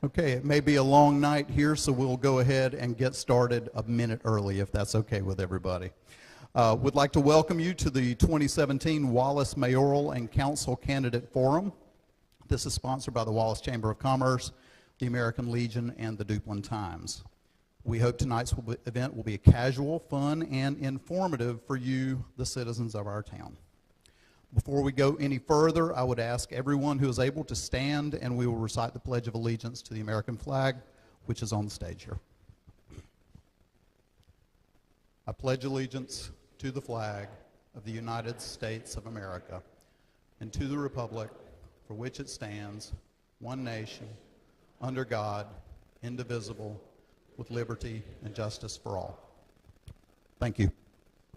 Okay, it may be a long night here, so we'll go ahead and get started a minute early if that's okay with everybody. Would like to welcome you to the 2017 Wallace Mayoral and Council Candidate Forum. This is sponsored by the Wallace Chamber of Commerce, the American Legion, and the Duplin Times. We hope tonight's event will be casual, fun, and informative for you, the citizens of our town. Before we go any further, I would ask everyone who is able to stand, and we will recite the Pledge of Allegiance to the American flag, which is on the stage here. I pledge allegiance to the flag of the United States of America and to the republic for which it stands, one nation, under God, indivisible, with liberty and justice for all. Thank you.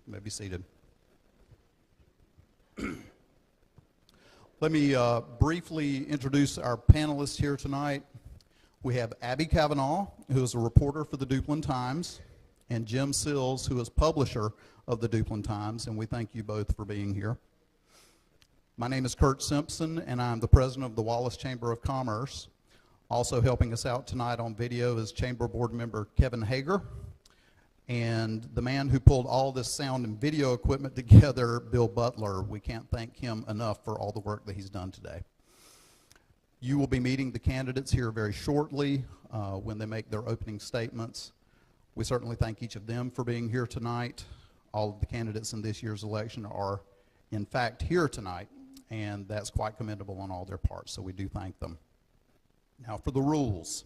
You may be seated. Let me briefly introduce our panelists here tonight. We have Abby Cavanaugh, who is a reporter for the Duplin Times, and Jim Sills, who is publisher of the Duplin Times, and we thank you both for being here. My name is Kurt Simpson, and I'm the president of the Wallace Chamber of Commerce. Also helping us out tonight on video is Chamber Board member Kevin Hager, and the man who pulled all this sound and video equipment together, Bill Butler. We can't thank him enough for all the work that he's done today. You will be meeting the candidates here very shortly when they make their opening statements. We certainly thank each of them for being here tonight. All of the candidates in this year's election are, in fact, here tonight, and that's quite commendable on all their parts, so we do thank them. Now for the rules.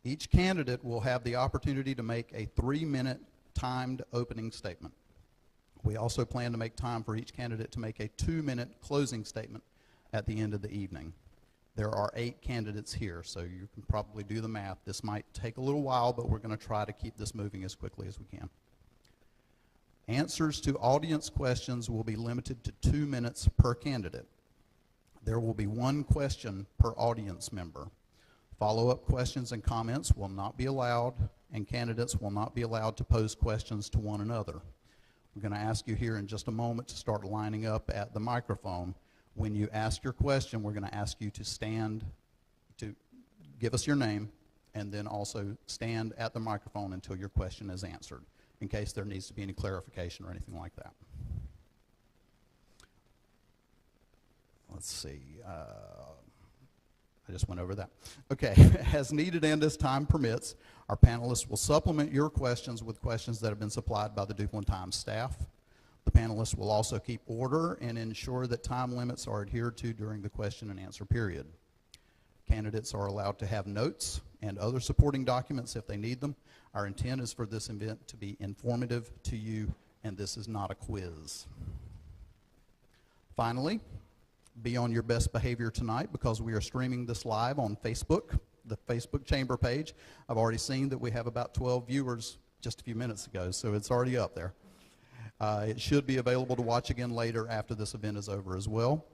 Each candidate will have the opportunity to make a 3-minute timed opening statement. We also plan to make time for each candidate to make a 2-minute closing statement at the end of the evening. There are 8 candidates here, so you can probably do the math. This might take a little while, but we're going to try to keep this moving as quickly as we can. Answers to audience questions will be limited to 2 minutes per candidate. There will be 1 question per audience member. Follow-up questions and comments will not be allowed, and candidates will not be allowed to pose questions to one another. We're going to ask you here in just a moment to start lining up at the microphone. When you ask your question, we're going to ask you to stand, to give us your name, and then also stand at the microphone until your question is answered, in case there needs to be any clarification or anything like that. Let's see. I just went over that. Okay, as needed and as time permits, our panelists will supplement your questions with questions that have been supplied by the Duplin Times staff. The panelists will also keep order and ensure that time limits are adhered to during the question and answer period. Candidates are allowed to have notes and other supporting documents if they need them. Our intent is for this event to be informative to you, and this is not a quiz. Finally, be on your best behavior tonight because we are streaming this live on Facebook, the Facebook Chamber page. I've already seen that we have about 12 viewers just a few minutes ago, so it's already up there. It should be available to watch again later after this event is over as well.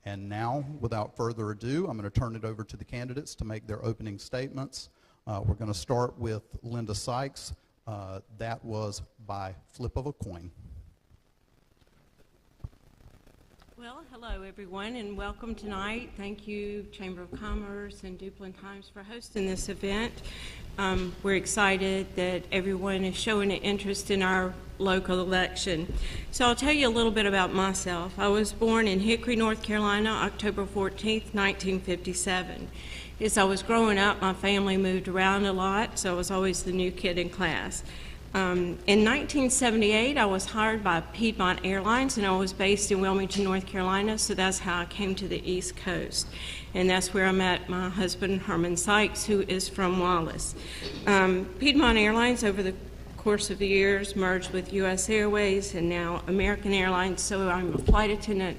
And now, without further ado, I'm going to turn it over to the candidates to make their opening statements. We're going to start with Linda Sykes. That was by flip of a coin. Well, hello everyone and welcome tonight. Thank you Chamber of Commerce and Duplin Times for hosting this event. We're excited that everyone is showing an interest in our local election. So I'll tell you a little bit about myself. I was born in Hickory, North Carolina, October 14th, 1957. As I was growing up, my family moved around a lot, so I was always the new kid in class. In 1978, I was hired by Piedmont Airlines, and I was based in Wilmington, North Carolina, so that's how I came to the East Coast. And that's where I met my husband, Herman Sykes, who is from Wallace. Piedmont Airlines, over the course of the years, merged with U.S. Airways and now American Airlines, so I'm a flight attendant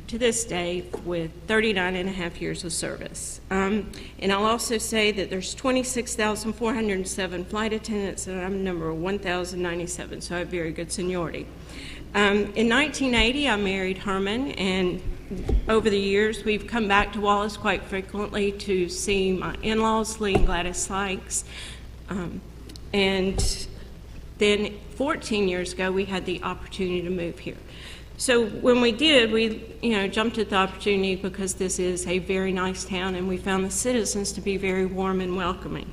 to this day with 39 and a half years of service. And I'll also say that there's 26,407 flight attendants and I'm number 1,097, so I have very good seniority. In 1980, I married Herman, and over the years, we've come back to Wallace quite frequently to see my in-laws, Lee and Gladys Sykes. And then 14 years ago, we had the opportunity to move here. So when we did, we jumped at the opportunity because this is a very nice town, and we found the citizens to be very warm and welcoming.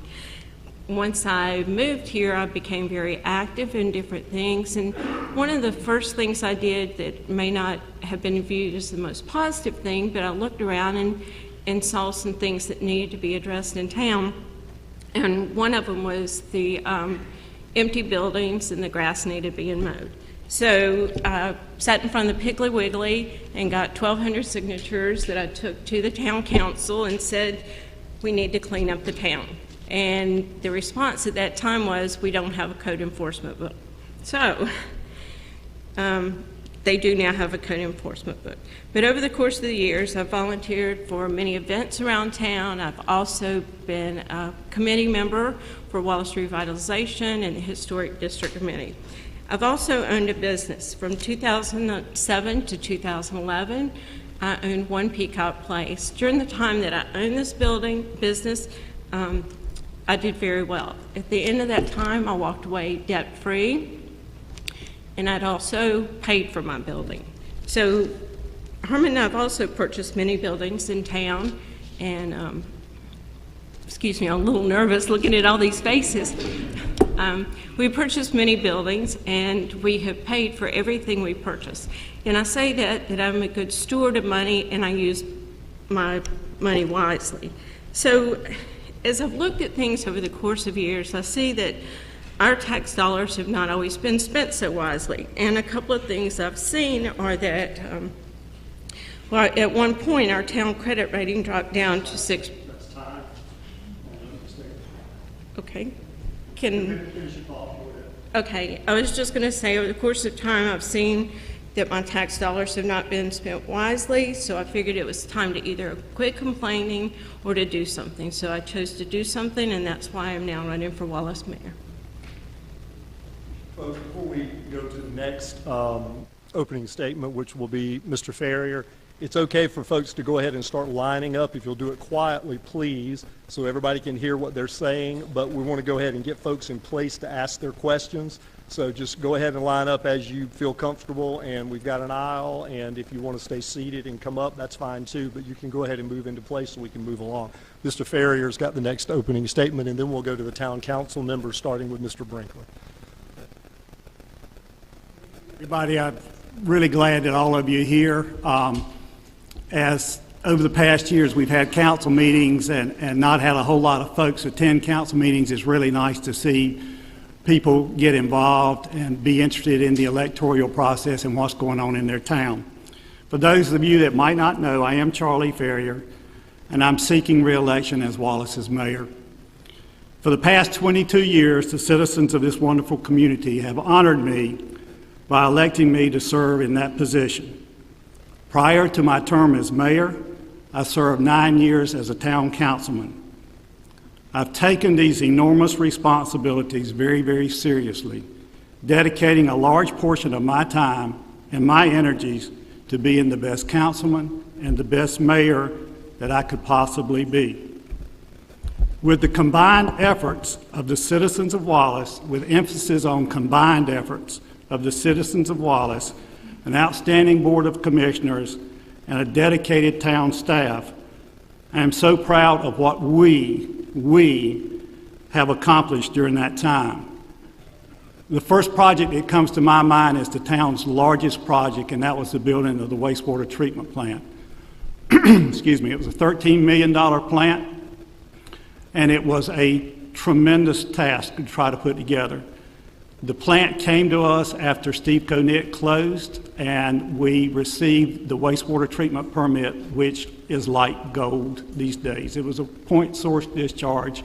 Once I moved here, I became very active in different things, and one of the first things I did that may not have been viewed as the most positive thing, but I looked around and saw some things that needed to be addressed in town, and one of them was the empty buildings and the grass needed being mowed. So I sat in front of the Piggly Wiggly and got 1,200 signatures that I took to the town council and said, we need to clean up the town. And the response at that time was, we don't have a code enforcement book. So they do now have a code enforcement book. But over the course of the years, I've volunteered for many events around town. I've also been a committee member for Wallace Revitalization and the Historic District Committee. I've also owned a business. From 2007 to 2011, I owned One Peacock Place. During the time that I owned this business, I did very well. At the end of that time, I walked away debt-free, and I'd also paid for my building. So Herman and I have also purchased many buildings in town, and excuse me, I'm a little nervous looking at all these faces. We purchased many buildings, and we have paid for everything we purchased. And I say that I'm a good steward of money, and I use my money wisely. So as I've looked at things over the course of years, I see that our tax dollars have not always been spent so wisely. And a couple of things I've seen are that, well, at one point, our town credit rating dropped down to 6. That's time. Okay. Okay, I was just going to say, over the course of time, I've seen that my tax dollars have not been spent wisely, so I figured it was time to either quit complaining or to do something. So I chose to do something, and that's why I'm now running for Wallace mayor. Folks, before we go to the next opening statement, which will be Mr. Ferrier, it's okay for folks to go ahead and start lining up. If you'll do it quietly, please, so everybody can hear what they're saying. But we want to go ahead and get folks in place to ask their questions. So just go ahead and line up as you feel comfortable, and we've got an aisle, and if you want to stay seated and come up, that's fine too, but you can go ahead and move into place so we can move along. Mr. Ferrier's got the next opening statement, and then we'll go to the town council members, starting with Mr. Brinkley. Everybody, I'm really glad that all of you are here. As over the past years we've had council meetings and not had a whole lot of folks attend council meetings, it's really nice to see people get involved and be interested in the electoral process and what's going on in their town. For those of you that might not know, I am Charlie Ferrier, and I'm seeking re-election as Wallace's mayor. For the past 22 years, the citizens of this wonderful community have honored me by electing me to serve in that position. Prior to my term as mayor, I served 9 years as a town councilman. I've taken these enormous responsibilities very, very seriously, dedicating a large portion of my time and my energies to being the best councilman and the best mayor that I could possibly be. With the combined efforts of the citizens of Wallace, with emphasis on combined efforts of the citizens of Wallace, an outstanding board of commissioners, and a dedicated town staff, I am so proud of what we have accomplished during that time. The first project that comes to my mind is the town's largest project, and that was the building of the wastewater treatment plant. Excuse me, it was a $13 million plant, and it was a tremendous task to try to put together. The plant came to us after Steve Connick closed, and we received the wastewater treatment permit, which is like gold these days. It was a point source discharge,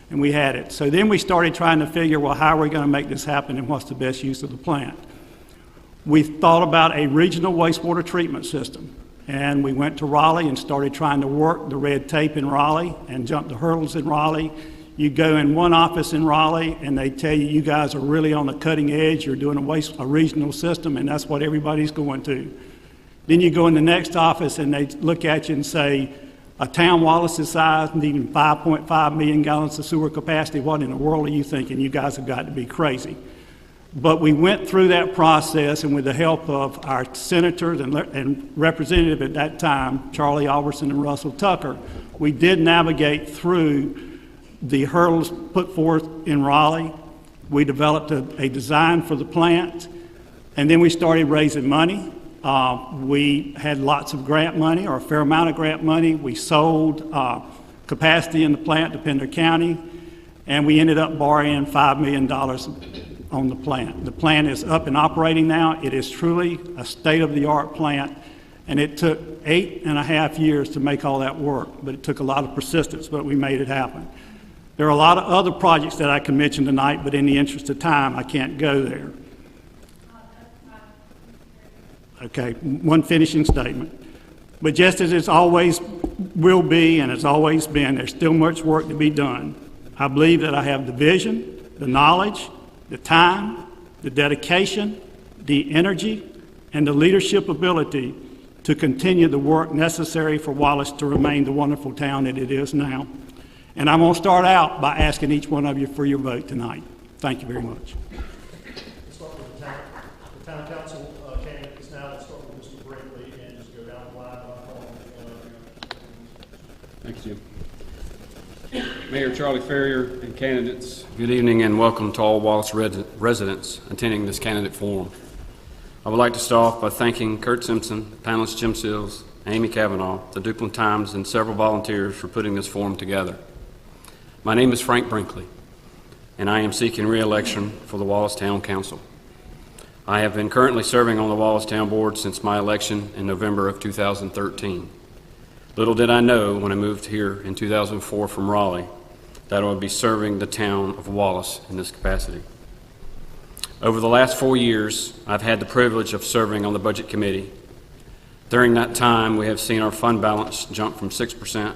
and we had it. So then we started trying to figure, well, how are we going to make this happen, and what's the best use of the plant? We thought about a regional wastewater treatment system, and we went to Raleigh and started trying to work the red tape in Raleigh and jump the hurdles in Raleigh. You go in one office in Raleigh, and they tell you, you guys are really on the cutting edge. You're doing a regional system, and that's what everybody's going to. Then you go in the next office, and they look at you and say, a town Wallace's size needing 5.5 million gallons of sewer capacity, what in the world are you thinking? You guys have got to be crazy. But we went through that process, and with the help of our senators and representative at that time, Charlie Alverson and Russell Tucker, we did navigate through the hurdles put forth in Raleigh. We developed a design for the plant, and then we started raising money. We had lots of grant money, or a fair amount of grant money. We sold capacity in the plant to Pender County, and we ended up borrowing $5 million on the plant. The plant is up and operating now. It is truly a state-of-the-art plant, and it took 8.5 years to make all that work, but it took a lot of persistence, but we made it happen. There are a lot of other projects that I can mention tonight, but in the interest of time, I can't go there. Okay, one finishing statement. But just as it's always will be and has always been, there's still much work to be done. I believe that I have the vision, the knowledge, the time, the dedication, the energy, and the leadership ability to continue the work necessary for Wallace to remain the wonderful town that it is now. And I'm going to start out by asking each one of you for your vote tonight. Thank you very much. Let's start with the town council candidates now. Let's start with Mr. Brinkley and just go down the line. Thank you, Jim. Mayor Charlie Ferrier and candidates, good evening and welcome to all Wallace residents attending this candidate forum. I would like to start off by thanking Kurt Simpson, panelist Jim Sills, Amy Cavanaugh, the Duplin Times, and several volunteers for putting this forum together. My name is Frank Brinkley, and I am seeking re-election for the Wallace Town Council. I have been currently serving on the Wallace Town Board since my election in November of 2013. Little did I know when I moved here in 2004 from Raleigh that I would be serving the town of Wallace in this capacity. Over the last 4 years, I've had the privilege of serving on the Budget Committee. During that time, we have seen our fund balance jump from 6%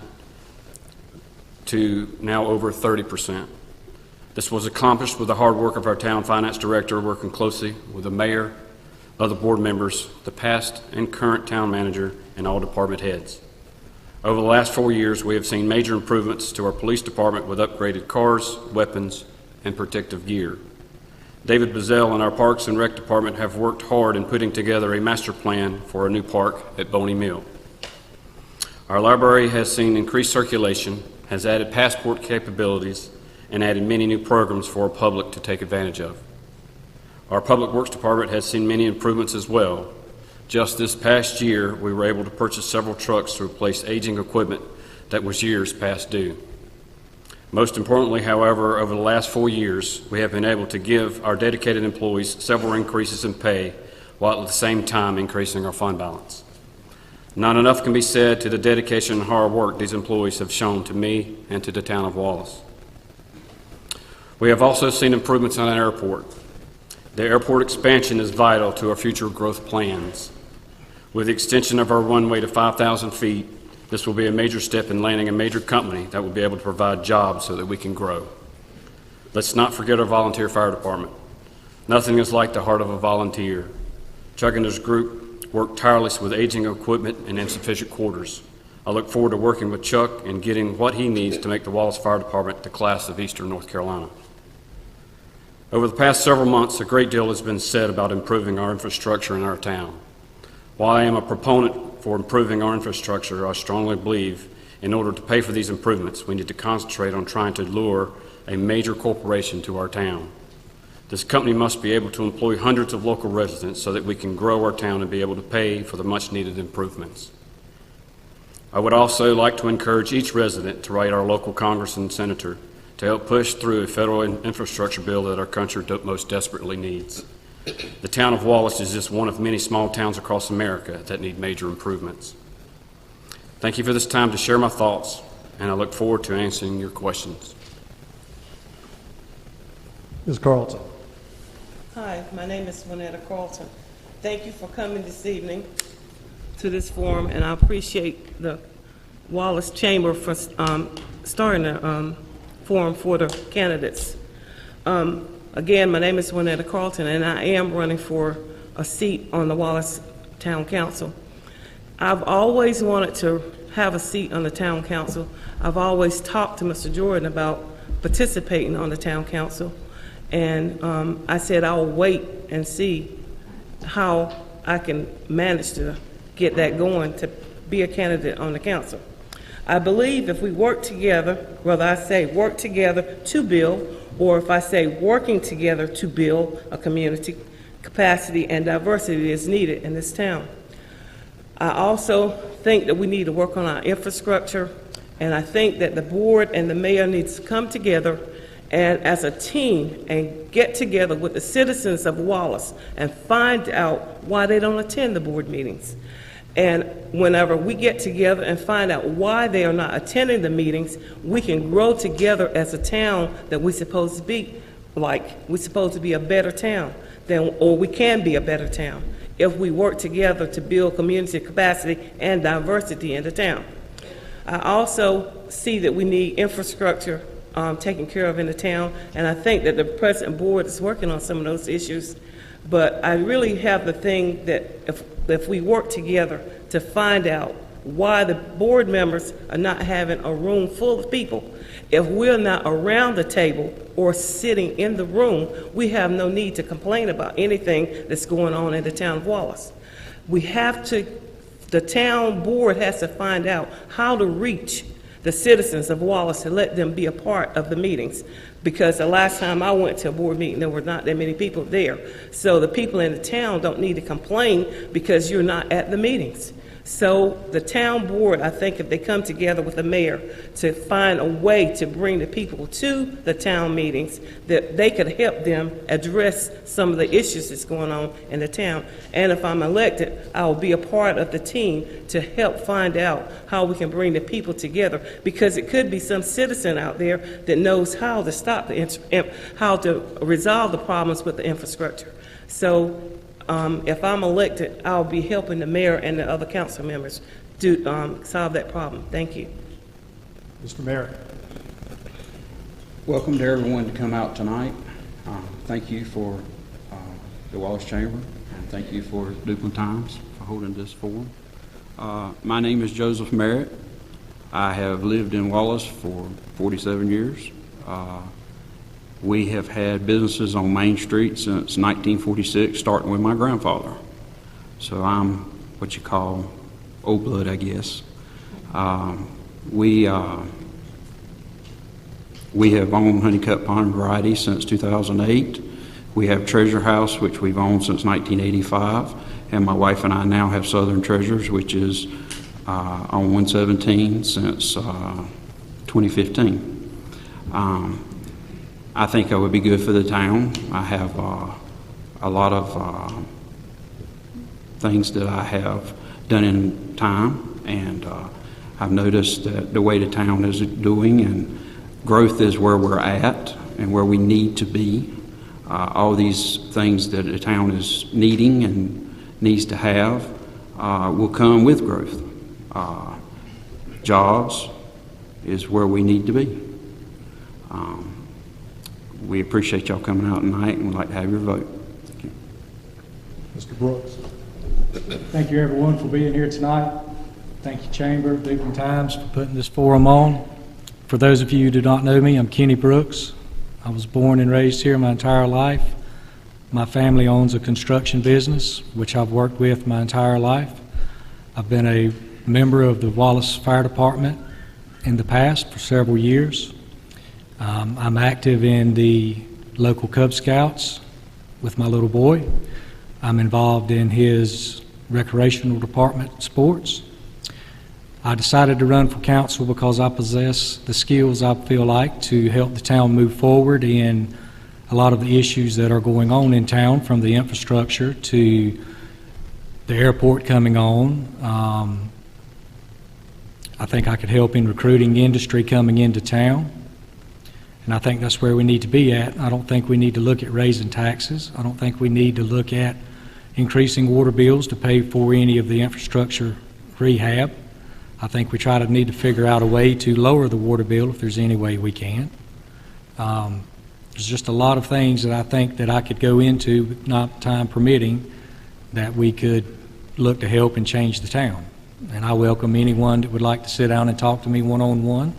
to now over 30%. This was accomplished with the hard work of our town finance director working closely with the mayor, other board members, the past and current town manager, and all department heads. Over the last 4 years, we have seen major improvements to our police department with upgraded cars, weapons, and protective gear. David Bazell and our Parks and Rec department have worked hard in putting together a master plan for a new park at Boney Mill. Our library has seen increased circulation, has added passport capabilities, and added many new programs for our public to take advantage of. Our Public Works department has seen many improvements as well. Just this past year, we were able to purchase several trucks to replace aging equipment that was years past due. Most importantly, however, over the last 4 years, we have been able to give our dedicated employees several increases in pay, while at the same time increasing our fund balance. Not enough can be said to the dedication and hard work these employees have shown to me and to the town of Wallace. We have also seen improvements on our airport. The airport expansion is vital to our future growth plans. With the extension of our runway to 5,000 feet, this will be a major step in landing a major company that will be able to provide jobs so that we can grow. Let's not forget our volunteer fire department. Nothing is like the heart of a volunteer. Chuck and his group work tirelessly with aging equipment and insufficient quarters. I look forward to working with Chuck and getting what he needs to make the Wallace Fire Department the class of Eastern North Carolina. Over the past several months, a great deal has been said about improving our infrastructure in our town. While I am a proponent for improving our infrastructure, I strongly believe in order to pay for these improvements, we need to concentrate on trying to lure a major corporation to our town. This company must be able to employ hundreds of local residents so that we can grow our town and be able to pay for the much-needed improvements. I would also like to encourage each resident to write our local Congress and Senator to help push through a federal infrastructure bill that our country most desperately needs. The town of Wallace is just one of many small towns across America that need major improvements. Thank you for this time to share my thoughts, and I look forward to answering your questions. Ms. Carlton. Hi, my name is Winetta Carlton. Thank you for coming this evening to this forum, and I appreciate the Wallace Chamber for starting a forum for the candidates. Again, my name is Winetta Carlton, and I am running for a seat on the Wallace Town Council. I've always wanted to have a seat on the Town Council. I've always talked to Mr. Jordan about participating on the Town Council, And I said I'll wait and see how I can manage to get that going to be a candidate on the council. I believe if we work together, whether I say work together to build, or if I say working together to build a community, capacity and diversity is needed in this town. I also think that we need to work on our infrastructure, and I think that the board and the mayor needs to come together and as a team and get together with the citizens of Wallace and find out why they don't attend the board meetings. And whenever we get together and find out why they are not attending the meetings, we can grow together as a town that we're supposed to be like. We're supposed to be a better town, or we can be a better town if we work together to build community capacity and diversity in the town. I also see that we need infrastructure taken care of in the town, and I think that the present board is working on some of those issues. But I really have the thing that if we work together to find out why the board members are not having a room full of people, if we're not around the table or sitting in the room, we have no need to complain about anything that's going on in the town of Wallace. We have to, the town board has to find out how to reach the citizens of Wallace and let them be a part of the meetings. Because the last time I went to a board meeting, there were not that many people there. So the people in the town don't need to complain because you're not at the meetings. So the town board, I think if they come together with the mayor to find a way to bring the people to the town meetings, that they could help them address some of the issues that's going on in the town. And if I'm elected, I will be a part of the team to help find out how we can bring the people together, because it could be some citizen out there that knows how to stop how to resolve the problems with the infrastructure. So if I'm elected, I'll be helping the mayor and the other council members to solve that problem. Thank you. Mr. Merritt. Welcome to everyone to come out tonight. Thank you for the Wallace Chamber, and thank you for Duplin Times for holding this forum. My name is Joseph Merritt. I have lived in Wallace for 47 years. We have had businesses on Main Street since 1946, starting with my grandfather. So I'm what you call old blood, I guess. We have owned Honeycutt Pond Variety since 2008. We have Treasure House, which we've owned since 1985. And my wife and I now have Southern Treasures, which is on 117 since 2015. I think I would be good for the town. I have a lot of things that I have done in time, and I've noticed that the way the town is doing, and growth is where we're at and where we need to be. All these things that the town is needing and needs to have will come with growth. Jobs is where we need to be. We appreciate y'all coming out tonight, and we'd like to have your vote. Thank you. Mr. Brooks. Thank you, everyone, for being here tonight. Thank you, Chamber, Duplin Times, for putting this forum on. For those of you who do not know me, I'm Kenny Brooks. I was born and raised here my entire life. My family owns a construction business, which I've worked with my entire life. I've been a member of the Wallace Fire Department in the past for several years. I'm active in the local Cub Scouts with my little boy. I'm involved in his recreational department sports. I decided to run for council because I possess the skills I feel like to help the town move forward in a lot of the issues that are going on in town, from the infrastructure to the airport coming on. I think I could help in recruiting industry coming into town. And I think that's where we need to be at. I don't think we need to look at raising taxes. I don't think we need to look at increasing water bills to pay for any of the infrastructure rehab. I think we need to figure out a way to lower the water bill if there's any way we can. There's just a lot of things that I think that I could go into, not time permitting, that we could look to help and change the town. And I welcome anyone that would like to sit down and talk to me one-on-one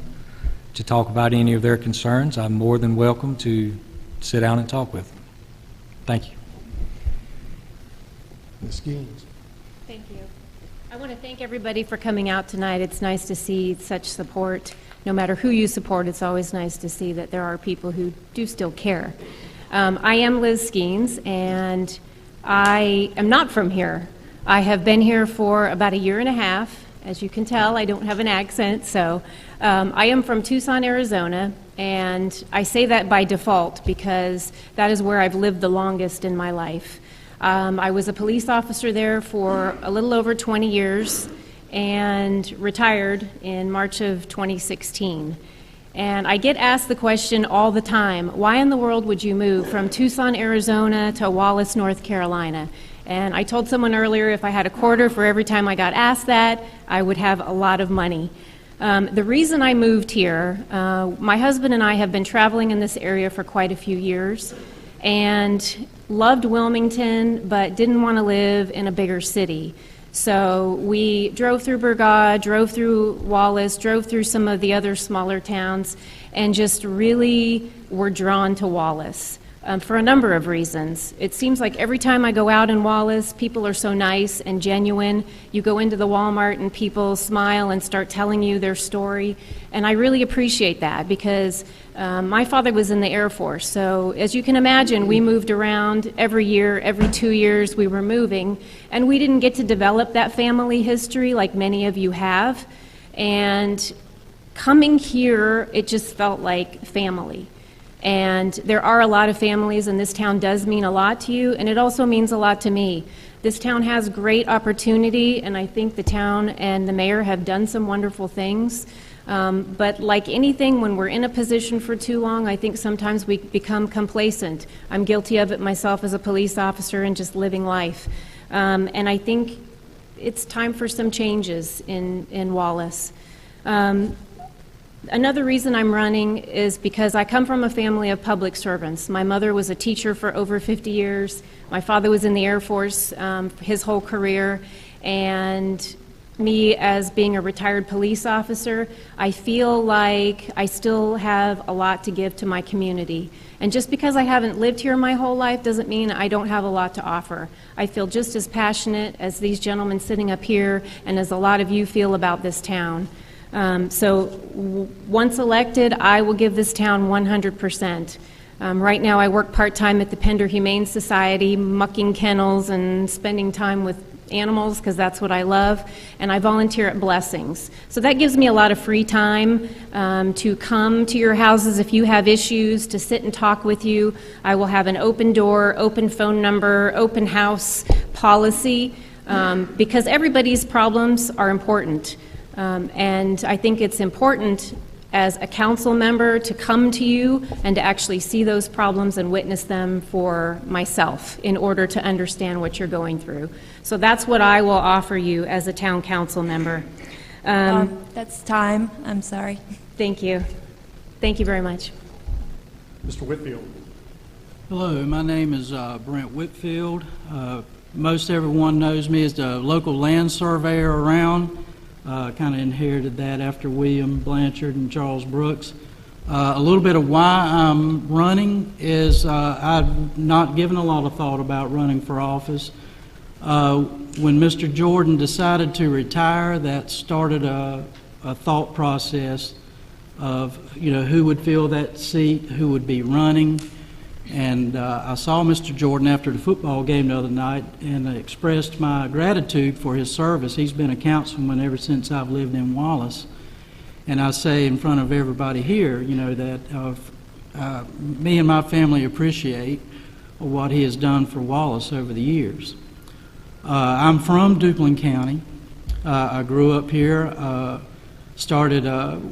to talk about any of their concerns. I'm more than welcome to sit down and talk with them. Thank you. Ms. Gaines. Thank you. I want to thank everybody for coming out tonight. It's nice to see such support. No matter who you support, it's always nice to see that there are people who do still care. I am Liz Skeens, and I am not from here. I have been here for about a year and a half. As you can tell, I don't have an accent, so I am from Tucson, Arizona, and I say that by default because that is where I've lived the longest in my life. I was a police officer there for a little over 20 years and retired in March of 2016. And I get asked the question all the time, why in the world would you move from Tucson, Arizona to Wallace, North Carolina? And I told someone earlier if I had a quarter for every time I got asked that, I would have a lot of money. The reason I moved here, my husband and I have been traveling in this area for quite a few years and loved Wilmington, but didn't want to live in a bigger city. So we drove through Burgaud, drove through Wallace, drove through some of the other smaller towns, and just really were drawn to Wallace. For a number of reasons. It seems like every time I go out in Wallace, people are so nice and genuine. You go into the Walmart and people smile and start telling you their story. And I really appreciate that because my father was in the Air Force. So as you can imagine, we moved around every year, every 2 years we were moving. And we didn't get to develop that family history like many of you have. And coming here, it just felt like family. And there are a lot of families, and this town does mean a lot to you, and it also means a lot to me. This town has great opportunity, and I think the town and the mayor have done some wonderful things. But like anything, when we're in a position for too long, I think sometimes we become complacent. I'm guilty of it myself as a police officer and just living life. And I think it's time for some changes in Wallace. Another reason I'm running is because I come from a family of public servants. My mother was a teacher for over 50 years. My father was in the Air Force his whole career. And me, as being a retired police officer, I feel like I still have a lot to give to my community. And just because I haven't lived here my whole life doesn't mean I don't have a lot to offer. I feel just as passionate as these gentlemen sitting up here and as a lot of you feel about this town. Once elected, I will give this town 100%. Right now I work part-time at the Pender Humane Society, mucking kennels and spending time with animals because that's what I love, and I volunteer at Blessings. So that gives me a lot of free time to come to your houses if you have issues, to sit and talk with you. I will have an open door, open phone number, open house policy because everybody's problems are important. And I think it's important as a council member to come to you and to actually see those problems and witness them for myself in order to understand what you're going through. So that's what I will offer you as a town council member. That's time. I'm sorry. Thank you. Thank you very much. Mr. Whitfield. Hello, my name is Brent Whitfield. Most everyone knows me as the local land surveyor around. Kind of inherited that after William Blanchard and Charles Brooks. A little bit of why I'm running is I've not given a lot of thought about running for office. When Mr. Jordan decided to retire, that started a thought process of, who would fill that seat, who would be running. And I saw Mr. Jordan after the football game the other night and expressed my gratitude for his service. He's been a councilman ever since I've lived in Wallace. And I say in front of everybody here, that me and my family appreciate what he has done for Wallace over the years. I'm from Duplin County. I grew up here, started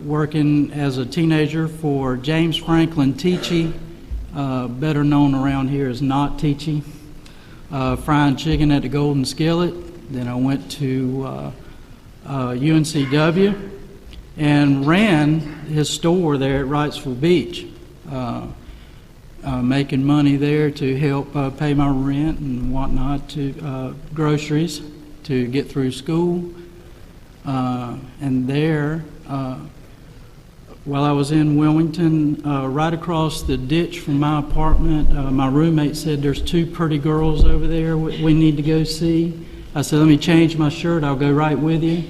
working as a teenager for James Franklin Teachy, better known around here as Not Teachy, frying chicken at the Golden Skillet. Then I went to UNCW and ran his store there at Wrightsville Beach, making money there to help pay my rent and whatnot, to groceries to get through school. And there, while I was in Wilmington, right across the ditch from my apartment, my roommate said, "There's two pretty girls over there we need to go see." I said, "Let me change my shirt, I'll go right with you."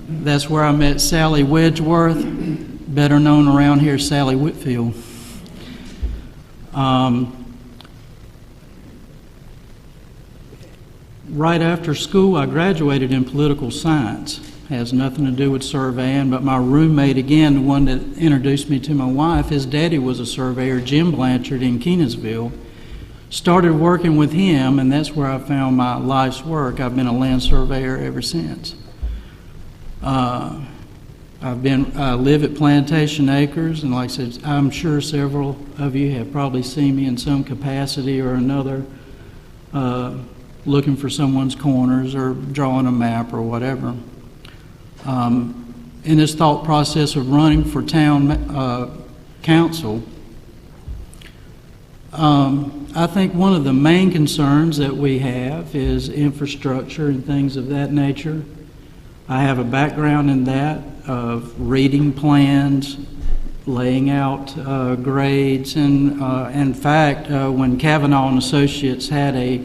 That's where I met Sally Wedgeworth, better known around here as Sally Whitfield. Right after school, I graduated in political science. Has nothing to do with surveying, but my roommate, again, the one that introduced me to my wife, his daddy was a surveyor, Jim Blanchard in Kenansville. Started working with him, and that's where I found my life's work. I've been a land surveyor ever since. I live at Plantation Acres, and like I said, I'm sure several of you have probably seen me in some capacity or another, looking for someone's corners or drawing a map or whatever. In this thought process of running for town council, I think one of the main concerns that we have is infrastructure and things of that nature. I have a background in that, of reading plans, laying out grades, and in fact, when Kavanaugh and Associates had a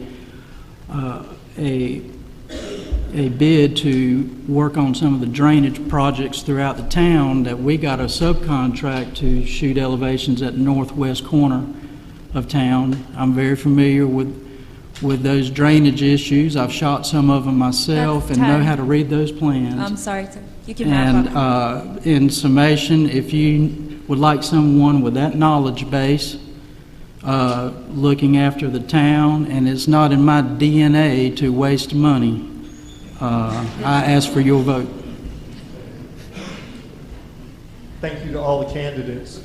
bid to work on some of the drainage projects throughout the town, that we got a subcontract to shoot elevations at the northwest corner of town. I'm very familiar with those drainage issues. I've shot some of them myself and know how to read those plans. I'm sorry, sir. You can wrap up. And in summation, if you would like someone with that knowledge base looking after the town, and it's not in my DNA to waste money, I ask for your vote. Thank you to all the candidates.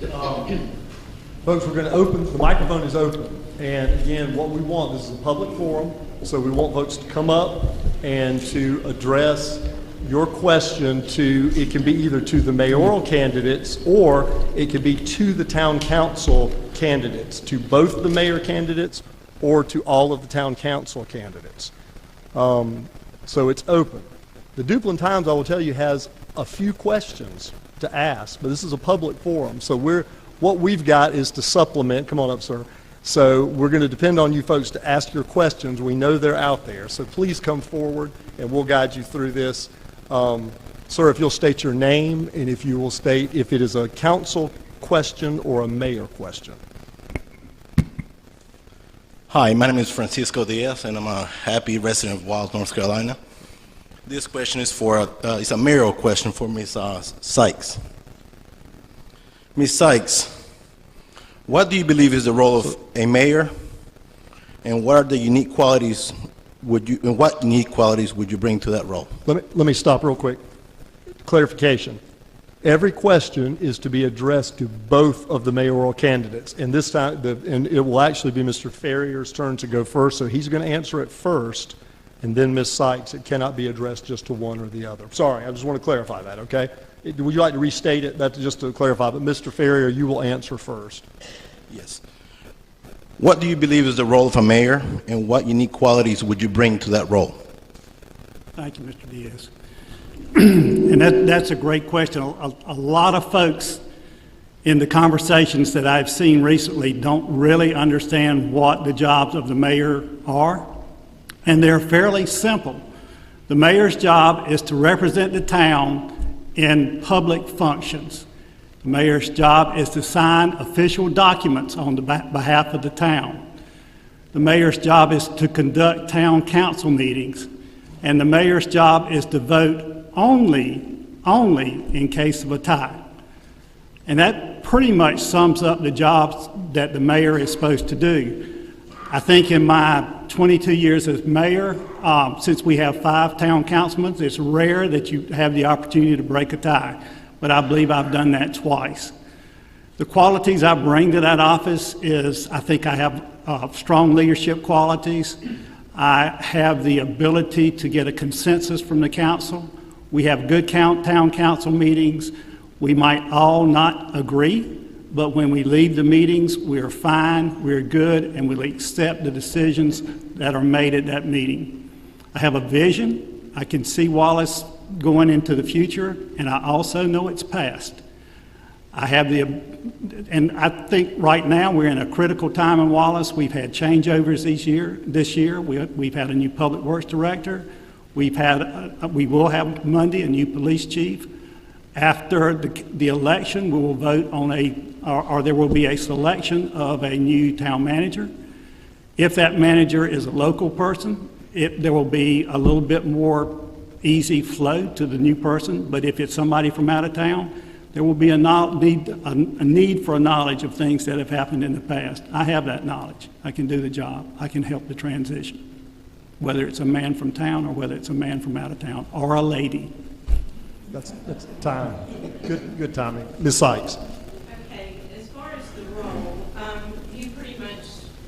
Folks, we're going to open, the microphone is open. And again, what we want, this is a public forum, so we want folks to come up and to address your question to, it can be either to the mayoral candidates or it could be to the town council candidates, to both the mayor candidates or to all of the town council candidates. So it's open. The Duplin Times, I will tell you, has a few questions to ask, but this is a public forum, so what we've got is to supplement. Come on up, sir. So we're going to depend on you folks to ask your questions. We know they're out there, so please come forward and we'll guide you through this. Sir, if you'll state your name and if you will state if it is a council question or a mayor question. Hi, my name is Francisco Diaz, and I'm a happy resident of Wallace, North Carolina. This question is it's a mayoral question for Ms. Sykes. Ms. Sykes, what do you believe is the role of a mayor, and what are the unique qualities would you bring to that role? Let me stop real quick. Clarification. Every question is to be addressed to both of the mayoral candidates, and this time, and it will actually be Mr. Ferrier's turn to go first, so he's going to answer it first, and then Ms. Sykes. It cannot be addressed just to one or the other. Sorry, I just want to clarify that, okay? Would you like to restate it? That's just to clarify, but Mr. Ferrier, you will answer first. Yes. What do you believe is the role of a mayor, and what unique qualities would you bring to that role? Thank you, Mr. Diaz. And that's a great question. A lot of folks in the conversations that I've seen recently don't really understand what the jobs of the mayor are, and they're fairly simple. The mayor's job is to represent the town in public functions. The mayor's job is to sign official documents on the behalf of the town. The mayor's job is to conduct town council meetings, and the mayor's job is to vote only in case of a tie. And that pretty much sums up the jobs that the mayor is supposed to do. I think in my 22 years as mayor, since we have 5 town councilmen, it's rare that you have the opportunity to break a tie, but I believe I've done that twice. The qualities I bring to that office is, I think I have strong leadership qualities. I have the ability to get a consensus from the council. We have good town council meetings. We might all not agree, but when we leave the meetings, we're fine, we're good, and we'll accept the decisions that are made at that meeting. I have a vision. I can see Wallace going into the future, and I also know its past. I have and I think right now we're in a critical time in Wallace. We've had changeovers this year. We've had a new public works director. We will have Monday a new police chief. After the election, we will vote on or there will be a selection of a new town manager. If that manager is a local person, there will be a little bit more easy flow to the new person. But if it's somebody from out of town, there will be a need for a knowledge of things that have happened in the past. I have that knowledge. I can do the job. I can help the transition, whether it's a man from town or whether it's a man from out of town or a lady. That's time. Good timing. Ms. Sykes. Okay, as far as the role, you pretty much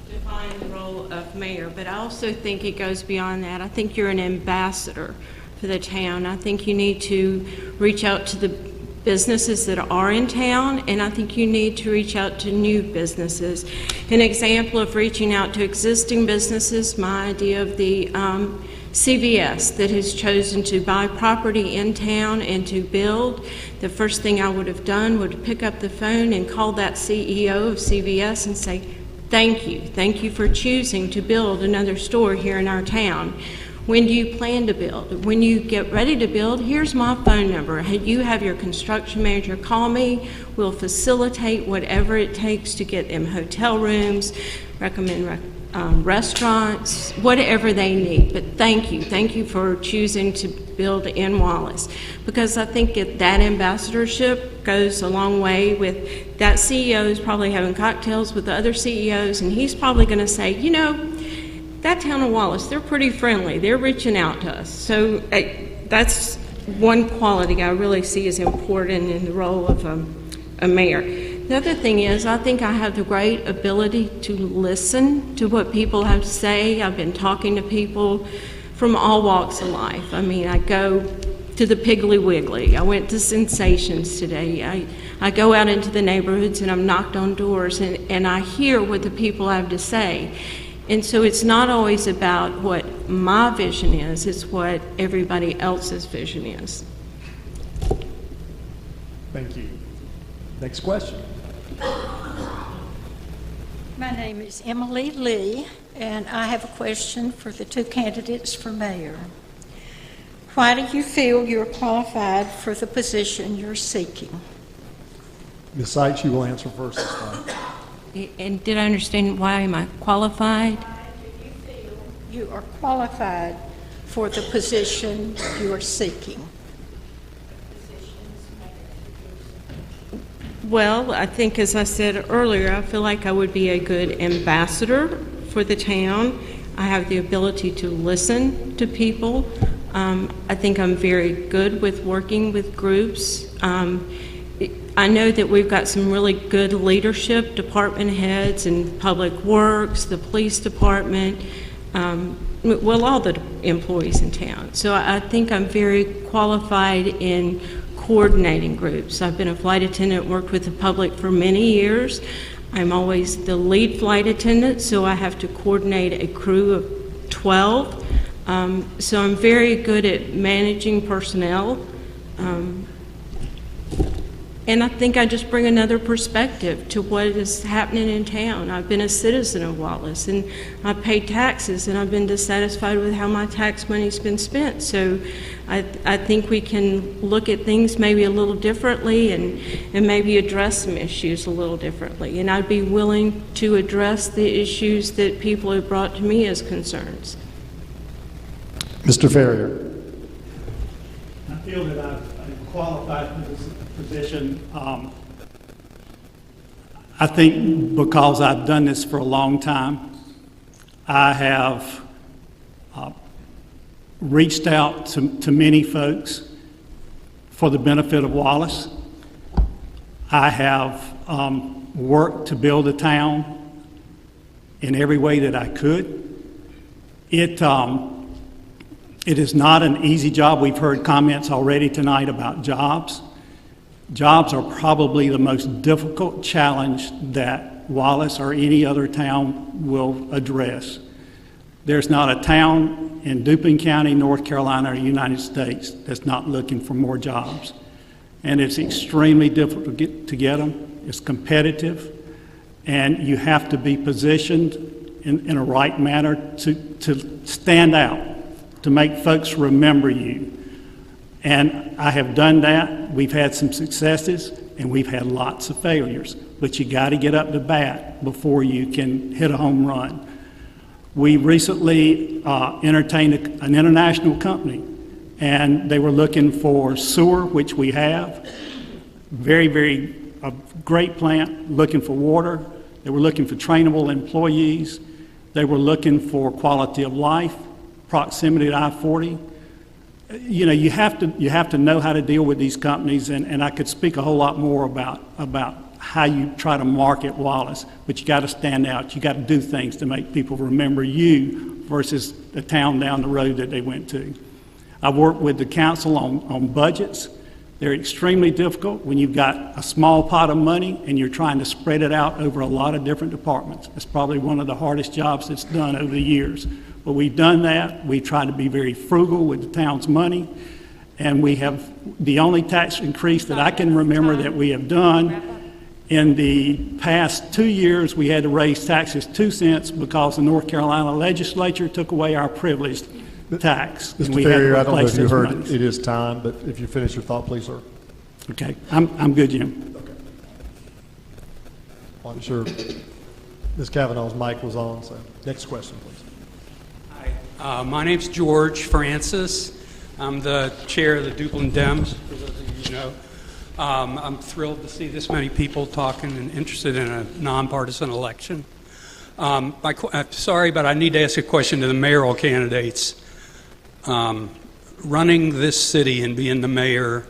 define the role of mayor, but I also think it goes beyond that. I think you're an ambassador for the town. I think you need to reach out to the businesses that are in town, and I think you need to reach out to new businesses. An example of reaching out to existing businesses, my idea of the CVS that has chosen to buy property in town and to build. The first thing I would have done would pick up the phone and call that CEO of CVS and say, thank you for choosing to build another store here in our town. When do you plan to build? When you get ready to build, here's my phone number. You have your construction manager call me. We'll facilitate whatever it takes to get them hotel rooms, recommend restaurants, whatever they need. But thank you for choosing to build in Wallace, because I think that ambassadorship goes a long way. With that CEO is probably having cocktails with the other CEOs, and he's probably going to say, you know, that town of Wallace, they're pretty friendly. They're reaching out to us. So that's one quality I really see as important in the role of a mayor. The other thing is, I think I have the great ability to listen to what people have to say. I've been talking to people from all walks of life. I mean, I go to the Piggly Wiggly. I went to Sensations today. I go out into the neighborhoods and I've knocked on doors and I hear what the people have to say. And so it's not always about what my vision is, it's what everybody else's vision is. Thank you. Next question. My name is Emily Lee, and I have a question for the two candidates for mayor. Why do you feel you're qualified for the position you're seeking? Ms. Sykes, you will answer first this time. And did I understand why am I qualified? Why do you feel you are qualified for the position you are seeking? Well, I think, as I said earlier, I feel like I would be a good ambassador for the town. I have the ability to listen to people. I think I'm very good with working with groups. I know that we've got some really good leadership, department heads in Public Works, the police department, well, all the employees in town. So I think I'm very qualified in coordinating groups. I've been a flight attendant, worked with the public for many years. I'm always the lead flight attendant, so I have to coordinate a crew of 12. So I'm very good at managing personnel. And I think I just bring another perspective to what is happening in town. I've been a citizen of Wallace, and I pay taxes, and I've been dissatisfied with how my tax money's been spent. So I think we can look at things maybe a little differently and maybe address some issues a little differently. And I'd be willing to address the issues that people have brought to me as concerns. Mr. Ferrier. I feel that I'm qualified for this position. I think because I've done this for a long time, I have reached out to many folks for the benefit of Wallace. I have worked to build a town in every way that I could. It is not an easy job. We've heard comments already tonight about jobs. Jobs are probably the most difficult challenge that Wallace or any other town will address. There's not a town in Dupin County, North Carolina, or United States that's not looking for more jobs. and it's extremely difficult to get them. It's competitive, and you have to be positioned in a right manner to stand out, to make folks remember you. And I have done that. We've had some successes, and we've had lots of failures. But you got to get up to bat before you can hit a home run. We recently entertained an international company, and they were looking for sewer, which we have. A great plant, looking for water. They were looking for trainable employees. They were looking for quality of life, proximity to I-40. You know, you have to know how to deal with these companies, and I could speak a whole lot more about how you try to market Wallace, but you got to stand out. You got to do things to make people remember you versus the town down the road that they went to. I've worked with the council on budgets. They're extremely difficult when you've got a small pot of money and you're trying to spread it out over a lot of different departments. It's probably one of the hardest jobs that's done over the years. But we've done that. We try to be very frugal with the town's money. And we have the only tax increase that I can remember that we have done. In the past 2 years, we had to raise taxes 2 cents because the North Carolina legislature took away our privileged tax. Mr. Ferrier, I don't know if you heard it is time, but if you finish your thought, please, sir. Okay, I'm good, Jim. Okay. Well, I'm sure Ms. Kavanaugh's mic was on, so next question, please. Hi, my name's George Francis. I'm the chair of the Duplin Dems, for those of you who know. I'm thrilled to see this many people talking and interested in a nonpartisan election. I'm sorry, but I need to ask a question to the mayoral candidates. Running this city and being the mayor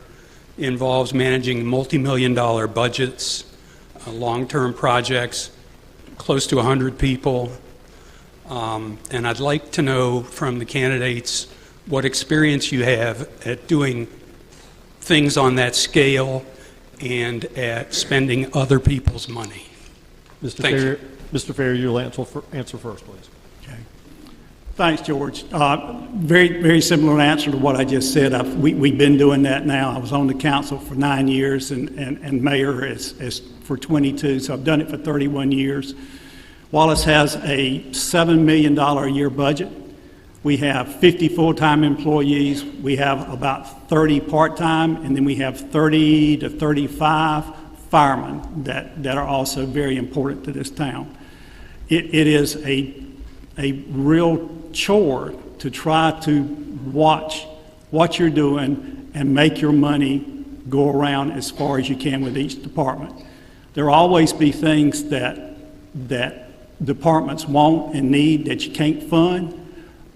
involves managing multi-million-dollar budgets, long-term projects, close to 100 people. And I'd like to know from the candidates what experience you have at doing things on that scale and at spending other people's money. Mr. Ferrier, you'll answer first, please. Okay. Thanks, George. Very, very similar answer to what I just said. We've been doing that now. I was on the council for 9 years and mayor is for 22, so I've done it for 31 years. Wallace has a $7 million a year budget. We have 50 full-time employees. We have about 30 part-time, and then we have 30 to 35 firemen that are also very important to this town. It is a real chore to try to watch what you're doing and make your money go around as far as you can with each department. There will always be things that departments want and need that you can't fund,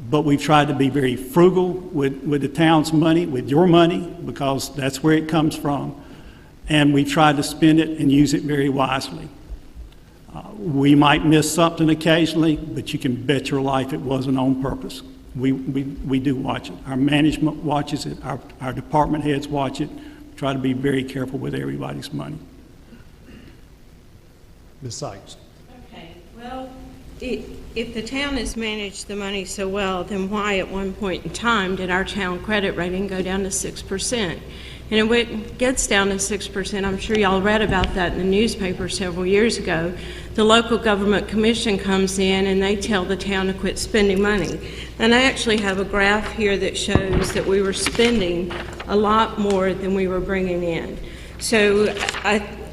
but we've tried to be very frugal with the town's money, with your money, because that's where it comes from, and we've tried to spend it and use it very wisely. We might miss something occasionally, but you can bet your life it wasn't on purpose. We do watch it. Our management watches it. Our department heads watch it. Try to be very careful with everybody's money. Ms. Sykes. Okay, well, if the town has managed the money so well, then why at one point in time did our town credit rating go down to 6%? And when it gets down to 6%, I'm sure y'all read about that in the newspaper several years ago, the local government commission comes in and they tell the town to quit spending money. And I actually have a graph here that shows that we were spending a lot more than we were bringing in. So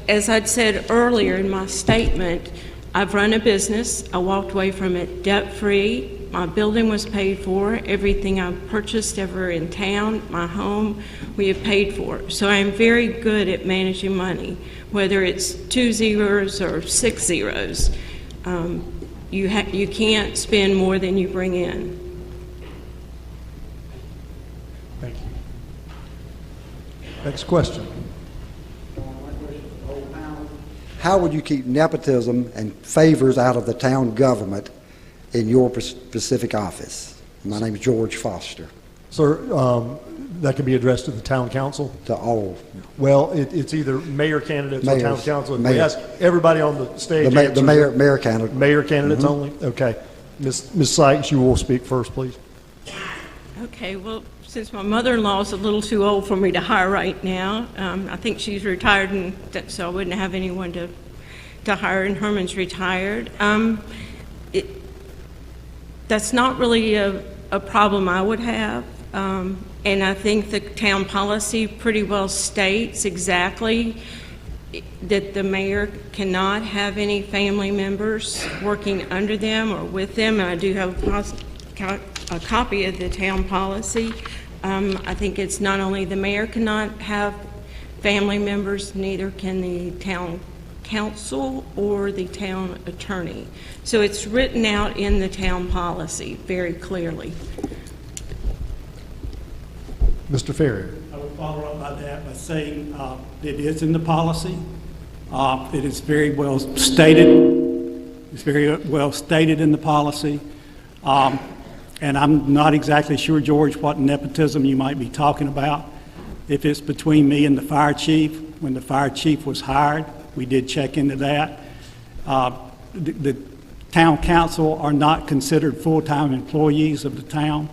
as I'd said earlier in my statement, I've run a business. I walked away from it debt-free. My building was paid for. Everything I've purchased ever in town, my home, we have paid for. So I'm very good at managing money, whether it's 2 zeros or 6 zeros. You can't spend more than you bring in. Thank you. Next question. How would you keep nepotism and favors out of the town government in your specific office? My name is George Foster. Sir, that can be addressed to the town council? To all. Well, it's either mayor candidates or town council. Mayor. We ask everybody on the stage. The mayor candidate. Mayor candidates only? Okay. Ms. Sykes, you will speak first, please. Okay, well, Since my mother-in-law is a little too old for me to hire right now, I think she's retired, and so I wouldn't have anyone to hire, and Herman's retired. That's not really a problem I would have, and I think the town policy pretty well states exactly that the mayor cannot have any family members working under them or with them, and I do have a copy of the town policy. I think it's not only the mayor cannot have family members, neither can the town council or the town attorney. So it's written out in the town policy very clearly. Mr. Ferrier. I would follow up by that by saying it is in the policy. It is very well stated. It's very well stated in the policy. And I'm not exactly sure, George, what nepotism you might be talking about. If it's between me and the fire chief, when the fire chief was hired, we did check into that. The town council are not considered full-time employees of the town,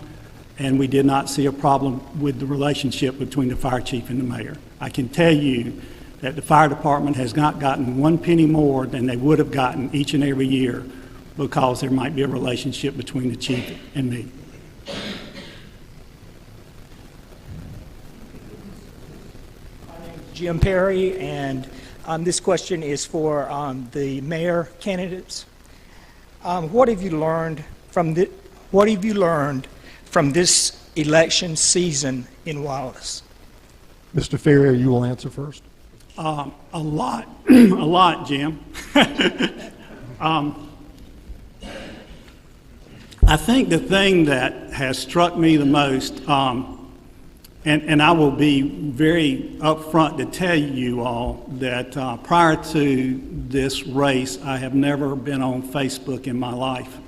and we did not see a problem with the relationship between the fire chief and the mayor. I can tell you that the fire department has not gotten one penny more than they would have gotten each and every year because there might be a relationship between the chief and me. My name is Jim Perry, and this question is for the mayor candidates. What have you learned from this election season in Wallace? Mr. Ferrier, you will answer first. A lot, a lot, Jim. I think the thing that has struck me the most, and I will be very upfront to tell you all that prior to this race, I have never been on Facebook in my life.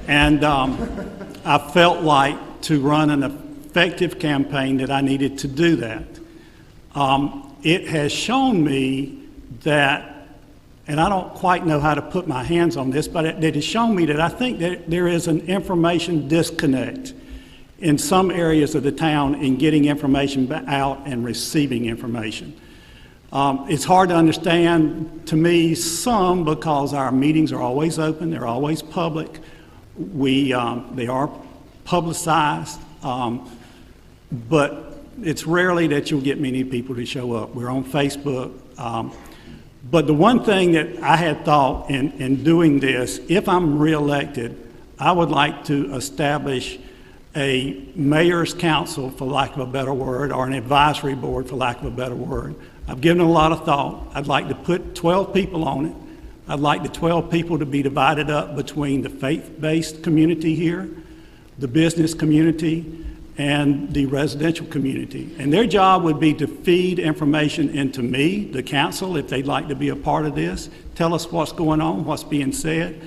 And I felt like to run an effective campaign that I needed to do that. It has shown me that, and I don't quite know how to put my hands on this, but it has shown me that I think that there is an information disconnect in some areas of the town in getting information out and receiving information. It's hard to understand to me some because our meetings are always open, they're always public, they are publicized, but it's rarely that you'll get many people to show up. We're on Facebook. But the one thing that I had thought in doing this, if I'm reelected, I would like to establish a mayor's council, for lack of a better word, or an advisory board, for lack of a better word. I've given it a lot of thought. I'd like to put 12 people on it. I'd like the 12 people to be divided up between the faith-based community here, the business community, and the residential community. And their job would be to feed information into me, the council, if they'd like to be a part of this, tell us what's going on, what's being said,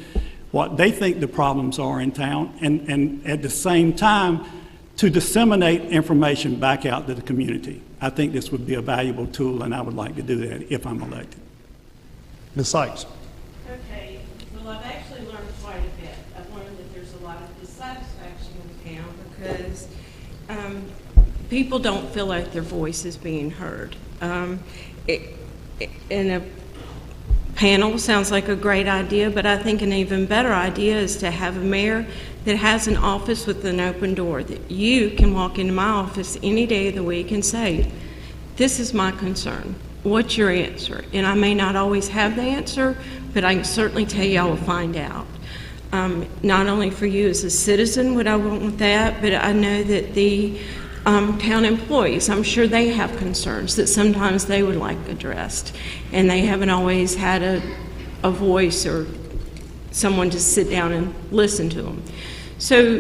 what they think the problems are in town, and at the same time, to disseminate information back out to the community. I think this would be a valuable tool, and I would like to do that if I'm elected. Ms. Sykes. Okay, well, I've actually learned quite a bit. I've learned that there's a lot of dissatisfaction in town because people don't feel like their voice is being heard. In a panel sounds like a great idea, but I think an even better idea is to have a mayor that has an office with an open door, that you can walk into my office any day of the week and say, this is my concern. What's your answer? And I may not always have the answer, but I can certainly tell you I will find out. Not only for you as a citizen what I want with that, but I know that the town employees, I'm sure they have concerns that sometimes they would like addressed, and they haven't always had a voice or someone to sit down and listen to them. So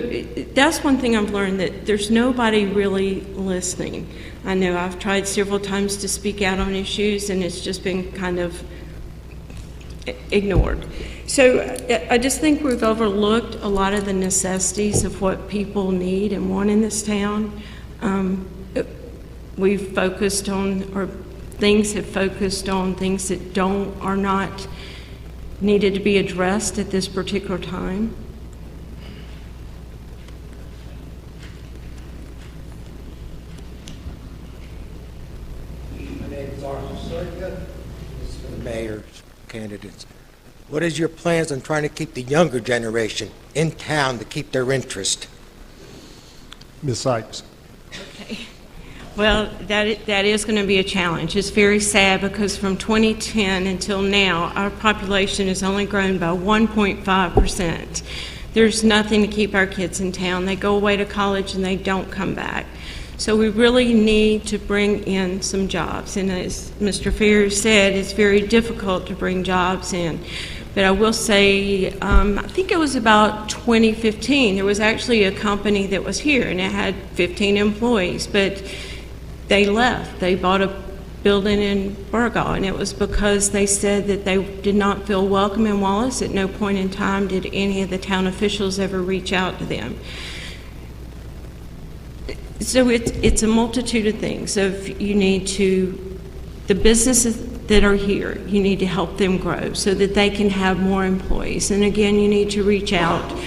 that's one thing I've learned, that there's nobody really listening. I know I've tried several times to speak out on issues, and it's just been kind of ignored. So I just think we've overlooked a lot of the necessities of what people need and want in this town. We've focused on, or things have focused on things that are not needed to be addressed at this particular time. candidates. What is your plans on trying to keep the younger generation in town to keep their interest? Ms. Sykes. Okay. Well, that is going to be a challenge. It's very sad because from 2010 until now, our population has only grown by 1.5%. There's nothing to keep our kids in town. They go away to college and they don't come back. So we really need to bring in some jobs. And as Mr. Ferrier said, it's very difficult to bring jobs in. But I will say, I think it was about 2015, there was actually a company that was here and it had 15 employees, but they left. They bought a building in Burgaw, and it was because they said that they did not feel welcome in Wallace. At no point in time did any of the town officials ever reach out to them. So it's a multitude of things. You need to, the businesses that are here, you need to help them grow so that they can have more employees. And again, you need to reach out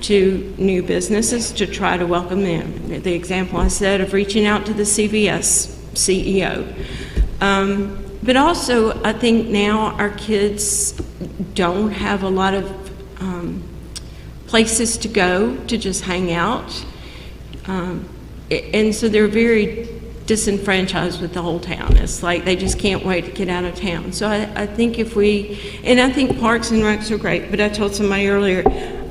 to new businesses to try to welcome them. The example I said of reaching out to the CVS CEO. But also, I think now our kids don't have a lot of places to go to just hang out. And so they're very disenfranchised with the whole town. It's like they just can't wait to get out of town. So I think if we, and I think parks and recs are great, but I told somebody earlier,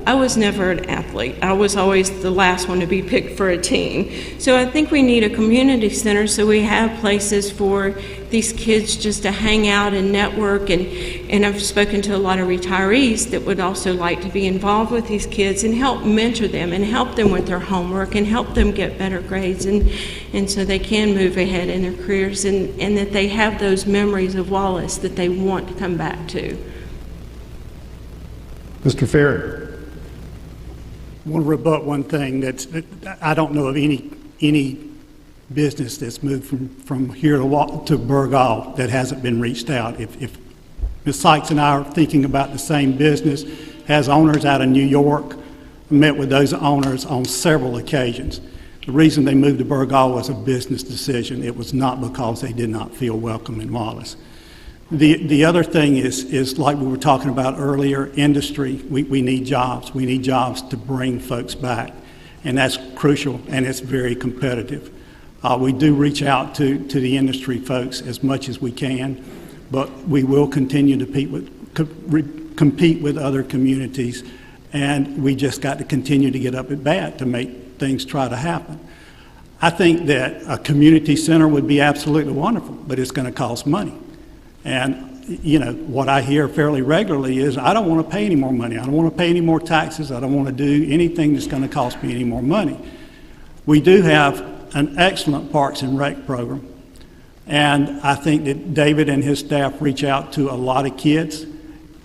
I was never an athlete. I was always the last one to be picked for a team. So I think we need a community center so we have places for these kids just to hang out and network. And I've spoken to a lot of retirees that would also like to be involved with these kids and help mentor them and help them with their homework and help them get better grades and so they can move ahead in their careers and that they have those memories of Wallace that they want to come back to. Mr. Ferrier. I want to rebut one thing that I don't know of any business that's moved from here to Burgaw that hasn't been reached out. If Ms. Sykes and I are thinking about the same business, has owners out of New York, met with those owners on several occasions. The reason they moved to Burgaw was a business decision. It was not because they did not feel welcome in Wallace. The other thing is like we were talking about earlier, industry. We need jobs. We need jobs to bring folks back, and that's crucial, and it's very competitive. We do reach out to the industry folks as much as we can, but we will continue to compete with other communities, and we just got to continue to get up at bat to make things try to happen. I think that a community center would be absolutely wonderful, but it's going to cost money. And, you know, what I hear fairly regularly is, I don't want to pay any more money. I don't want to pay any more taxes. I don't want to do anything that's going to cost me any more money. We do have an excellent Parks and Rec program. And I think that David and his staff reach out to a lot of kids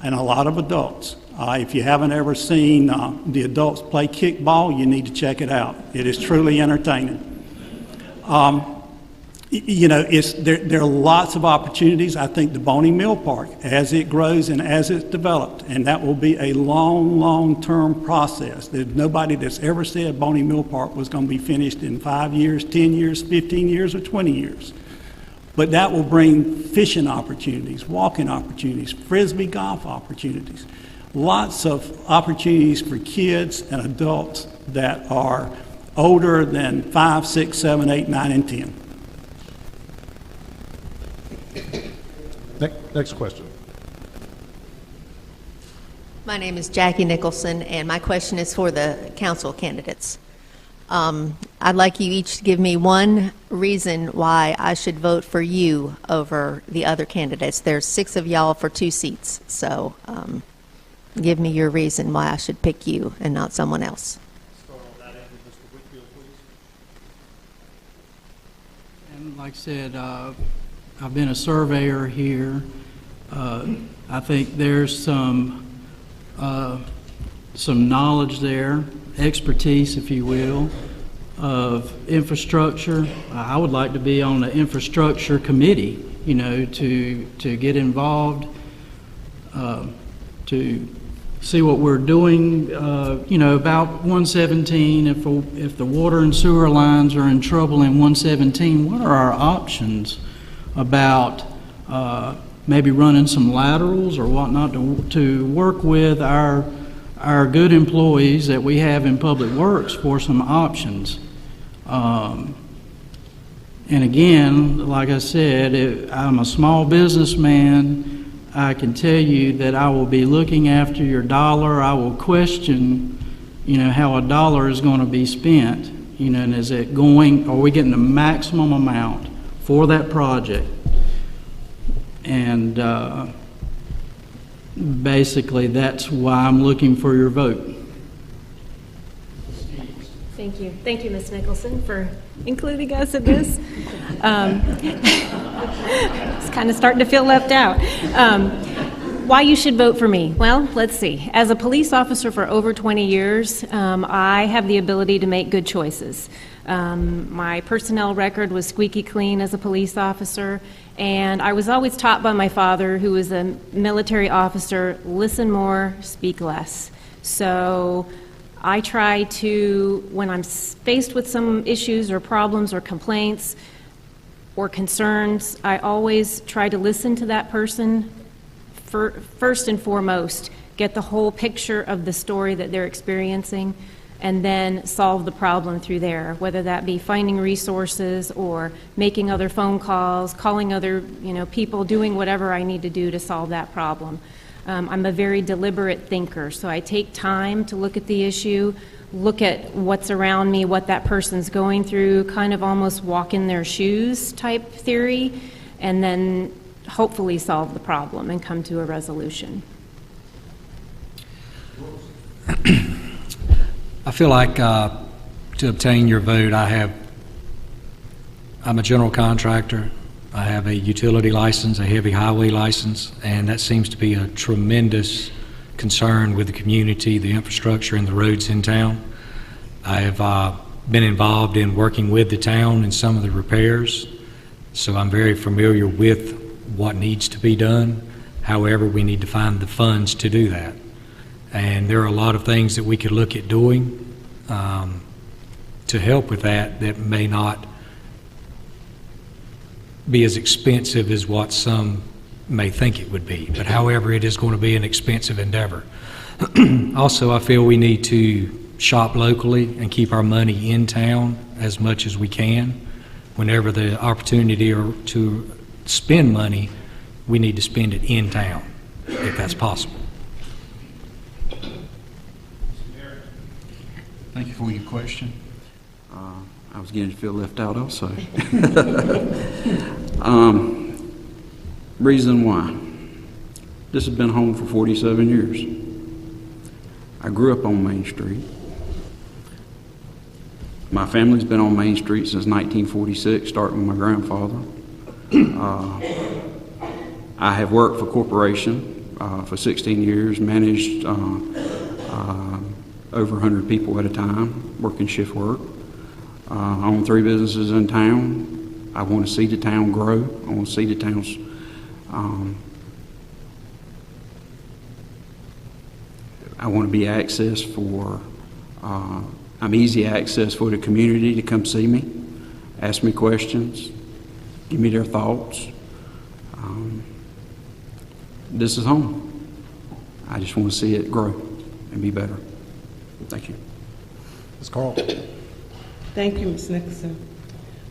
and a lot of adults. If you haven't ever seen the adults play kickball, you need to check it out. It is truly entertaining. You know, there are lots of opportunities. I think the Boney Mill Park, as it grows and as it's developed, and that will be a long-term process. There's nobody that's ever said Boney Mill Park was going to be finished in 5 years, 10 years, 15 years, or 20 years. But that will bring fishing opportunities, walking opportunities, frisbee golf opportunities, lots of opportunities for kids and adults that are older than 5, 6, 7, 8, 9, and 10. Next question. My name is Jackie Nicholson, and my question is for the council candidates. I'd like you each to give me one reason why I should vote for you over the other candidates. There's 6 of y'all for 2 seats, so give me your reason why I should pick you and not someone else. Start on that end with Mr. Whitfield, please. And like I said, I've been a surveyor here. I think there's some knowledge there, expertise, if you will, of infrastructure. I would like to be on the infrastructure committee, you know, to get involved, to see what we're doing, you know, about 117. If the water and sewer lines are in trouble in 117, what are our options about maybe running some laterals or whatnot to work with our good employees that we have in Public Works for some options. And again, like I said, I'm a small businessman. I can tell you that I will be looking after your dollar. I will question, how a dollar is going to be spent. And is it going, are we getting the maximum amount for that project? And basically, that's why I'm looking for your vote. Thank you. Thank you, Ms. Nicholson, for including us in this. It's kind of starting to feel left out. Why you should vote for me? Well, let's see. As a police officer for over 20 years, I have the ability to make good choices. My personnel record was squeaky clean as a police officer, and I was always taught by my father, who was a military officer, listen more, speak less. So I try to, when I'm faced with some issues or problems or complaints or concerns, I always try to listen to that person first and foremost, get the whole picture of the story that they're experiencing, and then solve the problem through there, whether that be finding resources or making other phone calls, calling other people, doing whatever I need to do to solve that problem. I'm a very deliberate thinker, so I take time to look at the issue, look at what's around me, what that person's going through, kind of almost walk in their shoes type theory, and then hopefully solve the problem and come to a resolution. I feel like to obtain your vote, I'm a general contractor. I have a utility license, a heavy highway license, and that seems to be a tremendous concern with the community, the infrastructure, and the roads in town. I have been involved in working with the town in some of the repairs, so I'm very familiar with what needs to be done. However, we need to find the funds to do that. And there are a lot of things that we could look at doing to help with that may not be as expensive as what some may think it would be. But however, it is going to be an expensive endeavor. Also, I feel we need to shop locally and keep our money in town as much as we can. Whenever the opportunity to spend money, we need to spend it in town, if that's possible. Thank you for your question. I was getting to feel left out also. Reason why. This has been home for 47 years. I grew up on Main Street. My family's been on Main Street since 1946, starting with my grandfather. I have worked for a corporation for 16 years, managed over 100 people at a time, working shift work. I own 3 businesses in town. I want to see the town grow. I want to see the town's I want to be access for, I'm easy access for the community to come see me, ask me questions, give me their thoughts. This is home. I just want to see it grow and be better. Thank you. Ms. Carl. Thank you, Ms. Nicholson.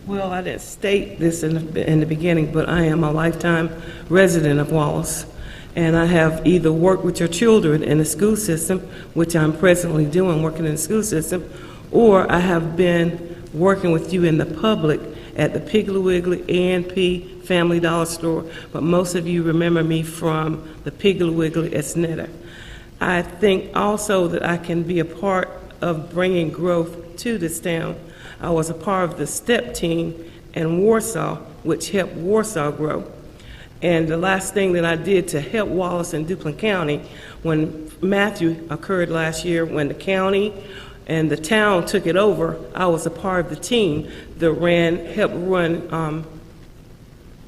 Well, I didn't state this in the beginning, but I am a lifetime resident of Wallace, and I have either worked with your children in the school system, which I'm presently doing, working in the school system, or I have been working with you in the public at the Piggly Wiggly, A&P, Family Dollar Store, but most of you remember me from the Piggly Wiggly at Snitter. I think also that I can be a part of bringing growth to this town. I was a part of the STEP team in Warsaw, which helped Warsaw grow. And the last thing that I did to help Wallace and Duplin County, when Matthew occurred last year, when the county and the town took it over, I was a part of the team that helped run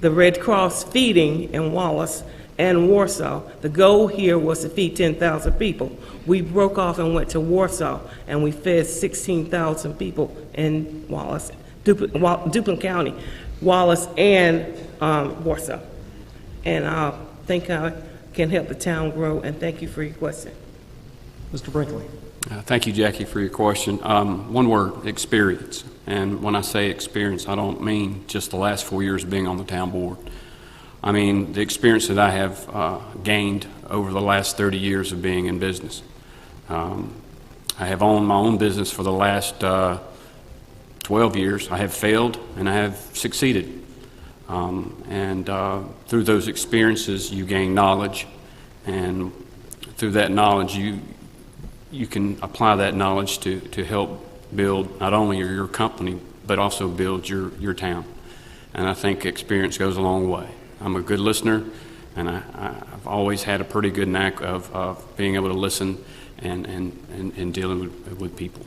the Red Cross feeding in Wallace and Warsaw. The goal here was to feed 10,000 people. We broke off and went to Warsaw, and we fed 16,000 people in Wallace, Duplin County, Wallace and Warsaw. and I think I can help the town grow, and thank you for your question. Mr. Brinkley. Thank you, Jackie, for your question. One word, experience. And when I say experience, I don't mean just the last 4 years being on the town board. I mean the experience that I have gained over the last 30 years of being in business. I have owned my own business for the last 12 years. I have failed and I have succeeded. Through those experiences, you gain knowledge, and through that knowledge, you can apply that knowledge to help build not only your company, but also build your town. And I think experience goes a long way. I'm a good listener, and I've always had a pretty good knack of being able to listen and dealing with people.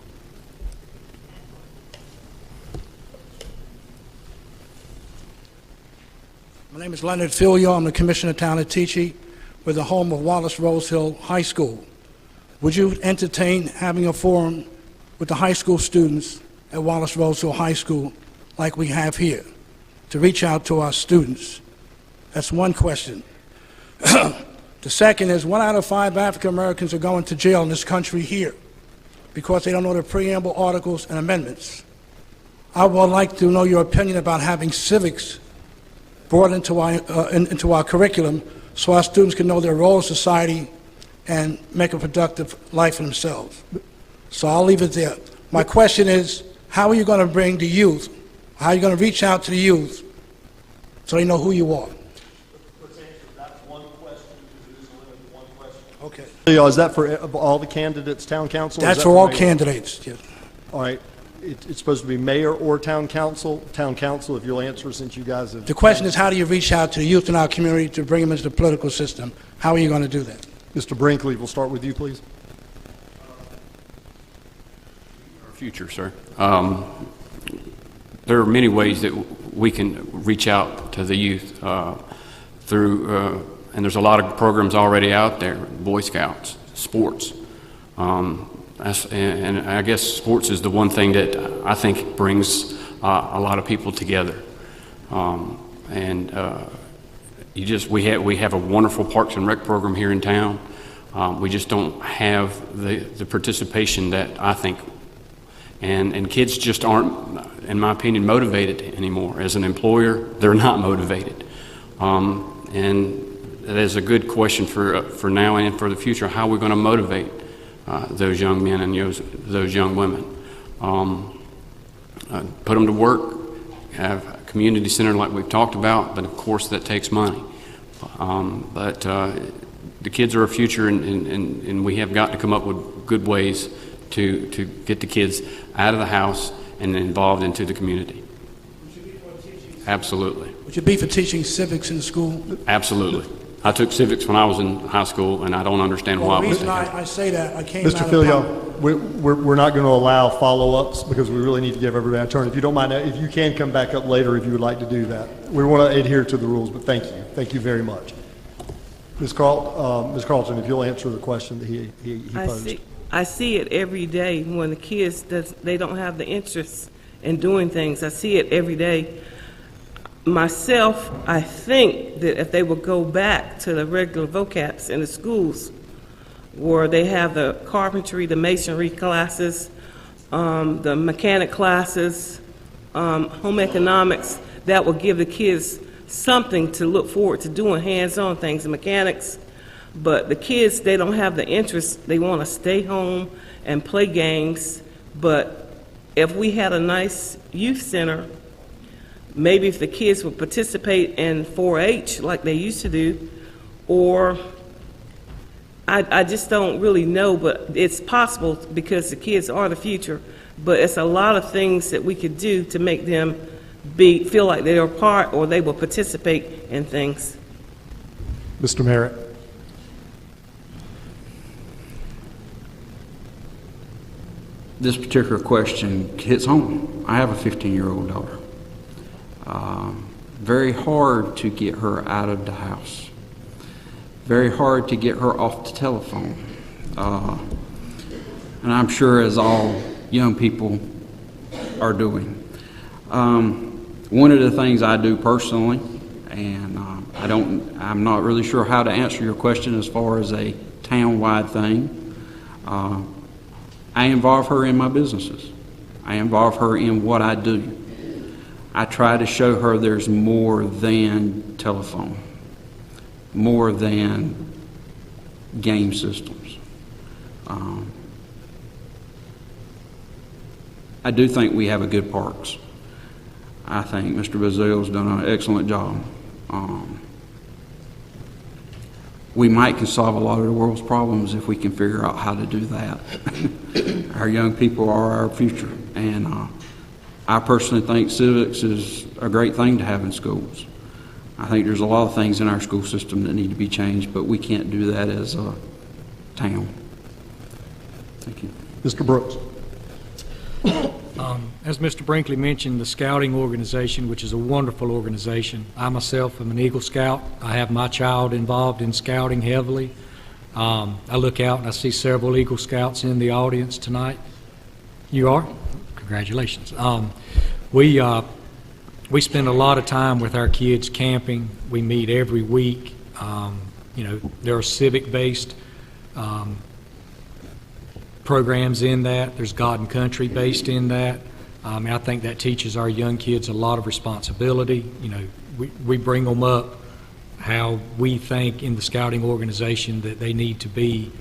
My name is Leonard Filio. I'm the Commissioner of Town of Teachee. We're the home of Wallace Rosehill High School. Would you entertain having a forum with the high school students at Wallace Rosehill High School like we have here to reach out to our students? That's one question. The second is 1 out of 5 African Americans are going to jail in this country here because they don't know the preamble, articles, and amendments. I would like to know your opinion about having civics brought into our curriculum so our students can know their role in society and make a productive life for themselves. So I'll leave it there. My question is, how are you going to bring the youth, how are you going to reach out to the youth so they know who you are? Let's answer that one question, because it is limited to one question. Okay. Leo, is that for all the candidates, town council? That's for all candidates, yes. All right. It's supposed to be mayor or town council. Town council, if you'll answer, since you guys have... The question is, how do you reach out to the youth in our community to bring them into the political system? How are you going to do that? Mr. Brinkley, we'll start with you, please. Our future, sir. There are many ways that we can reach out to the youth through, and there's a lot of programs already out there, Boy Scouts, sports. And I guess sports is the one thing that I think brings a lot of people together. We have a wonderful Parks and Rec program here in town. We just don't have the participation that I think, and kids just aren't, in my opinion, motivated anymore. As an employer, they're not motivated. And that is a good question for now and for the future. How are we going to motivate those young men and those young women? Put them to work, have a community center like we've talked about, but of course that takes money. But the kids are our future, and we have got to come up with good ways to get the kids out of the house and involved into the community. Absolutely. Would you be for teaching civics in the school? Absolutely. I took civics when I was in high school, and I don't understand why. The reason I say that, I came Mr. out Filio, of... we're not going to allow follow-ups because we really need to give everybody a turn. If you don't mind, if you can come back up later if you would like to do that. We want to adhere to the rules, but thank you. Thank you very much. Ms. Carlton, if you'll answer the question that he posed. I see it every day when the kids, they don't have the interest in doing things. I see it every day. Myself, I think that if they would go back to the regular vocaps in the schools where they have the carpentry, the masonry classes, the mechanic classes, home economics, that will give the kids something to look forward to doing, hands-on things, the mechanics. But the kids, they don't have the interest. They want to stay home and play games. But if we had a nice youth center, maybe if the kids would participate in 4-H like they used to do, or I just don't really know, but it's possible because the kids are the future. But it's a lot of things that we could do to make them feel like they're a part, or they will participate in things. Mr. Merritt. This particular question hits home. I have a 15-year-old daughter. Very hard to get her out of the house. Very hard to get her off the telephone. And I'm sure as all young people are doing. One of the things I do personally And I'm not really sure how to answer your question as far as a town-wide thing. I involve her in my businesses. I involve her in what I do. I try to show her there's more than telephone, more than game systems. I do think we have a good parks. I think Mr. Bazille's done an excellent job. We can solve a lot of the world's problems if we can figure out how to do that. Our young people are our future, and I personally think civics is a great thing to have in schools. I think there's a lot of things in our school system that need to be changed, but we can't do that as a town. Thank you. Mr. Brooks. As Mr. Brinkley mentioned, the Scouting organization, which is a wonderful organization. I myself am an Eagle Scout. I have my child involved in Scouting heavily. I look out and I see several Eagle Scouts in the audience tonight. You are? Congratulations. We spend a lot of time with our kids camping. We meet every week. There are civic-based programs in that. There's God and Country based in that. I think that teaches our young kids a lot of responsibility. We bring them up how we think in the Scouting organization that they need to be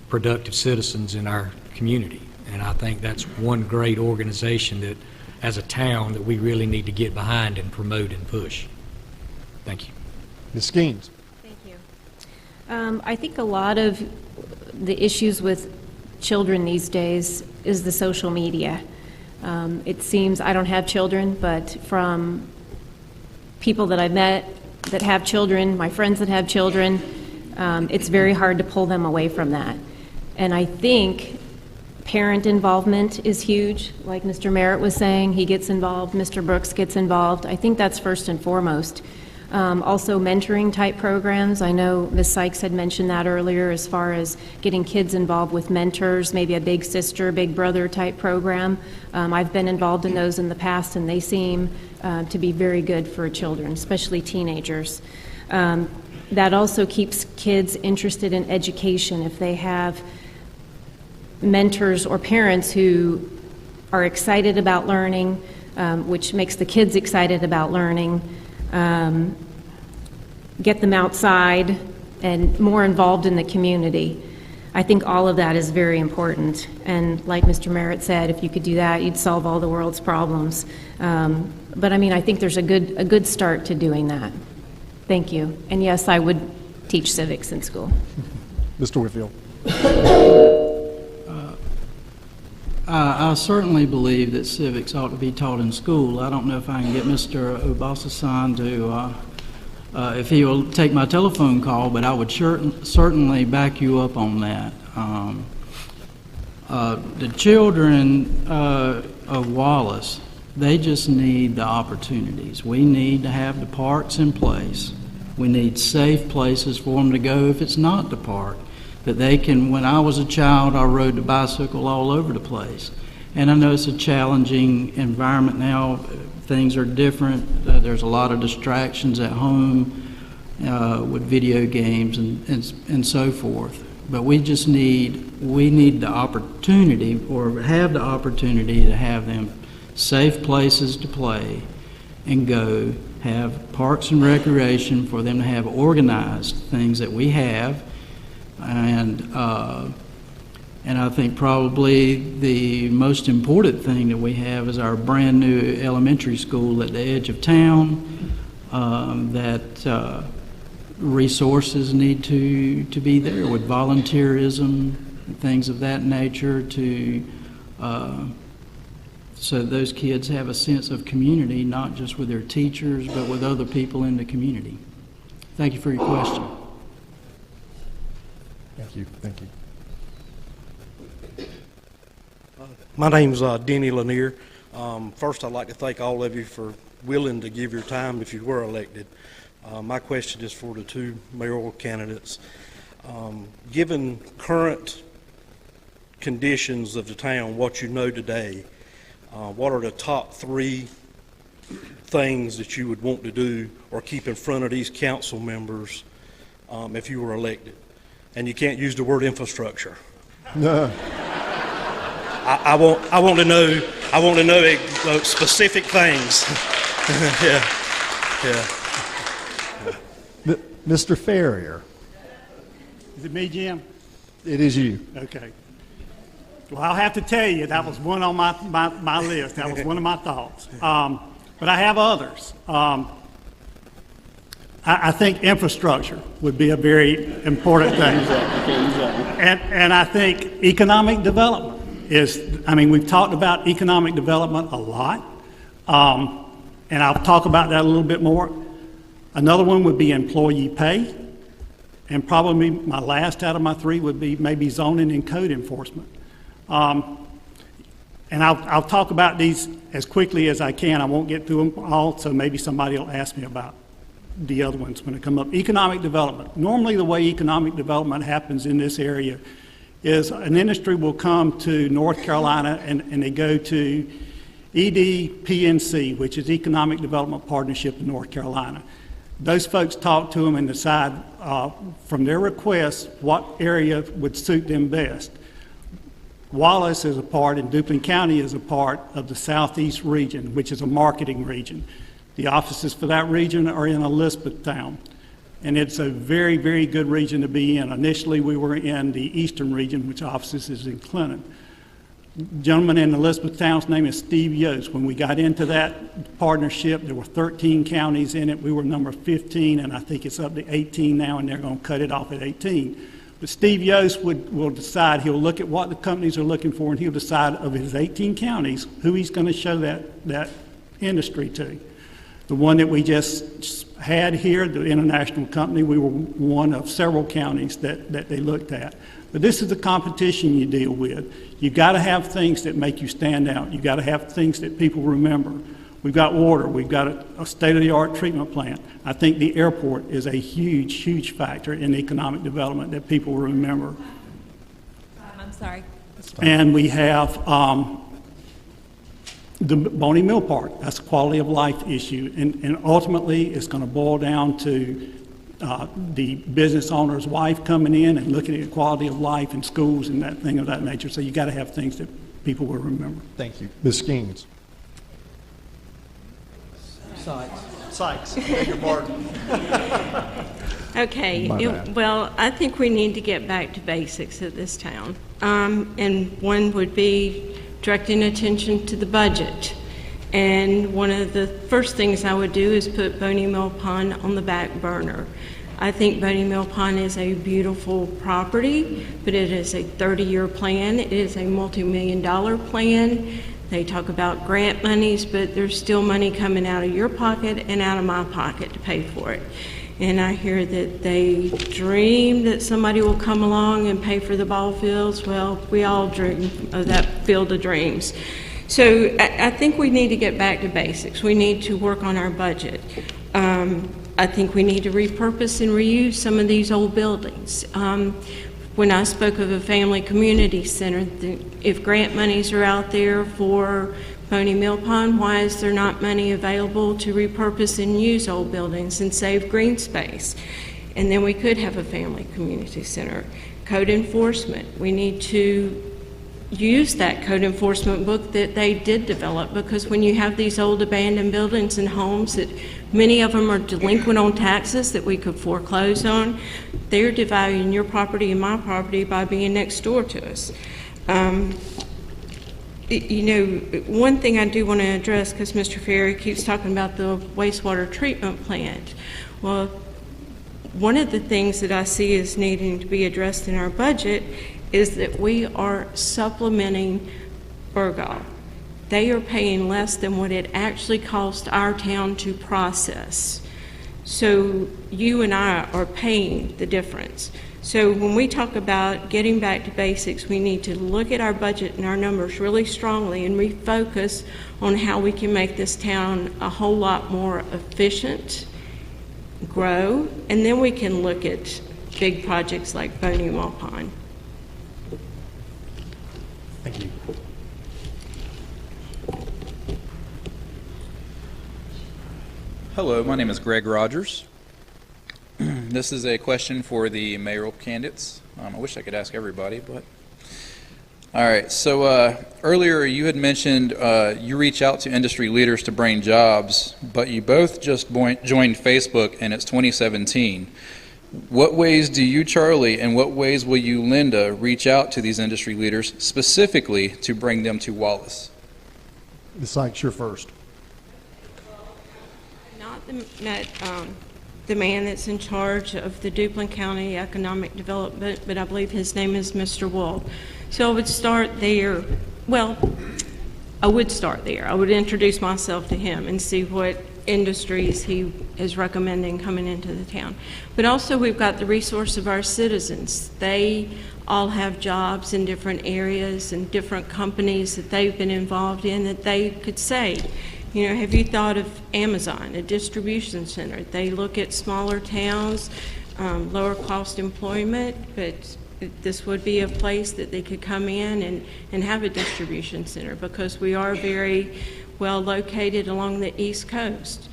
productive citizens in our community. And I think that's one great organization that, as a town, that we really need to get behind and promote and push. Thank you. Ms. Skeens. Thank you. I think a lot of the issues with children these days is the social media. It seems, I don't have children, but from people that I've met that have children, my friends that have children, it's very hard to pull them away from that. And I think parent involvement is huge. Like Mr. Merritt was saying, he gets involved, Mr. Brooks gets involved. I think that's first and foremost. Also mentoring type programs. I know Ms. Sykes had mentioned that earlier as far as getting kids involved with mentors, maybe a big sister, big brother type program. I've been involved in those in the past, and they seem to be very good for children, especially teenagers. That also keeps kids interested in education. If they have mentors or parents who are excited about learning, which makes the kids excited about learning, get them outside and more involved in the community. I think all of that is very important. And like Mr. Merritt said, if you could do that, you'd solve all the world's problems. But I mean, I think there's a good start to doing that. Thank you. And yes, I would teach civics in school. Mr. Whitfield. I certainly believe that civics ought to be taught in school. I don't know if I can get Mr. Obasasan to, if he will take my telephone call, but I would certainly back you up on that. The children of Wallace, they just need the opportunities. We need to have the parks in place. We need safe places for them to go if it's not the park. That they can, when I was a child, I rode the bicycle all over the place. And I know it's a challenging environment now. Things are different. There's a lot of distractions at home with video games and so forth. But we need the opportunity, or have the opportunity, to have them safe places to play and go, have parks and recreation for them to have organized things that we have. And I think probably the most important thing that we have is our brand new elementary school at the edge of town. That resources need to be there with volunteerism and things of that nature so those kids have a sense of community, not just with their teachers, but with other people in the community. Thank you for your question. Thank you. Thank you. My name's Denny Lanier. First, I'd like to thank all of you for willing to give your time if you were elected. My question is for the two mayoral candidates. Given current conditions of the town, what you know today, what are the top three things that you would want to do or keep in front of these council members if you were elected? And you can't use the word infrastructure. No. I want to know specific things. yeah. Mr. Farrier. Is it me, Jim? It is you. Okay. Well, I'll have to tell you, that was one on my list. That was one of my thoughts. But I have others. I think infrastructure would be a very important thing. And I think economic development we've talked about economic development a lot. And I'll talk about that a little bit more. Another one would be employee pay. And probably my last out of my three would be maybe zoning and code enforcement. And I'll talk about these as quickly as I can. I won't get through them all, so maybe somebody will ask me about the other ones when they come up. Economic development. Normally the way economic development happens in this area is an industry will come to North Carolina and they go to EDPNC, which is Economic Development Partnership in North Carolina. Those folks talk to them and decide from their requests what area would suit them best. Wallace is a part, and Duplin County is a part of the Southeast region, which is a marketing region. The offices for that region are in Elizabethtown, and it's a very, very good region to be in. Initially, we were in the Eastern region, which offices is in Clinton. The gentleman in Elizabethtown's name is Steve Yost. When we got into that partnership, there were 13 counties in it. We were number 15, and I think it's up to 18 now, and they're going to cut it off at 18. But Steve Yost will decide, he'll look at what the companies are looking for, and he'll decide of his 18 counties who he's going to show that industry to. The one that we just had here, the international company, we were one of several counties that they looked at. But this is the competition you deal with. You've got to have things that make you stand out. You've got to have things that people remember. We've got water. We've got a state-of-the-art treatment plant. I think the airport is a huge, huge factor in economic development that people will remember. I'm sorry. And we have the Boney Mill Park. That's a quality of life issue. And ultimately, it's going to boil down to the business owner's wife coming in and looking at quality of life in schools and that thing of that nature. So you got to have things that people will remember. Thank you. Ms. Skeens. Sykes. Beg your pardon. Okay, well, I think we need to get back to basics of this town. And one would be directing attention to the budget. And one of the first things I would do is put Boney Mill Pond on the back burner. I think Boney Mill Pond is a beautiful property, but it is a 30-year plan. It is a multi-million-dollar plan. They talk about grant monies, but there's still money coming out of your pocket and out of my pocket to pay for it. And I hear that they dream that somebody will come along and pay for the ball fields. Well, we all dream of that field of dreams. So I think we need to get back to basics. We need to work on our budget. I think we need to repurpose and reuse some of these old buildings. When I spoke of a family community center, if grant monies are out there for Boney Mill Pond, why is there not money available to repurpose and use old buildings and save green space? And then we could have a family community center. Code enforcement, we need to use that code enforcement book that they did develop, because when you have these old abandoned buildings and homes that many of them are delinquent on taxes that we could foreclose on, they're devaluing your property and my property by being next door to us. You know, one thing I do want to address, because Mr. Ferry keeps talking about the wastewater treatment plant. Well, one of the things that I see is needing to be addressed in our budget is that we are supplementing Burgaw. They are paying less than what it actually cost our town to process. So you and I are paying the difference. So when we talk about getting back to basics, we need to look at our budget and our numbers really strongly and refocus on how we can make this town a whole lot more efficient, grow, and then we can look at big projects like Boney Mill Pond. Thank you. Hello, my name is Greg Rogers. This is a question for the mayoral candidates. I wish I could ask everybody, but... All right, so earlier you had mentioned you reach out to industry leaders to bring jobs, but you both just joined Facebook and it's 2017. What ways do you, Charlie, and what ways will you, Linda, reach out to these industry leaders specifically to bring them to Wallace? Ms. Sykes, you're first. Not the man that's in charge of the Duplin County Economic Development, but I believe his name is Mr. Wolf. So I would start there. Well, I would start there. I would introduce myself to him and see what industries he is recommending coming into the town. But also we've got the resource of our citizens. They all have jobs in different areas and different companies that they've been involved in that they could say, you know, have you thought of Amazon, a distribution center? They look at smaller towns, lower cost employment, but this would be a place that they could come in and have a distribution center because we are very well located along the East Coast.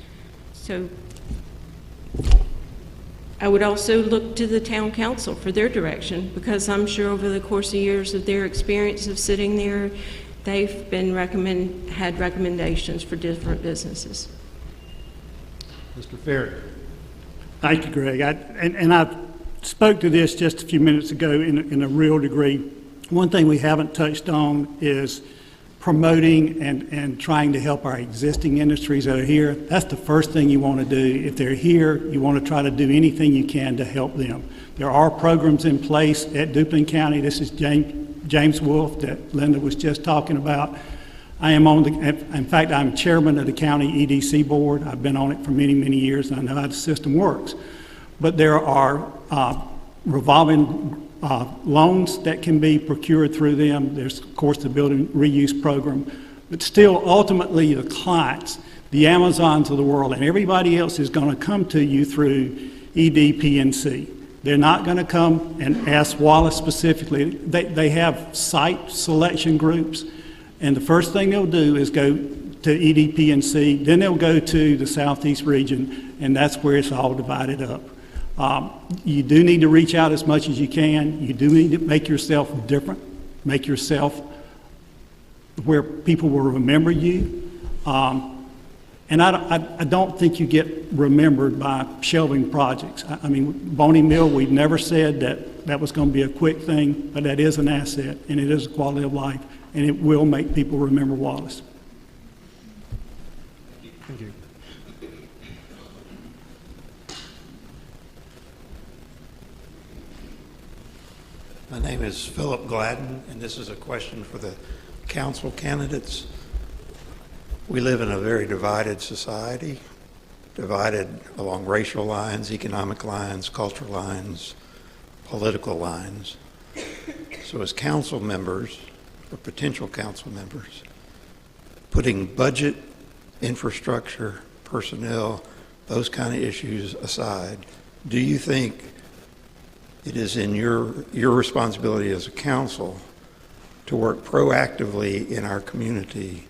So I would also look to the town council for their direction because I'm sure over the course of years of their experience of sitting there, they've been had recommendations for different businesses. Mr. Ferry. Thank you, Greg. I spoke to this just a few minutes ago in a real degree. One thing we haven't touched on is promoting and trying to help our existing industries that are here. That's the first thing you want to do. If they're here, you want to try to do anything you can to help them. There are programs in place at Duplin County. This is James Wolf that Linda was just talking about. I am in fact, I'm chairman of the county EDC board. I've been on it for many, many years, and I know how the system works. But there are revolving loans that can be procured through them. There's, of course, the building reuse program. But still, ultimately, the clients, the Amazons of the world, and everybody else is going to come to you through EDPNC. They're not going to come and ask Wallace specifically. They have site selection groups, and the first thing they'll do is go to EDPNC, then they'll go to the Southeast region, and that's where it's all divided up. You do need to reach out as much as you can. You do need to make yourself different, make yourself where people will remember you. And I don't think you get remembered by shelving projects. I mean, Boney Mill, we've never said that was going to be a quick thing, but that is an asset, and it is a quality of life, and it will make people remember Wallace. Thank you. My name is Philip Gladden, and this is a question for the council candidates. We live in a very divided society, divided along racial lines, economic lines, cultural lines, political lines. So as council members, or potential council members, putting budget, infrastructure, personnel, those kind of issues aside, do you think it is in your responsibility as a council to work proactively in our community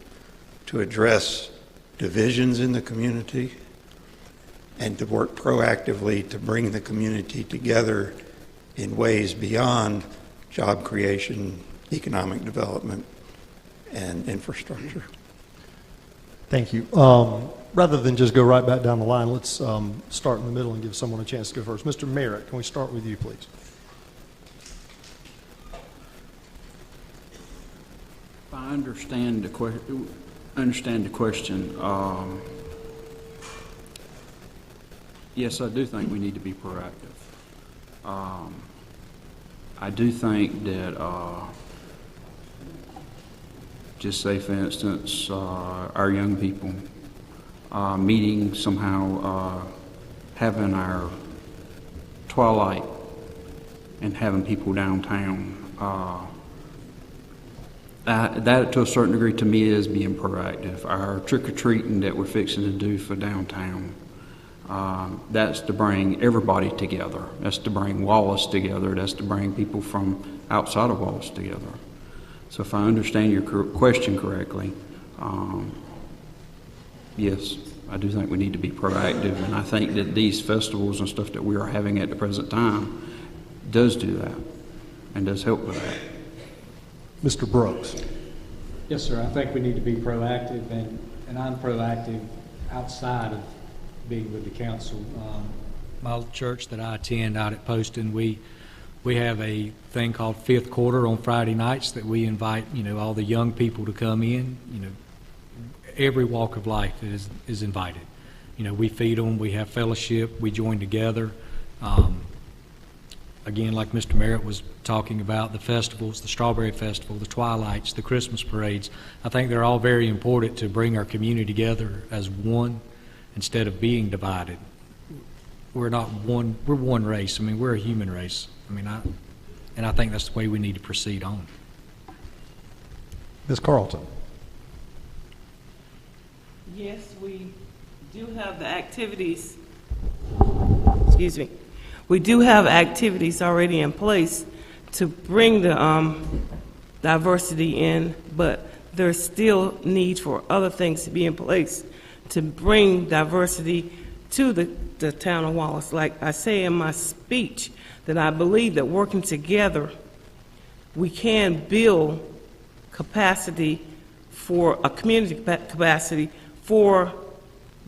to address divisions in the community and to work proactively to bring the community together in ways beyond job creation, economic development, and infrastructure? Thank you. Rather than just go right back down the line, let's start in the middle and give someone a chance to go first. Mr. Merritt, can we start with you, please? If I understand the question, yes, I do think we need to be proactive. I do think that, just say, for instance, our young people meeting somehow, having our twilight and having people downtown. That, to a certain degree, to me, is being proactive. Our trick-or-treating that we're fixing to do for downtown, that's to bring everybody together. That's to bring Wallace together. That's to bring people from outside of Wallace together. So if I understand your question correctly, yes. I do think we need to be proactive, and I think that these festivals and stuff that we are having at the present time does do that and does help with that. Mr. Brooks. Yes, sir. I think we need to be proactive, and I'm proactive outside of being with the council. My church that I attend out at Poston, we have a thing called Fifth Quarter on Friday nights that we invite, all the young people to come in. Every walk of life is invited. We feed them, we have fellowship, we join together. Again, like Mr. Merritt was talking about, the festivals, the Strawberry Festival, the Twilights, the Christmas parades, I think they're all very important to bring our community together as one instead of being divided. We're not one, we're one race. We're a human race. I think that's the way we need to proceed on. Ms. Carlton. Yes, we do have the activities. Excuse me. We do have activities already in place to bring the diversity in, but there's still need for other things to be in place to bring diversity to the town of Wallace. Like I say in my speech, that I believe that working together, we can build capacity for a community capacity for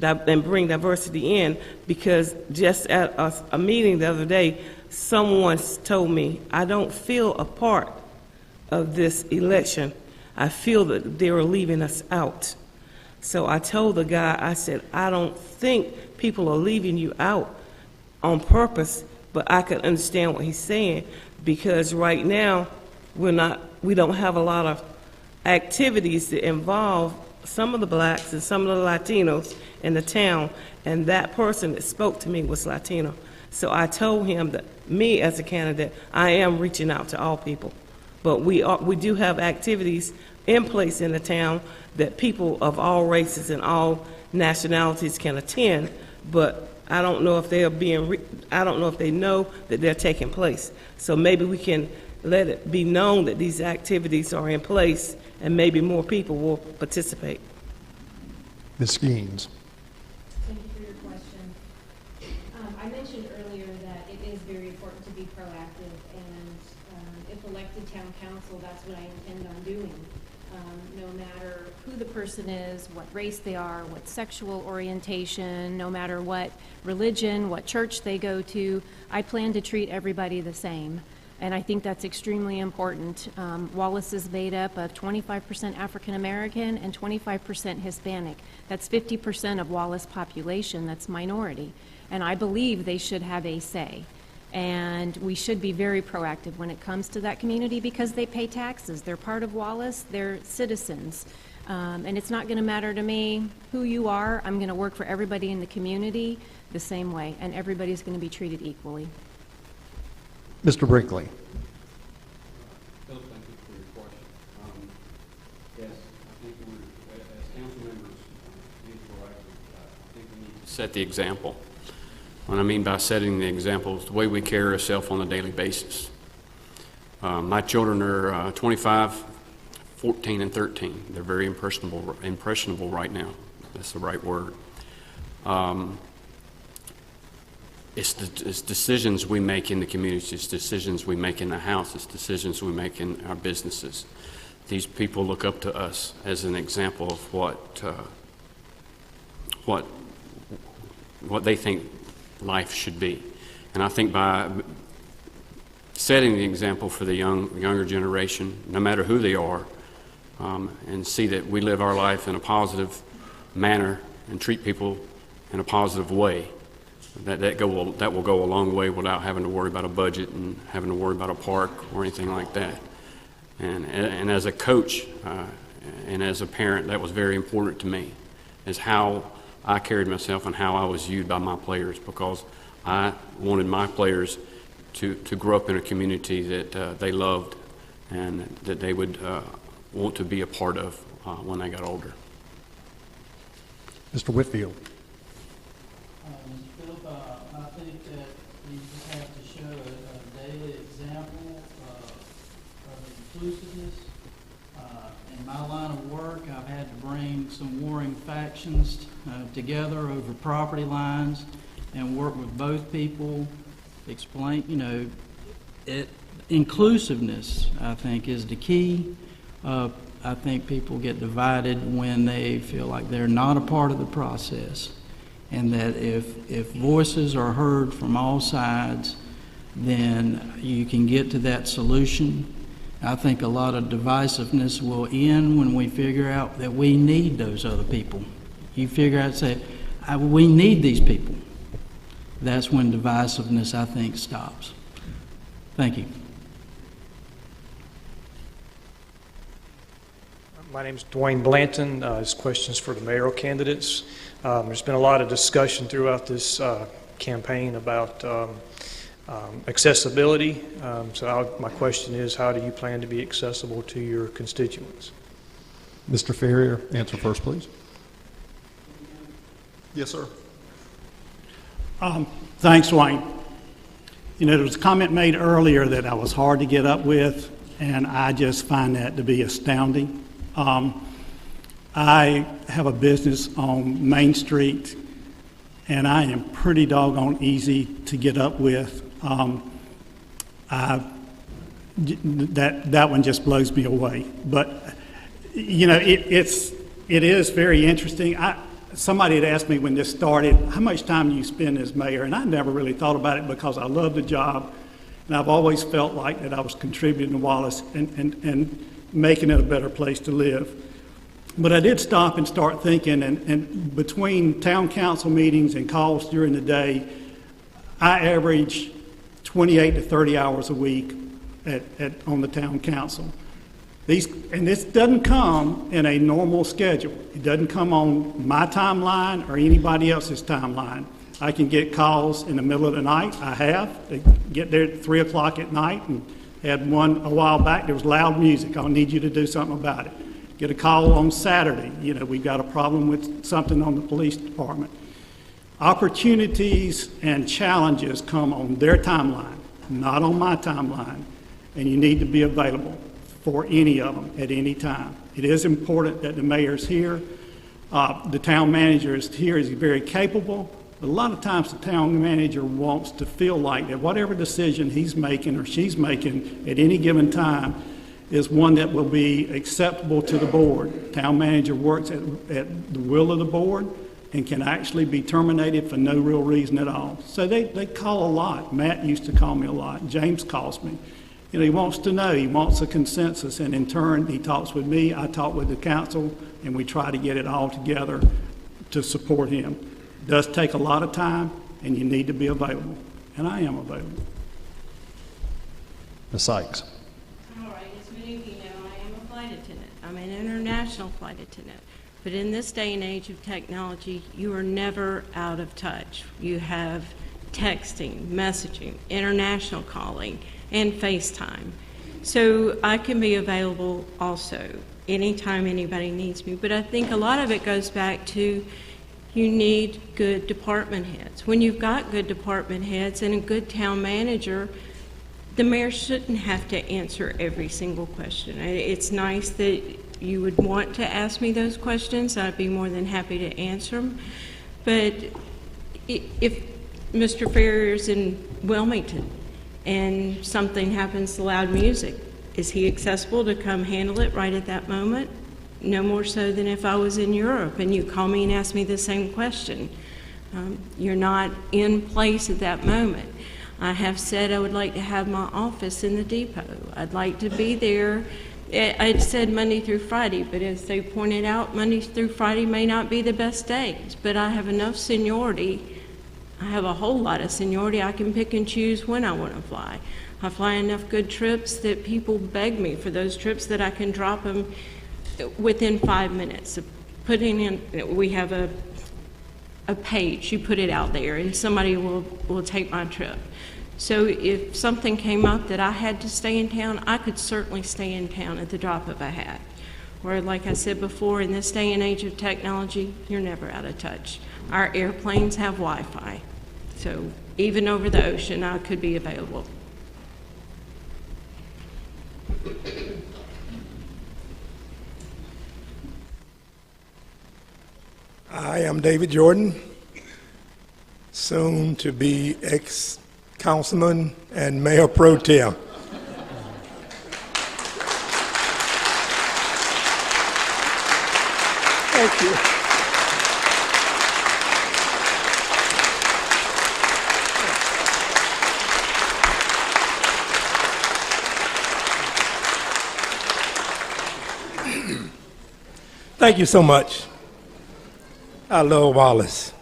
and bring diversity in, because just at a meeting the other day, someone told me, I don't feel a part of this election. I feel that they were leaving us out. So I told the guy, I said, I don't think people are leaving you out on purpose, but I could understand what he's saying, because right now we don't have a lot of activities that involve some of the blacks and some of the Latinos in the town, and that person that spoke to me was Latino. So I told him that me as a candidate, I am reaching out to all people, but we do have activities in place in the town that people of all races and all nationalities can attend, but I don't know if they are I don't know if they know that they're taking place. So maybe we can let it be known that these activities are in place, and maybe more people will participate. Ms. Skeens. Thank you for your question. I mentioned earlier that it is very important to be proactive, and if elected town council, that's what I intend on doing. No matter who the person is, what race they are, what sexual orientation, no matter what religion, what church they go to, I plan to treat everybody the same. And I think that's extremely important. Wallace is made up of 25% African American and 25% Hispanic. That's 50% of Wallace population that's minority. And I believe they should have a say. And we should be very proactive when it comes to that community, because they pay taxes. They're part of Wallace. They're citizens. And it's not going to matter to me who you are. I'm going to work for everybody in the community the same way, and everybody's going to be treated equally. Mr. Brinkley. Phil, thank you for your question. Yes, I think as council members, I think we need to set the example. What I mean by setting the example is the way we carry ourselves on a daily basis. My children are 25, 14, and 13. They're very impressionable right now. That's the right word. It's decisions we make in the community. It's decisions we make in the house. It's decisions we make in our businesses. These people look up to us as an example of what they think life should be. And I think by setting the example for the younger generation, no matter who they are, and see that we live our life in a positive manner and treat people in a positive way, that will go a long way without having to worry about a budget and having to worry about a park or anything like that. And as a coach and as a parent, that was very important to me, is how I carried myself and how I was viewed by my players, because I wanted my players to grow up in a community that they loved and that they would want to be a part of when they got older. Mr. Whitfield. I think that you just have to show a daily example of inclusiveness and In my line of work, I've had to bring some warring factions together over property lines and work with both people, explain, inclusiveness, I think, is the key. I think people get divided when they feel like they're not a part of the process, and that if voices are heard from all sides, then you can get to that solution. I think a lot of divisiveness will end when we figure out that we need those other people. You figure out, say, we need these people. That's when divisiveness, I think, stops. Thank you. My name is Dwayne Blanton. This question's for the mayoral candidates. There's been a lot of discussion throughout this campaign about accessibility. My question is, how do you plan to be accessible to your constituents? Mr. Ferrier, answer first, please. Yes, sir. Thanks, Wayne. There was a comment made earlier that I was hard to get up with, and I just find that to be astounding. I have a business on Main Street, and I am pretty doggone easy to get up with. That one just blows me away. But it is very interesting. Somebody had asked me when this started, how much time do you spend as mayor? And I never really thought about it because I love the job, and I've always felt like that I was contributing to Wallace and making it a better place to live. But I did stop and start thinking, and between town council meetings and calls during the day, I average 28 to 30 hours a week on the town council. And this doesn't come in a normal schedule. It doesn't come on my timeline or anybody else's timeline. I can get calls in the middle of the night. I have. They get there at 3 o'clock at night, and had one a while back. There was loud music. I'll need you to do something about it. Get a call on Saturday. We've got a problem with something on the police department. Opportunities and challenges come on their timeline, not on my timeline, and you need to be available for any of them at any time. It is important that the mayor's here. The town manager is here. He's very capable. But a lot of times the town manager wants to feel like that whatever decision he's making or she's making at any given time is one that will be acceptable to the board. Town manager works at the will of the board and can actually be terminated for no real reason at all. So they call a lot. Matt used to call me a lot. James calls me. He wants to know. He wants a consensus, and in turn, he talks with me. I talk with the council, and we try to get it all together to support him. It does take a lot of time, and you need to be available, and I am available. Ms. Sykes. All right, as many of you know, I am a flight attendant. I'm an international flight attendant. But in this day and age of technology, you are never out of touch. You have texting, messaging, international calling, and FaceTime. So I can be available also anytime anybody needs me. But I think a lot of it goes back to you need good department heads. When you've got good department heads and a good town manager, the mayor shouldn't have to answer every single question. It's nice that you would want to ask me those questions. I'd be more than happy to answer them. But if Mr. Ferrier's in Wilmington and something happens to loud music, is he accessible to come handle it right at that moment? No more so than if I was in Europe and you call me and ask me the same question. You're not in place at that moment. I have said I would like to have my office in the depot. I'd like to be there. I'd said Monday through Friday, but as they pointed out, Monday through Friday may not be the best days, but I have enough seniority. I have a whole lot of seniority. I can pick and choose when I want to fly. I fly enough good trips that people beg me for those trips that I can drop them within 5 minutes. Putting in, we have a page, you put it out there, and somebody will take my trip. So if something came up that I had to stay in town, I could certainly stay in town at the drop of a hat. Or like I said before, in this day and age of technology, you're never out of touch. Our airplanes have Wi-Fi, so even over the ocean, I could be available. I am David Jordan, soon to be ex-councilman and mayor pro tem. Thank you. Thank you so much. I love Wallace.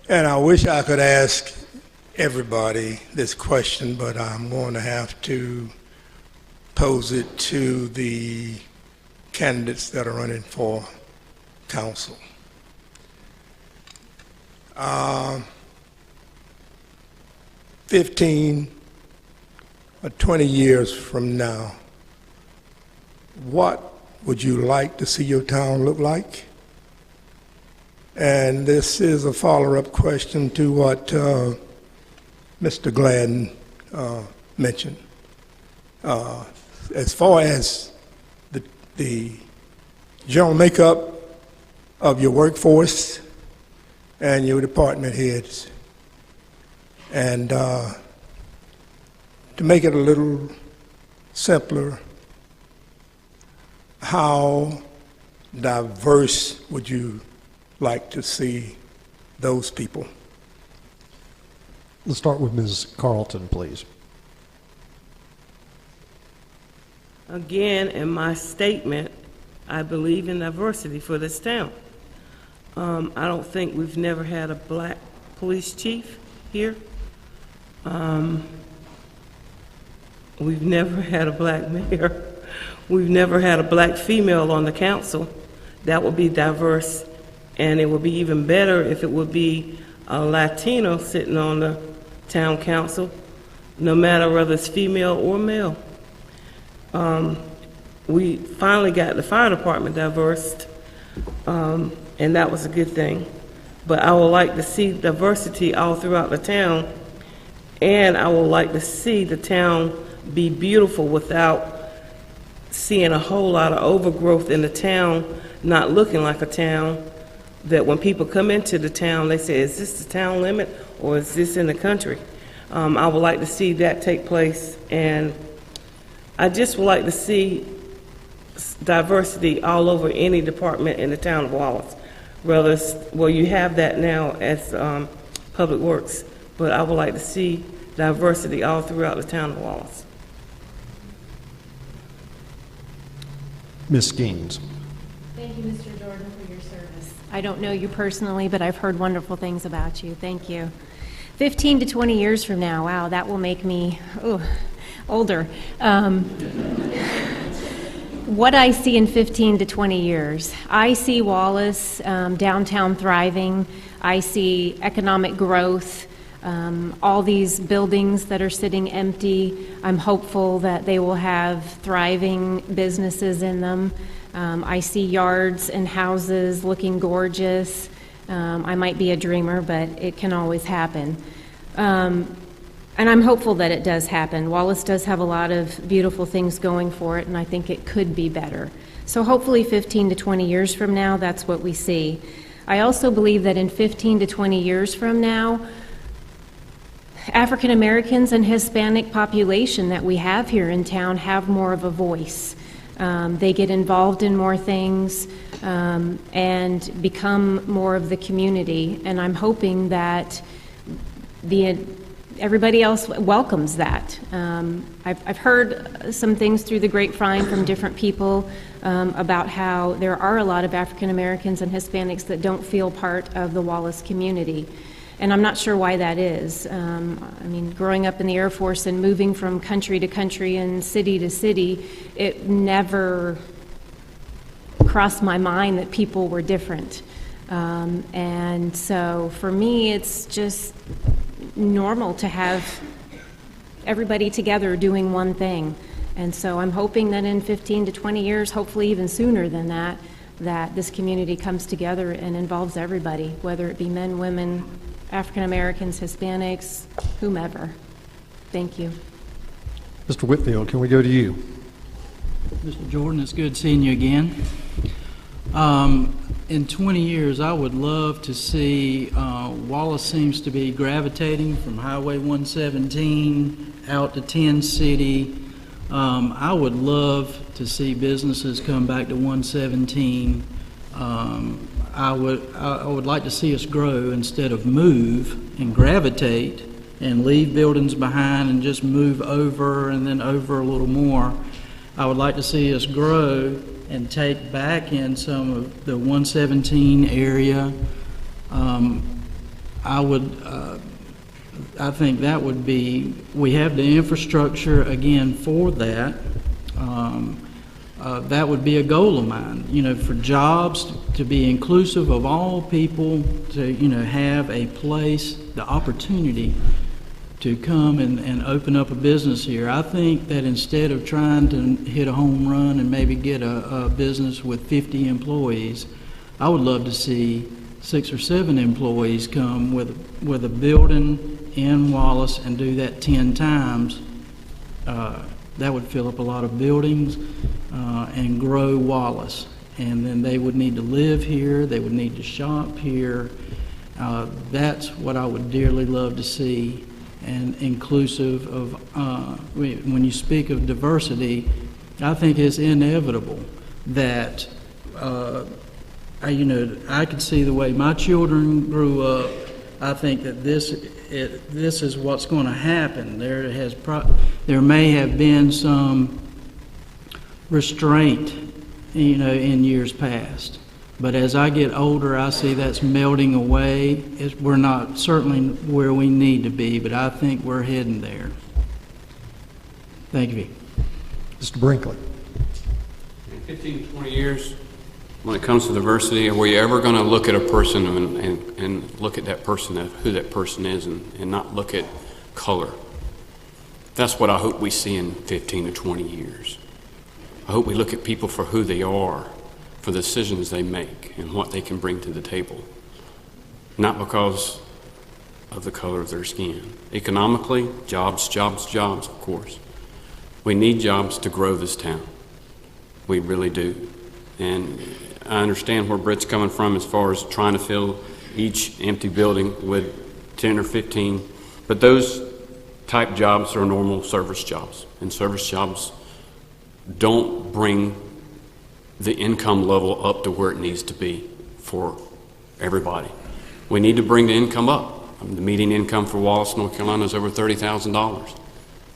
And I wish I could ask everybody this question, but I'm going to have to pose it to the candidates that are running for council. 15 or 20 years from now, what would you like to see your town look like? And this is a follow-up question to what Mr. Gladden mentioned. As far as the general makeup of your workforce and your department heads, and to make it a little simpler, how diverse would you like to see those people? Let's start with Ms. Carlton, please. Again, in my statement, I believe in diversity for this town. I don't think we've never had a black police chief here. We've never had a black mayor. We've never had a black female on the council. That would be diverse, and it would be even better if it would be a Latino sitting on the town council, no matter whether it's female or male. We finally got the fire department diverse, and that was a good thing. But I would like to see diversity all throughout the town, and I would like to see the town be beautiful without seeing a whole lot of overgrowth in the town, not looking like a town, that when people come into the town, they say, is this the town limit or is this in the country? I would like to see that take place, and I just would like to see diversity all over any department in the town of Wallace. Well, you have that now as Public Works, but I would like to see diversity all throughout the town of Wallace. Ms. Skeens. Thank you, Mr. Jordan, for your service. I don't know you personally, but I've heard wonderful things about you. Thank you. 15 to 20 years from now, wow, that will make me older. What I see in 15 to 20 years, I see Wallace downtown thriving. I see economic growth. All these buildings that are sitting empty, I'm hopeful that they will have thriving businesses in them. I see yards and houses looking gorgeous. I might be a dreamer, but it can always happen. And I'm hopeful that it does happen. Wallace does have a lot of beautiful things going for it, and I think it could be better. So hopefully 15 to 20 years from now, that's what we see. I also believe that in 15 to 20 years from now, African Americans and Hispanic population that we have here in town have more of a voice. They get involved in more things and become more of the community, and I'm hoping that everybody else welcomes that. I've heard some things through the grapevine from different people about how there are a lot of African Americans and Hispanics that don't feel part of the Wallace community. And I'm not sure why that is. I mean, growing up in the Air Force and moving from country to country and city to city, it never crossed my mind that people were different. And so for me, it's just normal to have everybody together doing one thing. And so I'm hoping that in 15 to 20 years, hopefully even sooner than that, that this community comes together and involves everybody, whether it be men, women, African Americans, Hispanics, whomever. Thank you. Mr. Whitfield, can we go to you? Mr. Jordan, it's good seeing you again. in 20 years, I would love to see, Wallace seems to be gravitating from Highway 117 out to 10 City. I would love to see businesses come back to 117. I would like to see us grow instead of move and gravitate and leave buildings behind and just move over and then over a little more. I would like to see us grow and take back in some of the 117 area. I think that would be, we have the infrastructure again for that. That would be a goal of mine, for jobs, to be inclusive of all people, to, have a place, the opportunity to come and open up a business here. I think that instead of trying to hit a home run and maybe get a business with 50 employees, I would love to see 6 or 7 employees come with a building in Wallace and do that 10 times. That would fill up a lot of buildings and grow Wallace. And then they would need to live here, they would need to shop here. That's what I would dearly love to see. And inclusive of, when you speak of diversity, I think it's inevitable that, I could see the way my children grew up. I think that this is what's going to happen. There may have been some restraint, in years past. But as I get older, I see that's melting away. We're not certainly where we need to be, but I think we're heading there. Thank you. Mr. Brinkley. In 15 to 20 years, when it comes to diversity, are we ever going to look at a person and look at that person, who that person is, and not look at color? That's what I hope we see in 15 to 20 years. I hope we look at people for who they are, for the decisions they make and what they can bring to the table, not because of the color of their skin. Economically, jobs, of course. We need jobs to grow this town. We really do. And I understand where Britt's coming from as far as trying to fill each empty building with 10 or 15, but those type jobs are normal service jobs, and service jobs don't bring the income level up to where it needs to be for everybody. We need to bring the income up. The median income for Wallace, North Carolina is over $30,000.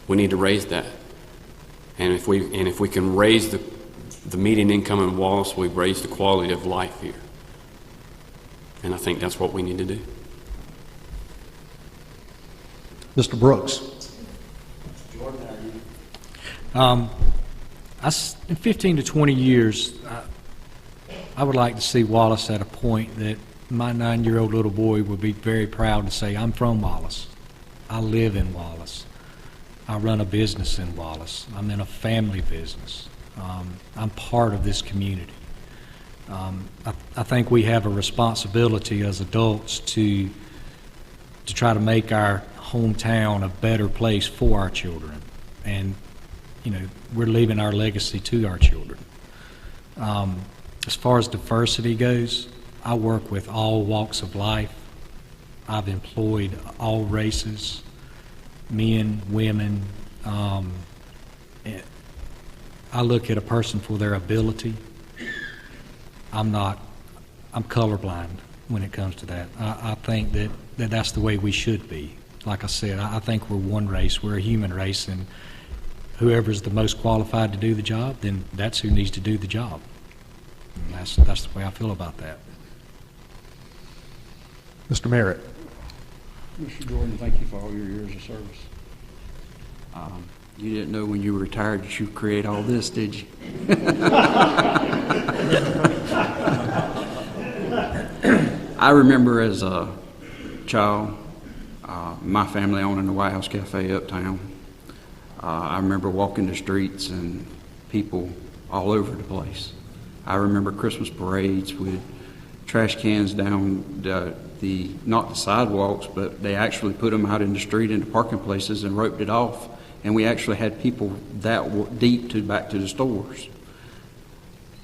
We need to raise that. And if we can raise the median income in Wallace, we raise the quality of life here. And I think that's what we need to do. Mr. Brooks. In 15 to 20 years, I would like to see Wallace at a point that my 9-year-old little boy would be very proud to say, I'm from Wallace. I live in Wallace. I run a business in Wallace. I'm in a family business. I'm part of this community. I think we have a responsibility as adults to try to make our hometown a better place for our children. And we're leaving our legacy to our children. As far as diversity goes, I work with all walks of life. I've employed all races, men, women. I look at a person for their ability. I'm colorblind when it comes to that. I think that's the way we should be. Like I said, I think we're one race, we're a human race, and whoever's the most qualified to do the job, then that's who needs to do the job. And that's the way I feel about that. Mr. Merritt. Mr. Jordan, thank you for all your years of service. You didn't know when you were retired that you'd create all this, did you? I remember as a child, my family owning the White House Cafe uptown. I remember walking the streets and people all over the place. I remember Christmas parades with trash cans down not the sidewalks, but they actually put them out in the street in the parking places and roped it off. And we actually had people that deep back to the stores.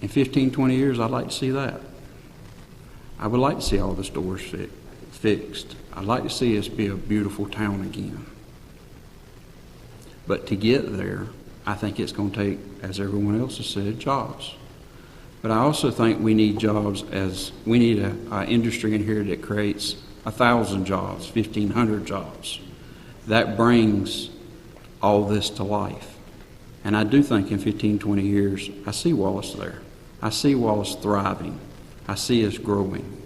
In 15, 20 years, I'd like to see that. I would like to see all the stores fixed. I'd like to see us be a beautiful town again. But to get there, I think it's going to take, as everyone else has said, jobs. But I also think we need jobs as we need an industry in here that creates 1,000 jobs, 1,500 jobs. That brings all this to life. And I do think in 15, 20 years, I see Wallace there. I see Wallace thriving. I see us growing.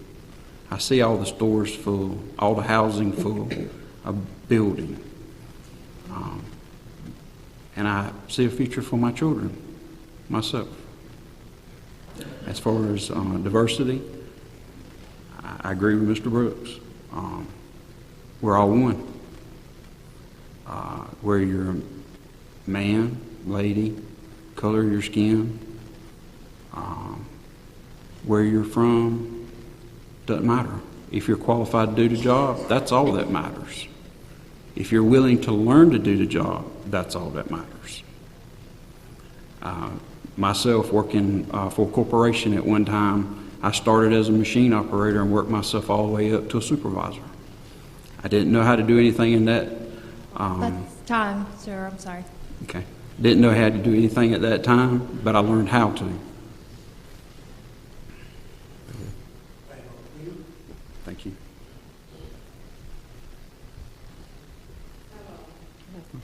I see all the stores full, all the housing full, a building. And I see a future for my children, myself. As far as diversity, I agree with Mr. Brooks. We're all one. Where you're a man, lady, color of your skin, where you're from, doesn't matter. If you're qualified to do the job, that's all that matters. If you're willing to learn to do the job, that's all that matters. Myself, working for a corporation at one time, I started as a machine operator and worked myself all the way up to a supervisor. I didn't know how to do anything in that. That's time, sir. I'm sorry. Okay. Didn't know how to do anything at that time, but I learned how to. Thank you.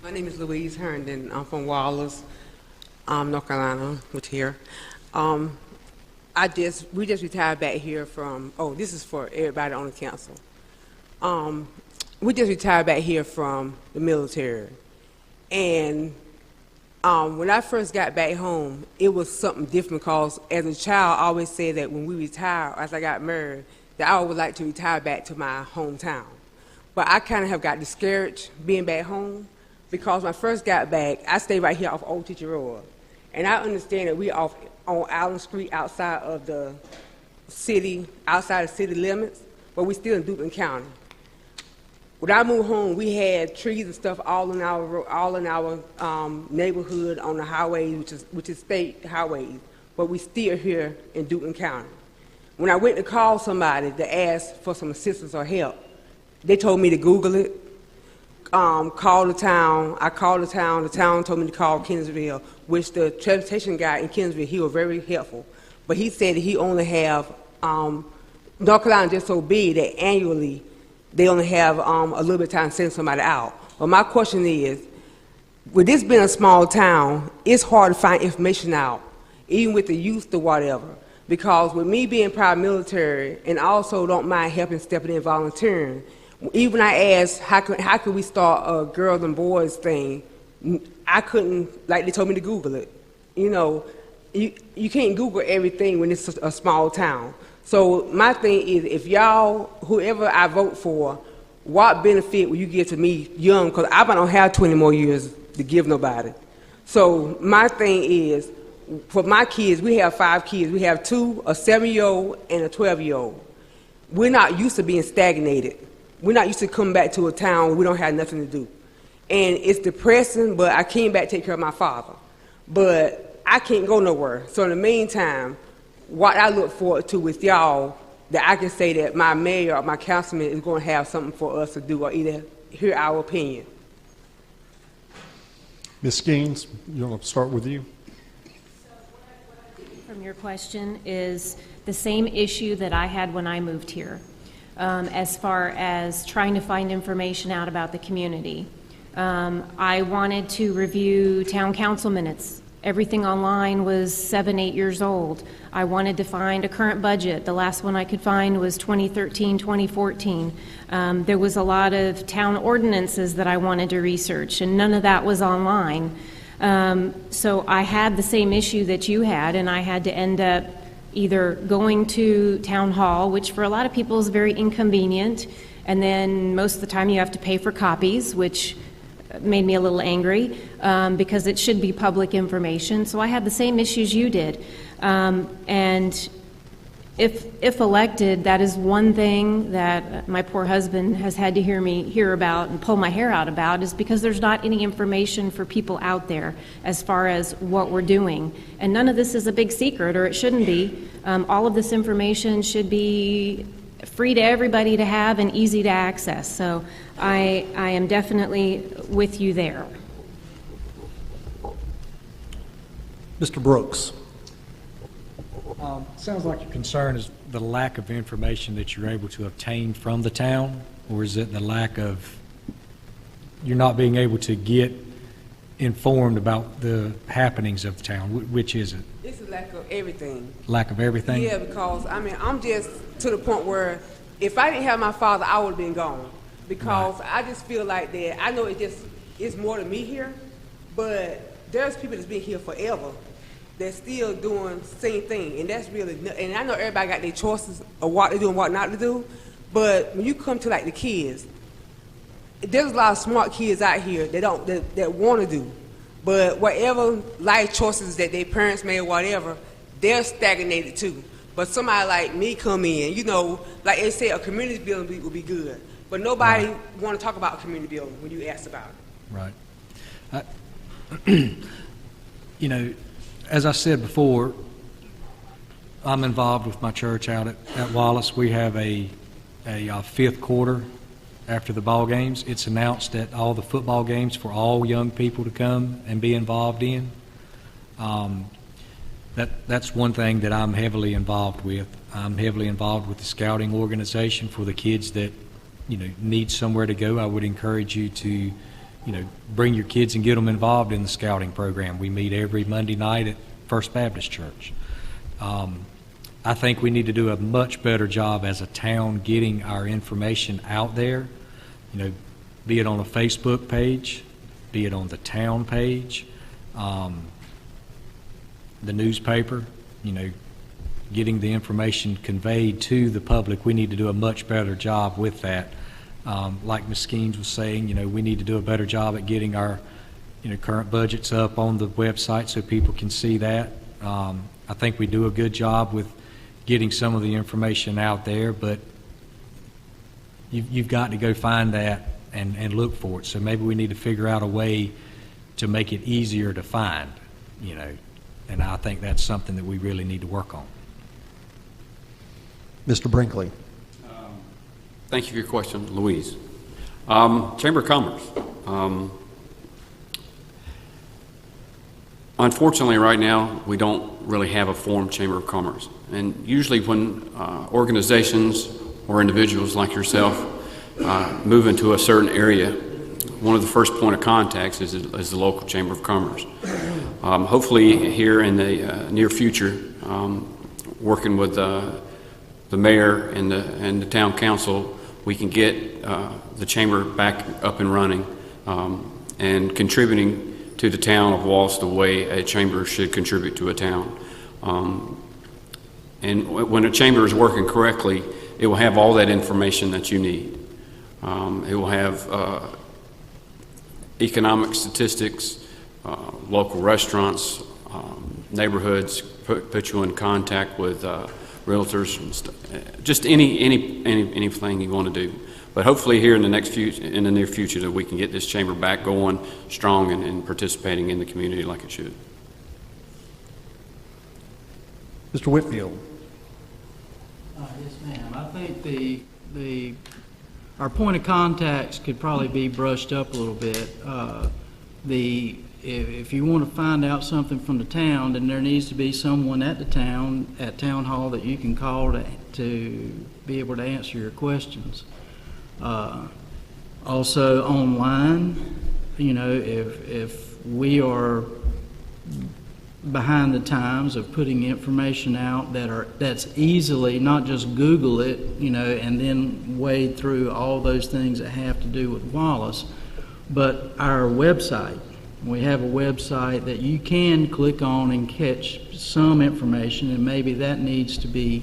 My name is Louise Herndon. I'm from Wallace, North Carolina, which here. We just retired back here from, this is for everybody on the council. We just retired back here from the military. And when I first got back home, it was something different because as a child, I always said that when we retire, as I got married, that I would like to retire back to my hometown. But I kind of have got discouraged being back home because when I first got back, I stayed right here off Old Teacher Road. And I understand that we off on Allen Street outside of the city, outside of city limits, but we still in Duplin County. When I moved home, we had trees and stuff all in our neighborhood on the highway, which is state highways, but we still here in Duplin County. When I went to call somebody to ask for some assistance or help, they told me to Google it, call the town. I called the town told me to call Kingsville, which the transportation guy in Kingsville, he was very helpful. But he said that he only have, North Carolina just so big that annually they only have a little bit of time to send somebody out. But my question is, with this being a small town, it's hard to find information out, even with the youth or whatever. Because with me being prior military and also don't mind helping, stepping in, volunteering, even when I asked how could we start a girls and boys thing, I couldn't, like they told me to Google it. You know, you can't Google everything when it's a small town. So my thing is, if y'all, whoever I vote for, what benefit will you give to me young? Because I don't have 20 more years to give nobody. So my thing is, for my kids, we have 5 kids. We have 2, a 7-year-old and a 12-year-old. We're not used to being stagnated. We're not used to coming back to a town where we don't have nothing to do. And it's depressing, but I came back to take care of my father. But I can't go nowhere. So in the meantime, what I look forward to with y'all, that I can say that my mayor or my councilman is going to have something for us to do or either hear our opinion. Ms. Skeens, you want to start with you? From your question is the same issue that I had when I moved here, as far as trying to find information out about the community. I wanted to review town council minutes. Everything online was 7, 8 years old. I wanted to find a current budget. The last one I could find was 2013, 2014. There was a lot of town ordinances that I wanted to research, and none of that was online. So I had the same issue that you had, and I had to end up either going to town hall, which for a lot of people is very inconvenient, and then most of the time you have to pay for copies, which made me a little angry because it should be public information. So I had the same issues you did. And if elected, that is one thing that my poor husband has had to hear about and pull my hair out about, is because there's not any information for people out there as far as what we're doing. And none of this is a big secret, or it shouldn't be. All of this information should be free to everybody to have and easy to access. So I am definitely with you there. Mr. Brooks. Sounds like your concern is the lack of information that you're able to obtain from the town, or is it the lack of, you're not being able to get informed about the happenings of the town? Which is it? It's a lack of everything. Lack of everything? Yeah, because, I mean, I'm just to the point where if I didn't have my father, I would have been gone. Because I just feel like that, I know it's more to me here, but there's people that's been here forever that's still doing the same thing, and that's really, and I know everybody got their choices of what to do and what not to do, but when you come to like the kids, there's a lot of smart kids out here that want to do, but whatever life choices that their parents made or whatever, they're stagnated too. But somebody like me come in, you know, like they say, a community building would be good, but nobody want to talk about a community building when you ask about it. Right. You know, as I said before, I'm involved with my church out at Wallace. We have a fifth quarter after the ball games. It's announced at all the football games for all young people to come and be involved in. That's one thing that I'm heavily involved with. I'm heavily involved with the scouting organization for the kids that, you know, need somewhere to go. I would encourage you to, you know, bring your kids and get them involved in the scouting program. We meet every Monday night at First Baptist Church. I think we need to do a much better job as a town getting our information out there, you know, be it on a Facebook page, be it on the town page, the newspaper, you know, getting the information conveyed to the public. We need to do a much better job with that. Like Ms. Skeens was saying, you know, we need to do a better job at getting our, you know, current budgets up on the website so people can see that. I think we do a good job with getting some of the information out there, but you've got to go find that and look for it. So maybe we need to figure out a way to make it easier to find, you know, and I think that's something that we really need to work on. Mr. Brinkley. Thank you for your question, Louise. Chamber of Commerce. Unfortunately, right now, we don't really have a formed Chamber of Commerce. And usually when organizations or individuals like yourself move into a certain area, one of the first point of contacts is the local Chamber of Commerce. Hopefully here in the near future, working with the mayor and the town council, we can get the chamber back up and running and contributing to the town of Wallace the way a chamber should contribute to a town. And when a chamber is working correctly, it will have all that information that you need. It will have economic statistics, local restaurants, neighborhoods, put you in contact with realtors, and just anything you want to do. But hopefully here in the near future that we can get this chamber back going strong and participating in the community like it should. Mr. Whitfield. Yes, ma'am. I think our point of contacts could probably be brushed up a little bit. If you want to find out something from the town, then there needs to be someone at the town, at town hall, that you can call to be able to answer your questions. Also online, you know, if we are behind the times of putting information out that's easily, not just Google it, you know, and then wade through all those things that have to do with Wallace, but our website. We have a website that you can click on and catch some information, and maybe that needs to be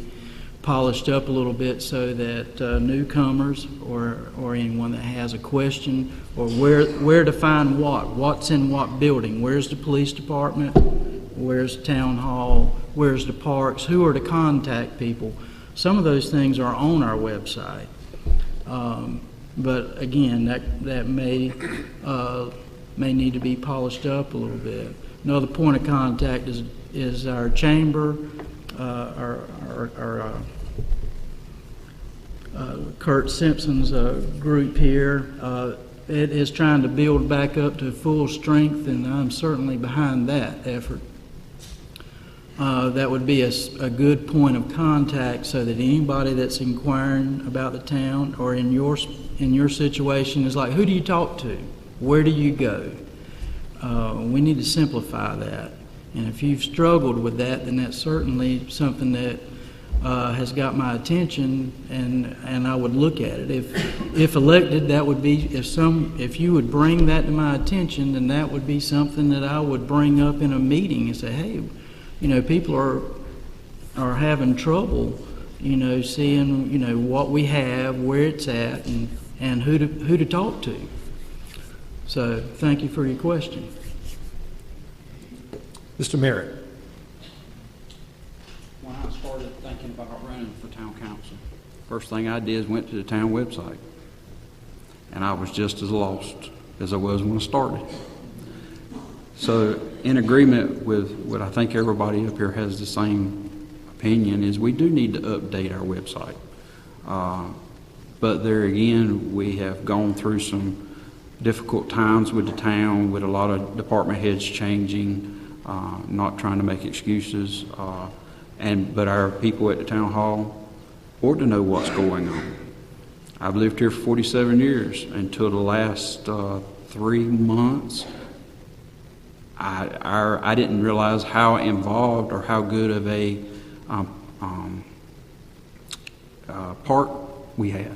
polished up a little bit so that newcomers or anyone that has a question, or where to find what's in what building, where's the police department, where's town hall, where's the parks, who are to contact people. Some of those things are on our website. But again, that may need to be polished up a little bit. Another point of contact is our chamber, Kurt Simpson's group here. It is trying to build back up to full strength, and I'm certainly behind that effort. That would be a good point of contact so that anybody that's inquiring about the town or in your situation is like, who do you talk to? Where do you go? We need to simplify that. And if you've struggled with that, then that's certainly something that has got my attention, and I would look at it. If elected, that would be, if you would bring that to my attention, then that would be something that I would bring up in a meeting and say, hey, people are having trouble, seeing, what we have, where it's at, and who to talk to. So thank you for your question. Mr. Merritt. When I started thinking about running for town council, first thing I did is went to the town website. And I was just as lost as I was when I started. So in agreement with what I think everybody up here has the same opinion is we do need to update our website. But there again, we have gone through some difficult times with the town, with a lot of department heads changing, not trying to make excuses. But our people at the town hall ought to know what's going on. I've lived here for 47 years. Until the last 3 months, I didn't realize how involved or how good of a part we had,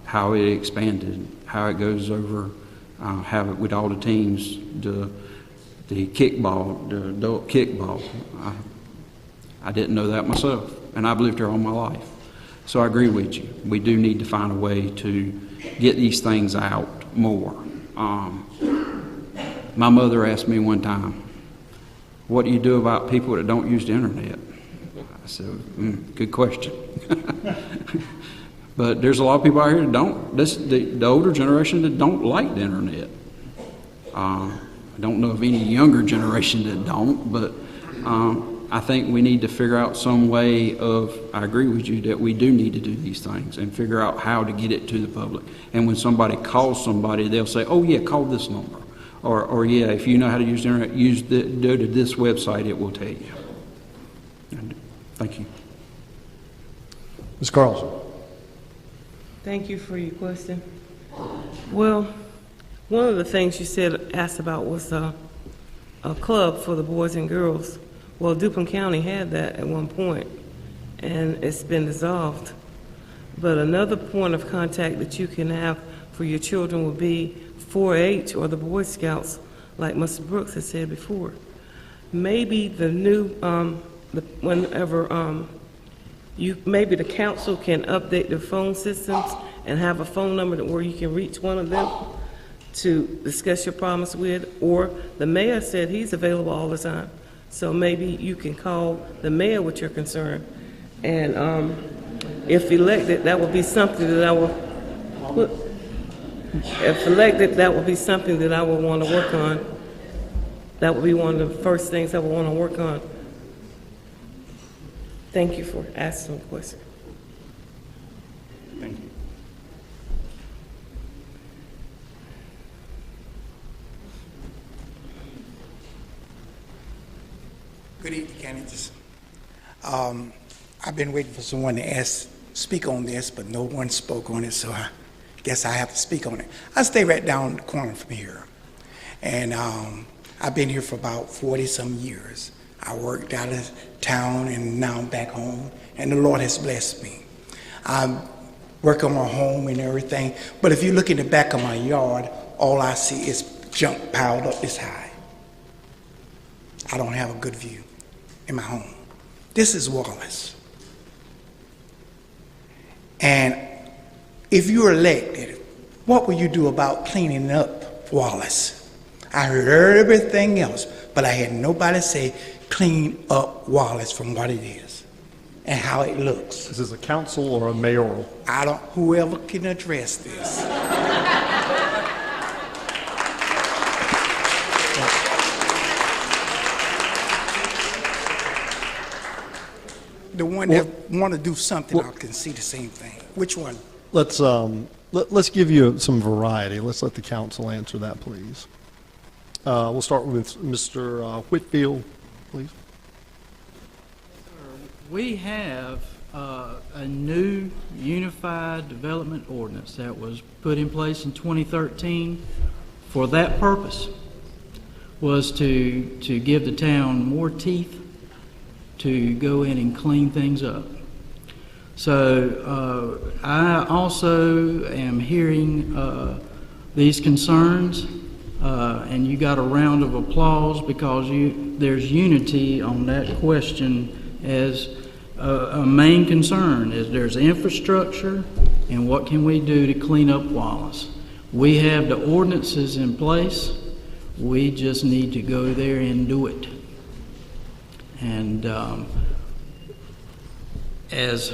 how it expanded, how it goes over, how it, with all the teams, the kickball, the adult kickball. I didn't know that myself, and I've lived here all my life. So I agree with you. We do need to find a way to get these things out more. My mother asked me one time, what do you do about people that don't use the internet? I said, good question. But there's a lot of people out here that don't, the older generation that don't like the internet. I don't know of any younger generation that don't, but I think we need to figure out some way of, I agree with you, that we do need to do these things and figure out how to get it to the public. And when somebody calls somebody, they'll say, oh yeah, call this number. Or yeah, if you know how to use the internet, go to this website, it will tell you. Thank you. Ms. Carlson. Thank you for your question. Well, one of the things you asked about was a club for the boys and girls. Well, Duplin County had that at one point, and it's been dissolved. But another point of contact that you can have for your children would be 4-H or the Boy Scouts, like Mr. Brooks has said before. Maybe the new, maybe the council can update their phone systems and have a phone number where you can reach one of them to discuss your problems with, or the mayor said he's available all the time. So maybe you can call the mayor with your concern. And if elected, that would be something that I will, if elected, that would be something that I would want to work on. That would be one of the first things I would want to work on. Thank you for asking the question. Thank you. Good evening, candidates. I've been waiting for someone to speak on this, but no one spoke on it, so I guess I have to speak on it. I stay right down the corner from here, and I've been here for about 40-some years. I worked out of town, and now I'm back home, and the Lord has blessed me. I work on my home and everything, but if you look in the back of my yard, all I see is junk piled up this high. I don't have a good view in my home. This is Wallace. And if you're elected, what will you do about cleaning up Wallace? I heard everything else, but I had nobody say, clean up Wallace from what it is and how it looks. Is this a council or a mayoral? Whoever can address this. The one that want to do something, I can see the same thing. Which one? Let's give you some variety. Let's let the council answer that, please. We'll start with Mr. Whitfield, please. We have a new unified development ordinance that was put in place in 2013 for that purpose, was to give the town more teeth to go in and clean things up. So I also am hearing these concerns, and you got a round of applause because there's unity on that question as a main concern. Is there's infrastructure and what can we do to clean up Wallace. We have the ordinances in place. We just need to go there and do it. And as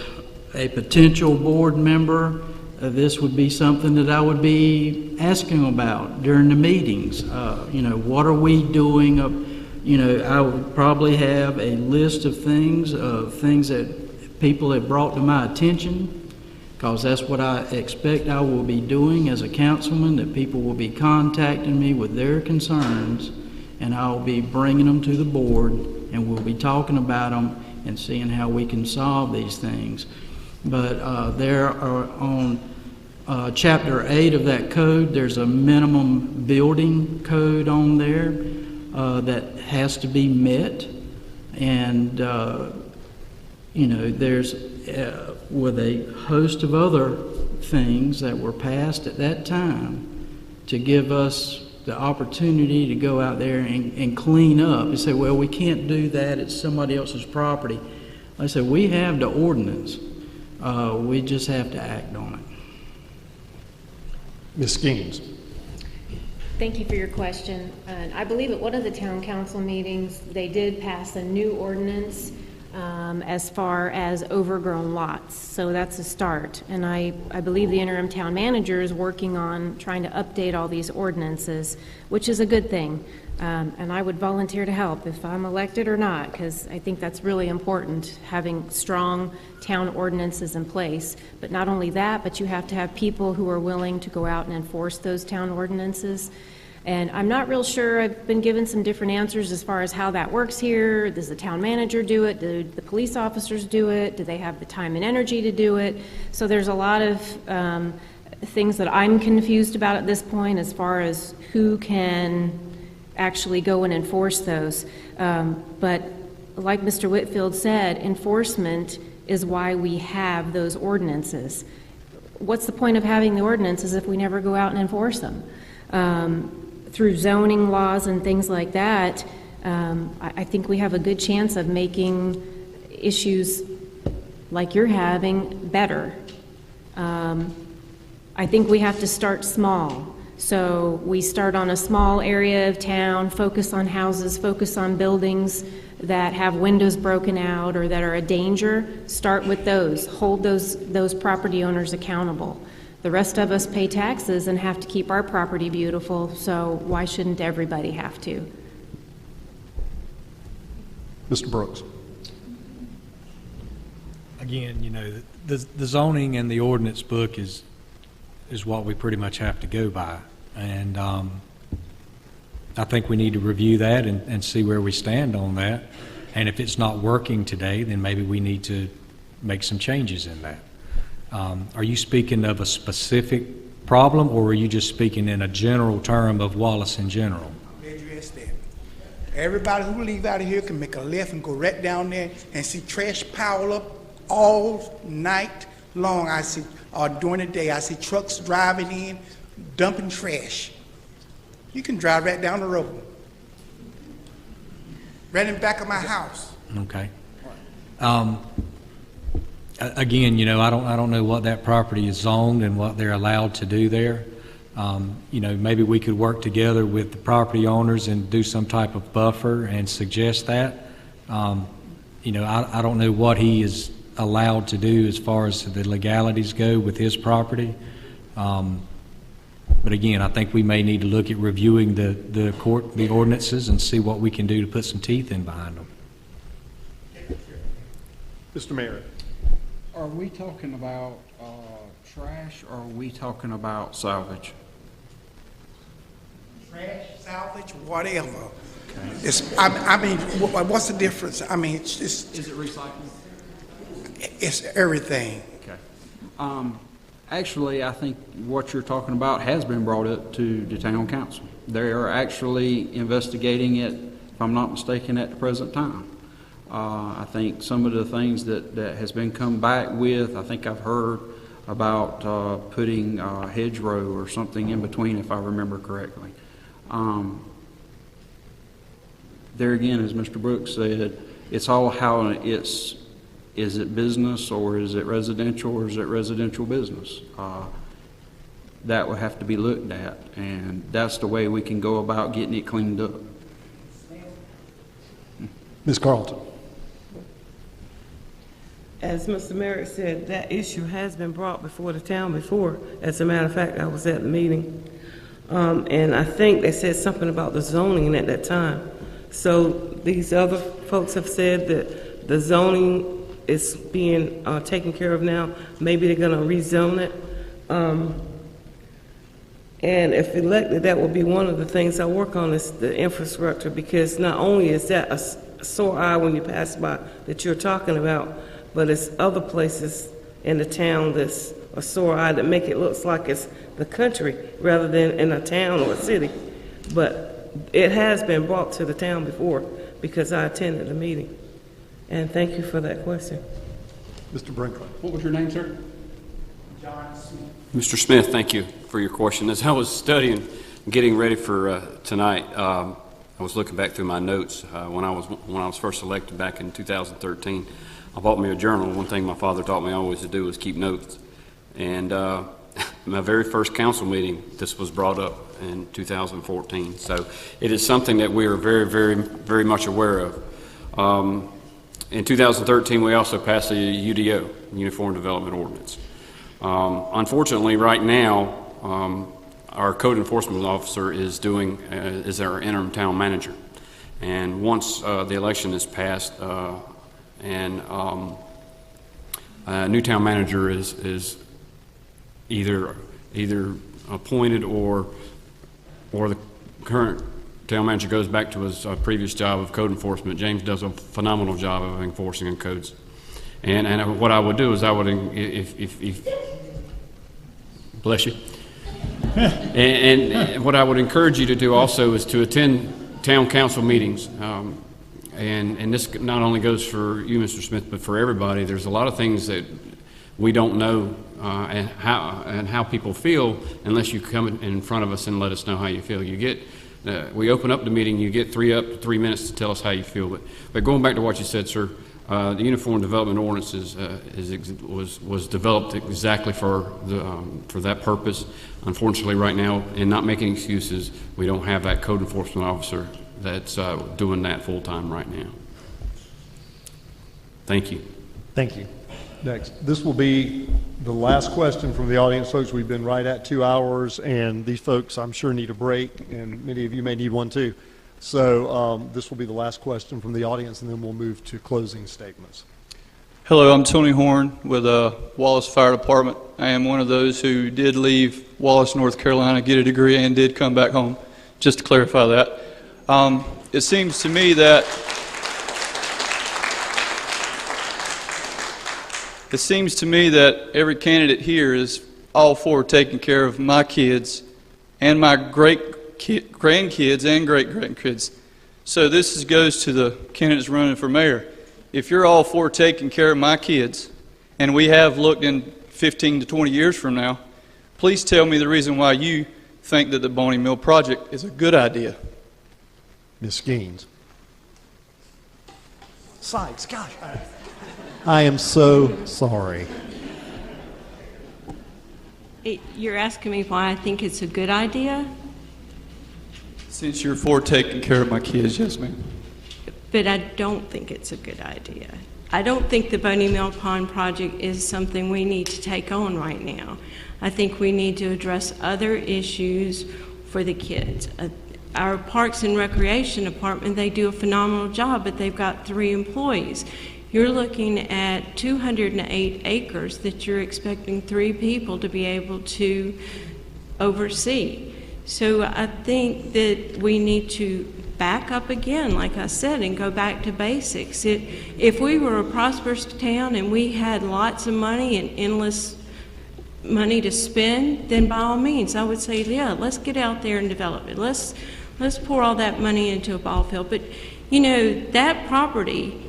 a potential board member, this would be something that I would be asking about during the meetings. What are we doing? I would probably have a list of things that people have brought to my attention, because that's what I expect I will be doing as a councilman, that people will be contacting me with their concerns, and I'll be bringing them to the board, and we'll be talking about them and seeing how we can solve these things. But there are on Chapter 8 of that code, there's a minimum building code on there that has to be met. And, there's with a host of other things that were passed at that time to give us the opportunity to go out there and clean up. You say, well, we can't do that. It's somebody else's property. I said, we have the ordinance. We just have to act on it. Ms. Skeens. Thank you for your question. And I believe at one of the town council meetings, they did pass a new ordinance as far as overgrown lots. So that's a start. And I believe the interim town manager is working on trying to update all these ordinances, which is a good thing. And I would volunteer to help if I'm elected or not, because I think that's really important, having strong town ordinances in place. But not only that, but you have to have people who are willing to go out and enforce those town ordinances. And I'm not real sure. I've been given some different answers as far as how that works here. Does the town manager do it? Do the police officers do it? Do they have the time and energy to do it? So there's a lot of things that I'm confused about at this point as far as who can actually go and enforce those. But like Mr. Whitfield said, enforcement is why we have those ordinances. What's the point of having the ordinances if we never go out and enforce them? Through zoning laws and things like that, I think we have a good chance of making issues like you're having better. I think we have to start small. So we start on a small area of town, focus on houses, focus on buildings that have windows broken out or that are a danger. Start with those. Hold those property owners accountable. The rest of us pay taxes and have to keep our property beautiful, so why shouldn't everybody have to? Mr. Brooks. Again, the zoning and the ordinance book is what we pretty much have to go by. And I think we need to review that and see where we stand on that. And if it's not working today, then maybe we need to make some changes in that. Are you speaking of a specific problem, or are you just speaking in a general term of Wallace in general? I'm glad you asked that. Everybody who leaves out of here can make a left and go right down there and see trash pile up all night long. I see, or during the day, I see trucks driving in, dumping trash. You can drive right down the road, right in the back of my house. Okay. Again, I don't know what that property is zoned and what they're allowed to do there. Maybe we could work together with the property owners and do some type of buffer and suggest that. I don't know what he is allowed to do as far as the legalities go with his property. But again, I think we may need to look at reviewing the ordinances and see what we can do to put some teeth in behind them. Mr. Mayor. Are we talking about trash, or are we talking about salvage? Trash, salvage, whatever. Okay. What's the difference? Is it recycling? It's everything. Okay. Actually, I think what you're talking about has been brought up to the town council. They are actually investigating it, if I'm not mistaken, at the present time. I think some of the things that has been come back with, I think I've heard about putting hedgerow or something in between, if I remember correctly. There again, as Mr. Brooks said, it's all how is it business, or is it residential, or is it residential business? That would have to be looked at, and that's the way we can go about getting it cleaned up. Ms. Carlton. As Mr. Merrick said, that issue has been brought before the town before. As a matter of fact, I was at the meeting. And I think they said something about the zoning at that time. So these other folks have said that the zoning is being taken care of now. Maybe they're going to rezone it. And if elected, that will be one of the things I work on, is the infrastructure, because not only is that a sore eye when you pass by that you're talking about, but it's other places in the town that's a sore eye that make it look like it's the country rather than in a town or a city. But it has been brought to the town before because I attended the meeting. And thank you for that question. Mr. Brinkley. What was your name, sir? John Smith. Mr. Smith, thank you for your question. As I was studying and getting ready for tonight, I was looking back through my notes when I was first elected back in 2013. I bought me a journal. One thing my father taught me always to do was keep notes. And my very first council meeting, this was brought up in 2014. So it is something that we are very, very, very much aware of. In 2013, we also passed the UDO, Uniform Development Ordinance. Unfortunately, right now, our code enforcement officer is our interim town manager. And once the election is passed and a new town manager is either appointed or the current town manager goes back to his previous job of code enforcement, James does a phenomenal job of enforcing codes. And what I would do is if bless you. and what I would encourage you to do also is to attend town council meetings. And this not only goes for you, Mr. Smith, but for everybody. There's a lot of things that we don't know and how people feel unless you come in front of us and let us know how you feel. We open up the meeting, you get 3 minutes to tell us how you feel. But going back to what you said, sir, the Uniform Development Ordinance was developed exactly for that purpose. Unfortunately, right now, and not making excuses, we don't have that code enforcement officer that's doing that full time right now. Thank you. Thank you. Next, this will be the last question from the audience, folks. We've been right at 2 hours, and these folks, I'm sure, need a break, and many of you may need one too. So this will be the last question from the audience, and then we'll move to closing statements. Hello, I'm Tony Horn with Wallace Fire Department. I am one of those who did leave Wallace, North Carolina, get a degree, and did come back home, just to clarify that. It seems to me that every candidate here is all for taking care of my kids and my grandkids and great-grandkids. So this goes to the candidates running for mayor. If you're all for taking care of my kids, and we have looked in 15 to 20 years from now, please tell me the reason why you think that the Boney Mill project is a good idea. Ms. Skeens. Sykes, gosh. I am so sorry. You're asking me why I think it's a good idea? Since you're for taking care of my kids, yes, ma'am. But I don't think it's a good idea. I don't think the Boney Mill Pond project is something we need to take on right now. I think we need to address other issues for the kids. Our Parks and Recreation Department, they do a phenomenal job, but they've got 3 employees. You're looking at 208 acres that you're expecting 3 people to be able to oversee. So I think that we need to back up again, like I said, and go back to basics. If we were a prosperous town and we had lots of money and endless money to spend, then by all means, I would say, yeah, let's get out there and develop it. Let's pour all that money into a ball field. But, you know, that property,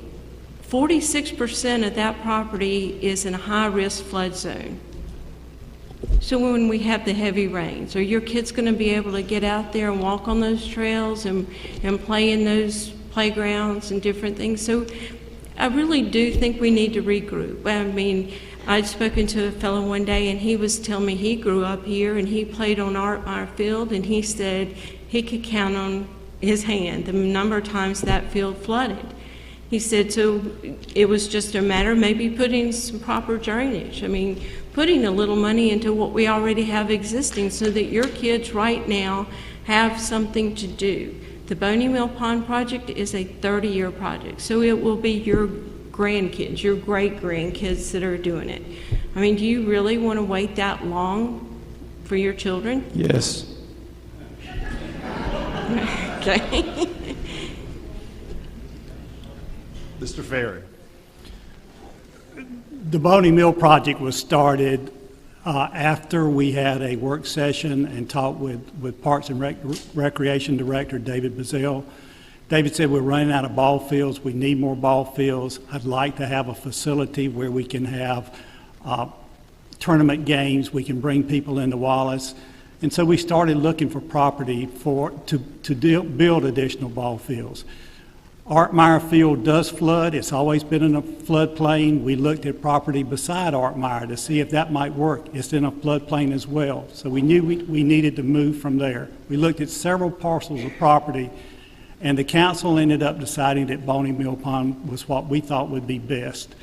46% of that property is in a high-risk flood zone. So when we have the heavy rains, are your kids going to be able to get out there and walk on those trails and play in those playgrounds and different things? So I really do think we need to regroup. I mean, I'd spoken to a fellow one day, and he was telling me he grew up here, and he played on our field, and he said he could count on his hand the number of times that field flooded. He said, so it was just a matter of maybe putting some proper drainage. I mean, putting a little money into what we already have existing so that your kids right now have something to do. The Boney Mill Pond project is a 30-year project, so it will be your grandkids, your great-grandkids that are doing it. I mean, do you really want to wait that long for your children? Yes. Okay. Mr. Ferry. The Boney Mill project was started after we had a work session and talked with Parks and Recreation Director David Bazell. David said we're running out of ball fields. We need more ball fields. I'd like to have a facility where we can have tournament games. We can bring people into Wallace. And so we started looking for property to build additional ball fields. Artmeyer Field does flood. It's always been in a floodplain. We looked at property beside Artmeyer to see if that might work. It's in a floodplain as well. So we knew we needed to move from there. We looked at several parcels of property, and the council ended up deciding that Boney Mill Pond was what we thought would be best.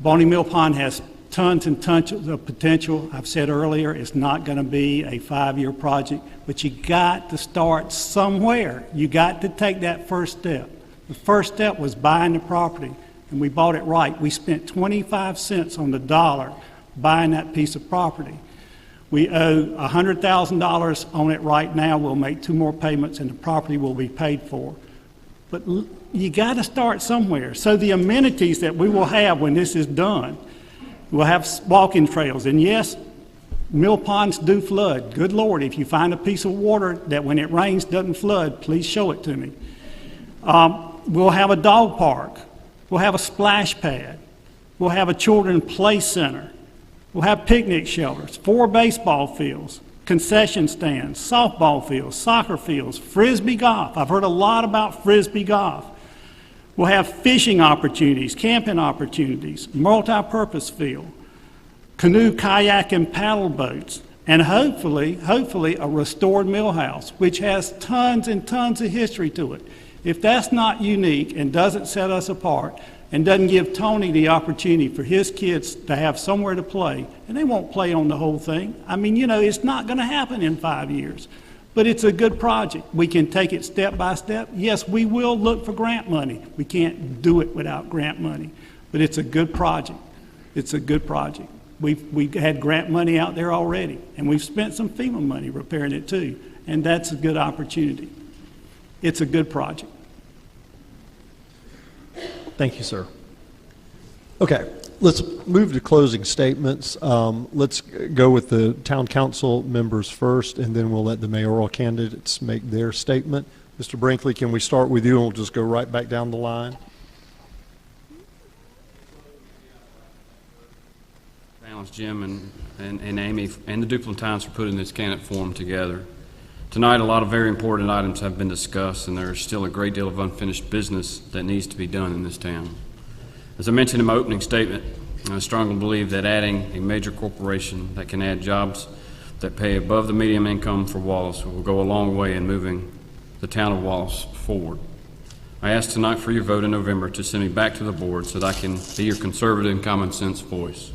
Boney Mill Pond has tons and tons of potential. I've said earlier, it's not going to be a 5-year project, but you got to start somewhere. You got to take that first step. The first step was buying the property, and we bought it right. We spent 25 cents on the dollar buying that piece of property. We owe $100,000 on it right now. We'll make 2 more payments, and the property will be paid for. But you got to start somewhere. So the amenities that we will have when this is done, we'll have walking trails. And yes, mill ponds do flood. Good Lord, if you find a piece of water that when it rains doesn't flood, please show it to me. We'll have a dog park. We'll have a splash pad. We'll have a children's play center. We'll have picnic shelters, 4 baseball fields, concession stands, softball fields, soccer fields, frisbee golf. I've heard a lot about frisbee golf. We'll have fishing opportunities, camping opportunities, multi-purpose field, canoe, kayak, and paddle boats, and hopefully a restored mill house, which has tons and tons of history to it. If that's not unique and doesn't set us apart and doesn't give Tony the opportunity for his kids to have somewhere to play, and they won't play on the whole thing. I mean, you know, it's not going to happen in 5 years, but it's a good project. We can take it step by step. Yes, we will look for grant money. We can't do it without grant money, but it's a good project. It's a good project. We've had grant money out there already, and we've spent some FEMA money repairing it too, and that's a good opportunity. It's a good project. Thank you, sir. Okay, let's move to closing statements. Let's go with the town council members first, and then we'll let the mayoral candidates make their statement. Mr. Brinkley, can we start with you, and we'll just go right back down the line? Thanks, Jim and Amy and the Duplin Times for putting this candidate forum together. Tonight, a lot of very important items have been discussed, and there's still a great deal of unfinished business that needs to be done in this town. As I mentioned in my opening statement, I strongly believe that adding a major corporation that can add jobs that pay above the median income for Wallace will go a long way in moving the town of Wallace forward. I ask tonight for your vote in November to send me back to the board so that I can be your conservative and common sense voice.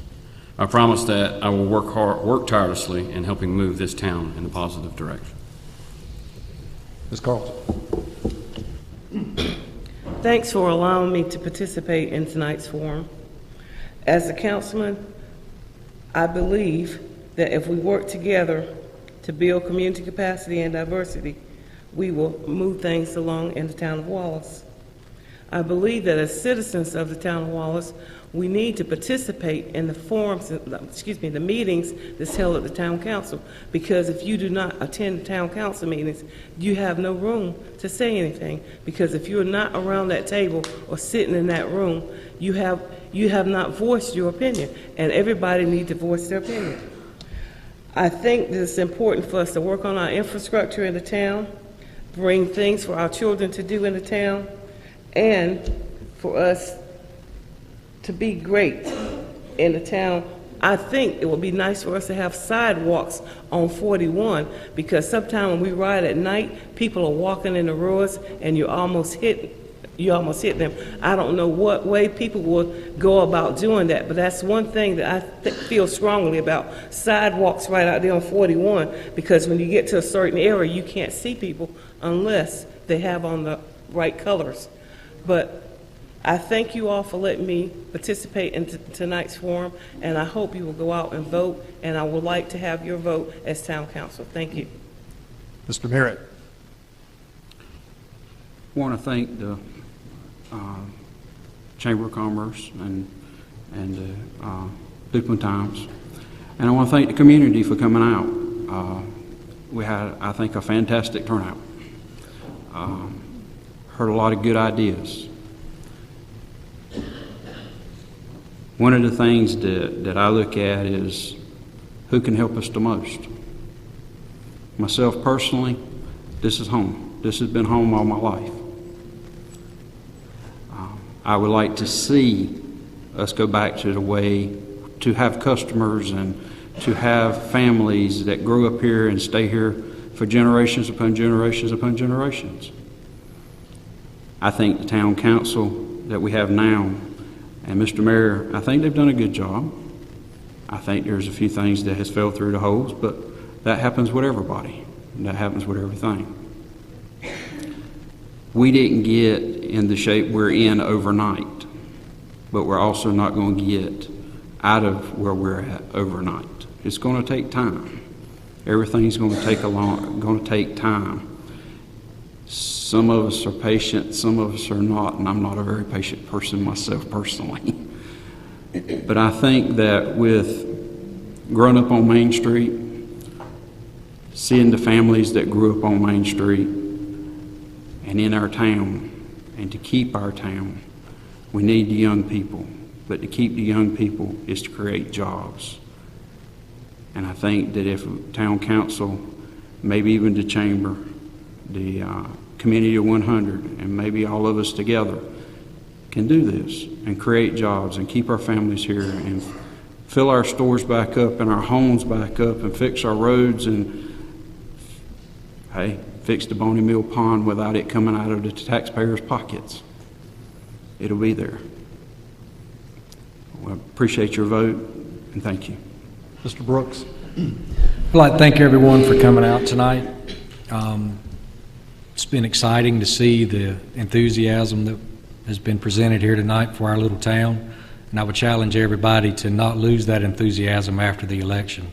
I promise that I will work tirelessly in helping move this town in a positive direction. Ms. Carlton. Thanks for allowing me to participate in tonight's forum. As a councilman, I believe that if we work together to build community capacity and diversity, we will move things along in the town of Wallace. I believe that as citizens of the town of Wallace, we need to participate in the forums, the meetings that's held at the town council, because if you do not attend the town council meetings, you have no room to say anything, because if you're not around that table or sitting in that room, you have not voiced your opinion, and everybody needs to voice their opinion. I think that it's important for us to work on our infrastructure in the town, bring things for our children to do in the town, and for us to be great in the town. I think it would be nice for us to have sidewalks on 41, because sometimes when we ride at night, people are walking in the roads and you almost hit them. I don't know what way people would go about doing that, but that's one thing that I feel strongly about, sidewalks right out there on 41, because when you get to a certain area, you can't see people unless they have on the right colors. But I thank you all for letting me participate in tonight's forum, and I hope you will go out and vote, and I would like to have your vote as town council. Thank you. Mr. Merritt. I want to thank the Chamber of Commerce and Duplin Times, and I want to thank the community for coming out. We had, I think, a fantastic turnout. Heard a lot of good ideas. One of the things that I look at is who can help us the most. Myself personally, this is home. This has been home all my life. I would like to see us go back to the way to have customers and to have families that grow up here and stay here for generations upon generations upon generations. I think the town council that we have now and Mr. Mayor, I think they've done a good job. I think there's a few things that has fell through the holes, but that happens with everybody. And that happens with everything. We didn't get in the shape we're in overnight, but we're also not going to get out of where we're at overnight. It's going to take time. Everything's going to take time. Some of us are patient, some of us are not, and I'm not a very patient person myself personally. But I think that with growing up on Main Street, seeing the families that grew up on Main Street and in our town, and to keep our town, we need the young people. But to keep the young people is to create jobs. And I think that if town council, maybe even the chamber, the community of 100, and maybe all of us together can do this and create jobs and keep our families here and fill our stores back up and our homes back up and fix our roads and, hey, fix the Boney Mill Pond without it coming out of the taxpayers' pockets. It'll be there. Well, I appreciate your vote, and thank you. Mr. Brooks. I'd like to thank everyone for coming out tonight. It's been exciting to see the enthusiasm that has been presented here tonight for our little town, and I would challenge everybody to not lose that enthusiasm after the election.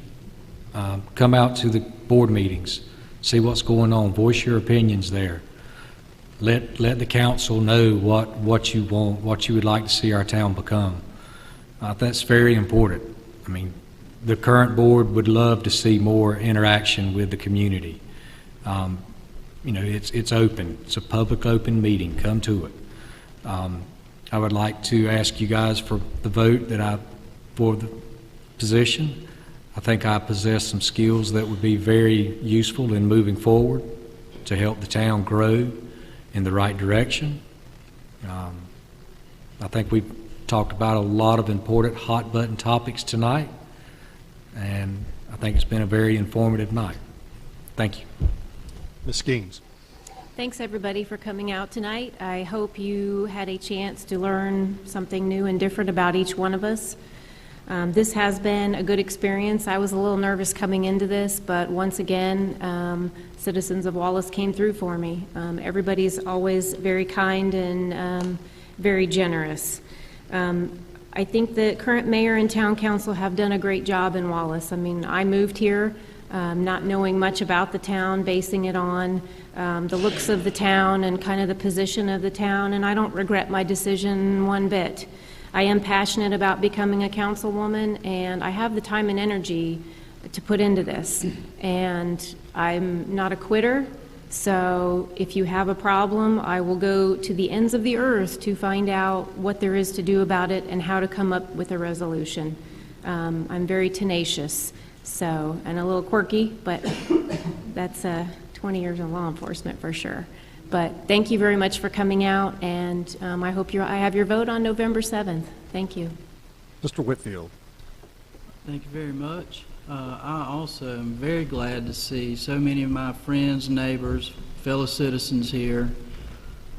Come out to the board meetings, see what's going on, voice your opinions there. Let the council know what you want, what you would like to see our town become. That's very important. I mean, the current board would love to see more interaction with the community. You know, it's open. It's a public open meeting. Come to it. I would like to ask you guys for the vote for the position. I think I possess some skills that would be very useful in moving forward to help the town grow in the right direction. I think we've talked about a lot of important hot-button topics tonight, and I think it's been a very informative night. Thank you. Ms. Skeens. Thanks, everybody, for coming out tonight. I hope you had a chance to learn something new and different about each one of us. This has been a good experience. I was a little nervous coming into this, but once again, citizens of Wallace came through for me. Everybody's always very kind and very generous. I think the current mayor and town council have done a great job in Wallace. I mean, I moved here not knowing much about the town, basing it on the looks of the town and kind of the position of the town, and I don't regret my decision one bit. I am passionate about becoming a councilwoman, and I have the time and energy to put into this. And I'm not a quitter, so if you have a problem, I will go to the ends of the earth to find out what there is to do about it and how to come up with a resolution. I'm very tenacious, so, and a little quirky, but that's 20 years in law enforcement for sure. But thank you very much for coming out, and I hope I have your vote on November 7th. Thank you. Mr. Whitfield. Thank you very much. I also am very glad to see so many of my friends, neighbors, fellow citizens here,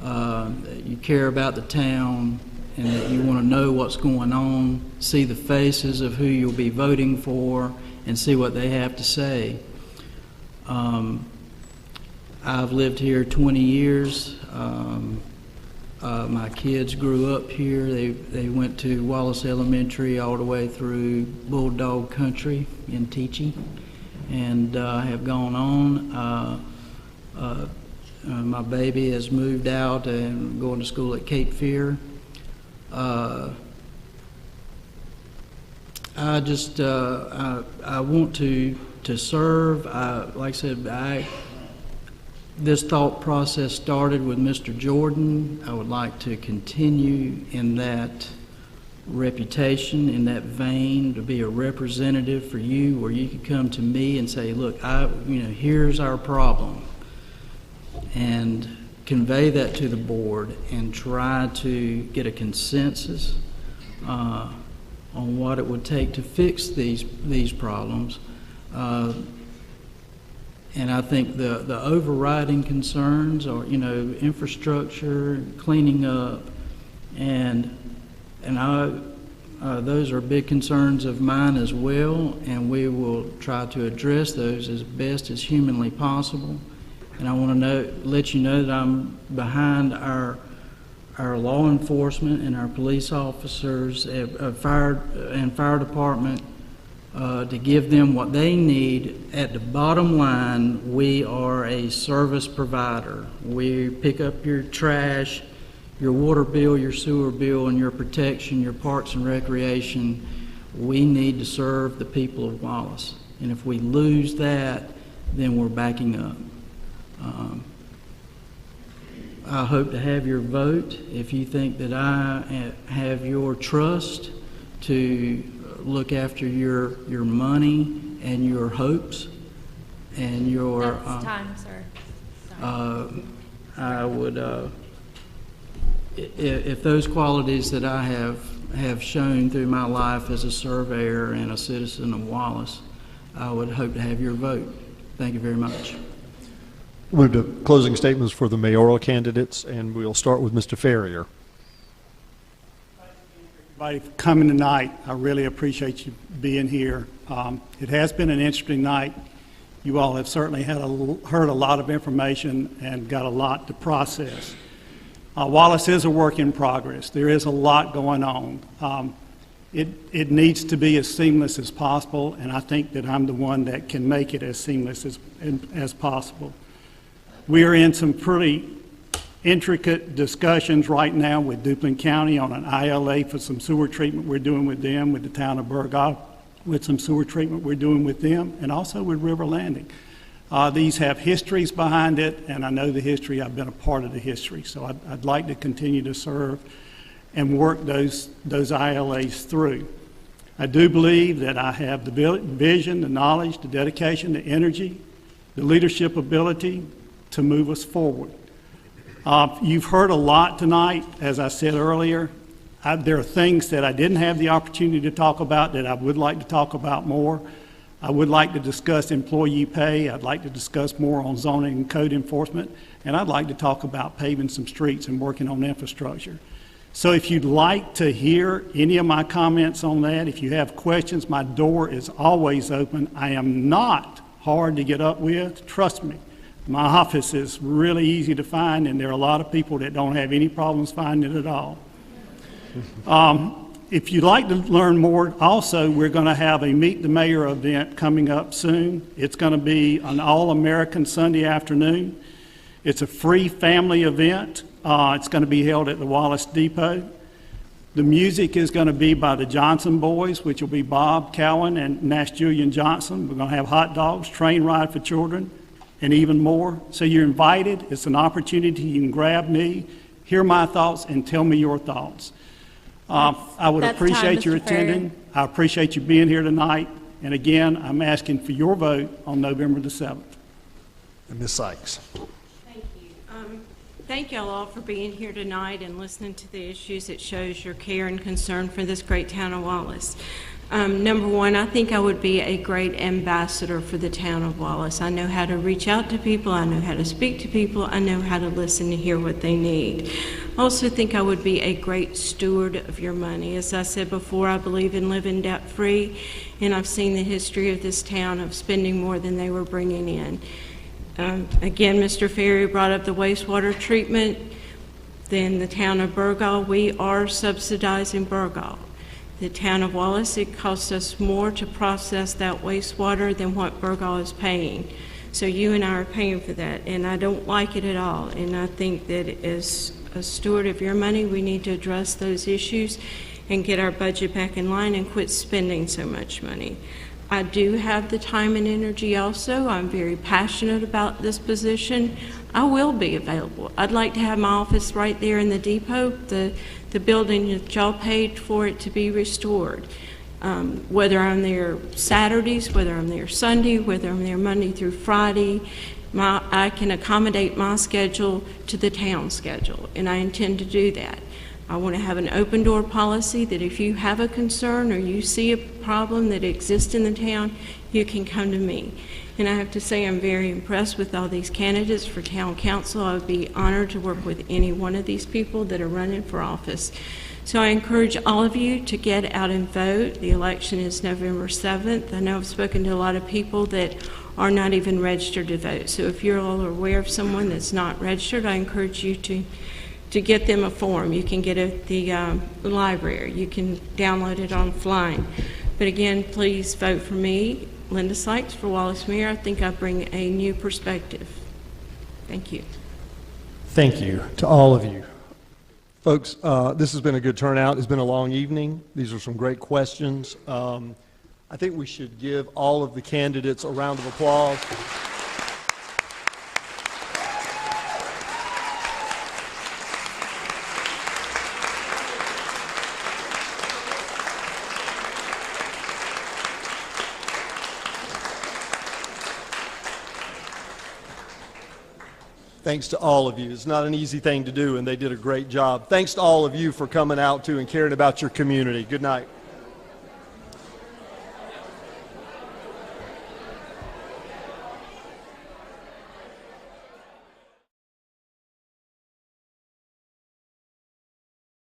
that you care about the town and that you want to know what's going on, see the faces of who you'll be voting for, and see what they have to say. I've lived here 20 years. My kids grew up here. They went to Wallace Elementary all the way through Bulldog Country in Teachie, and have gone on. My baby has moved out and going to school at Cape Fear. I want to serve. Like I said, this thought process started with Mr. Jordan. I would like to continue in that reputation, in that vein, to be a representative for you, where you could come to me and say, look, here's our problem, and convey that to the board and try to get a consensus on what it would take to fix these problems. And I think the overriding concerns are, infrastructure, cleaning up, and those are big concerns of mine as well, and we will try to address those as best as humanly possible. And I want to let you know that I'm behind our law enforcement and our police officers, fire department, to give them what they need. At the bottom line, we are a service provider. We pick up your trash, your water bill, your sewer bill, and your protection, your parks and recreation. We need to serve the people of Wallace. And if we lose that, then we're backing up. I hope to have your vote. If you think that I have your trust to look after your money and your hopes and your That's time, sir. I would if those qualities that I have shown through my life as a surveyor and a citizen of Wallace, I would hope to have your vote. Thank you very much. We'll move to closing statements for the mayoral candidates, and we'll start with Mr. Ferrier. Everybody for coming tonight. I really appreciate you being here. It has been an interesting night. You all have certainly heard a lot of information and got a lot to process. Wallace is a work in progress. There is a lot going on. It needs to be as seamless as possible, and I think that I'm the one that can make it as seamless as possible. We are in some pretty intricate discussions right now with Duplin County on an ILA for some sewer treatment we're doing with them, with the town of Burgaw, with some sewer treatment we're doing with them, and also with River Landing. These have histories behind it, and I know the history. I've been a part of the history, so I'd like to continue to serve and work those ILAs through. I do believe that I have the vision, the knowledge, the dedication, the energy, the leadership ability to move us forward. You've heard a lot tonight. As I said earlier, There are things that I didn't have the opportunity to talk about that I would like to talk about more. I would like to discuss employee pay. I'd like to discuss more on zoning and code enforcement. And I'd like to talk about paving some streets and working on infrastructure. So if you'd like to hear any of my comments on that, if you have questions, my door is always open. I am not hard to get up with, trust me. My office is really easy to find, and there are a lot of people that don't have any problems finding it at all. If you'd like to learn more, also, we're going to have a Meet the Mayor event coming up soon. It's going to be an all-American Sunday afternoon. It's a free family event. It's going to be held at the Wallace Depot. The music is going to be by the Johnson Boys, which will be Bob Cowan and Nash Julian Johnson. We're going to have hot dogs, train ride for children, and even more. So you're invited. It's an opportunity. You can grab me, hear my thoughts, and tell me your thoughts. I would appreciate your attending. I appreciate you being here tonight. And again, I'm asking for your vote on November the 7th. And Ms. Sykes. Thank you. Thank y'all all for being here tonight and listening to the issues. It shows your care and concern for this great town of Wallace. Number one, I think I would be a great ambassador for the town of Wallace. I know how to reach out to people. I know how to speak to people. I know how to listen to hear what they need. I also think I would be a great steward of your money. As I said before, I believe in living debt-free, and I've seen the history of this town of spending more than they were bringing in. Again, Mr. Ferry brought up the wastewater treatment. Then the town of Burgaw, we are subsidizing Burgaw. The town of Wallace, it costs us more to process that wastewater than what Burgaw is paying. So you and I are paying for that, and I don't like it at all. And I think that as a steward of your money, we need to address those issues and get our budget back in line and quit spending so much money. I do have the time and energy also. I'm very passionate about this position. I will be available. I'd like to have my office right there in the depot, the building that y'all paid for it to be restored. Whether I'm there Saturdays, whether I'm there Sunday, whether I'm there Monday through Friday, I can accommodate my schedule to the town schedule, and I intend to do that. I want to have an open door policy that if you have a concern or you see a problem that exists in the town, you can come to me. And I have to say I'm very impressed with all these candidates for town council. I would be honored to work with any one of these people that are running for office. So I encourage all of you to get out and vote. The election is November 7th. I know I've spoken to a lot of people that are not even registered to vote. So if you're all aware of someone that's not registered, I encourage you to get them a form. You can get it at the library. You can download it offline. But again, please vote for me, Linda Sykes, for Wallace Mayor. I think I bring a new perspective. Thank you. Thank you to all of you. Folks, this has been a good turnout. It's been a long evening. These are some great questions. I think we should give all of the candidates a round of applause. Thanks to all of you. It's not an easy thing to do, and they did a great job. Thanks to all of you for coming out to and caring about your community. Good night.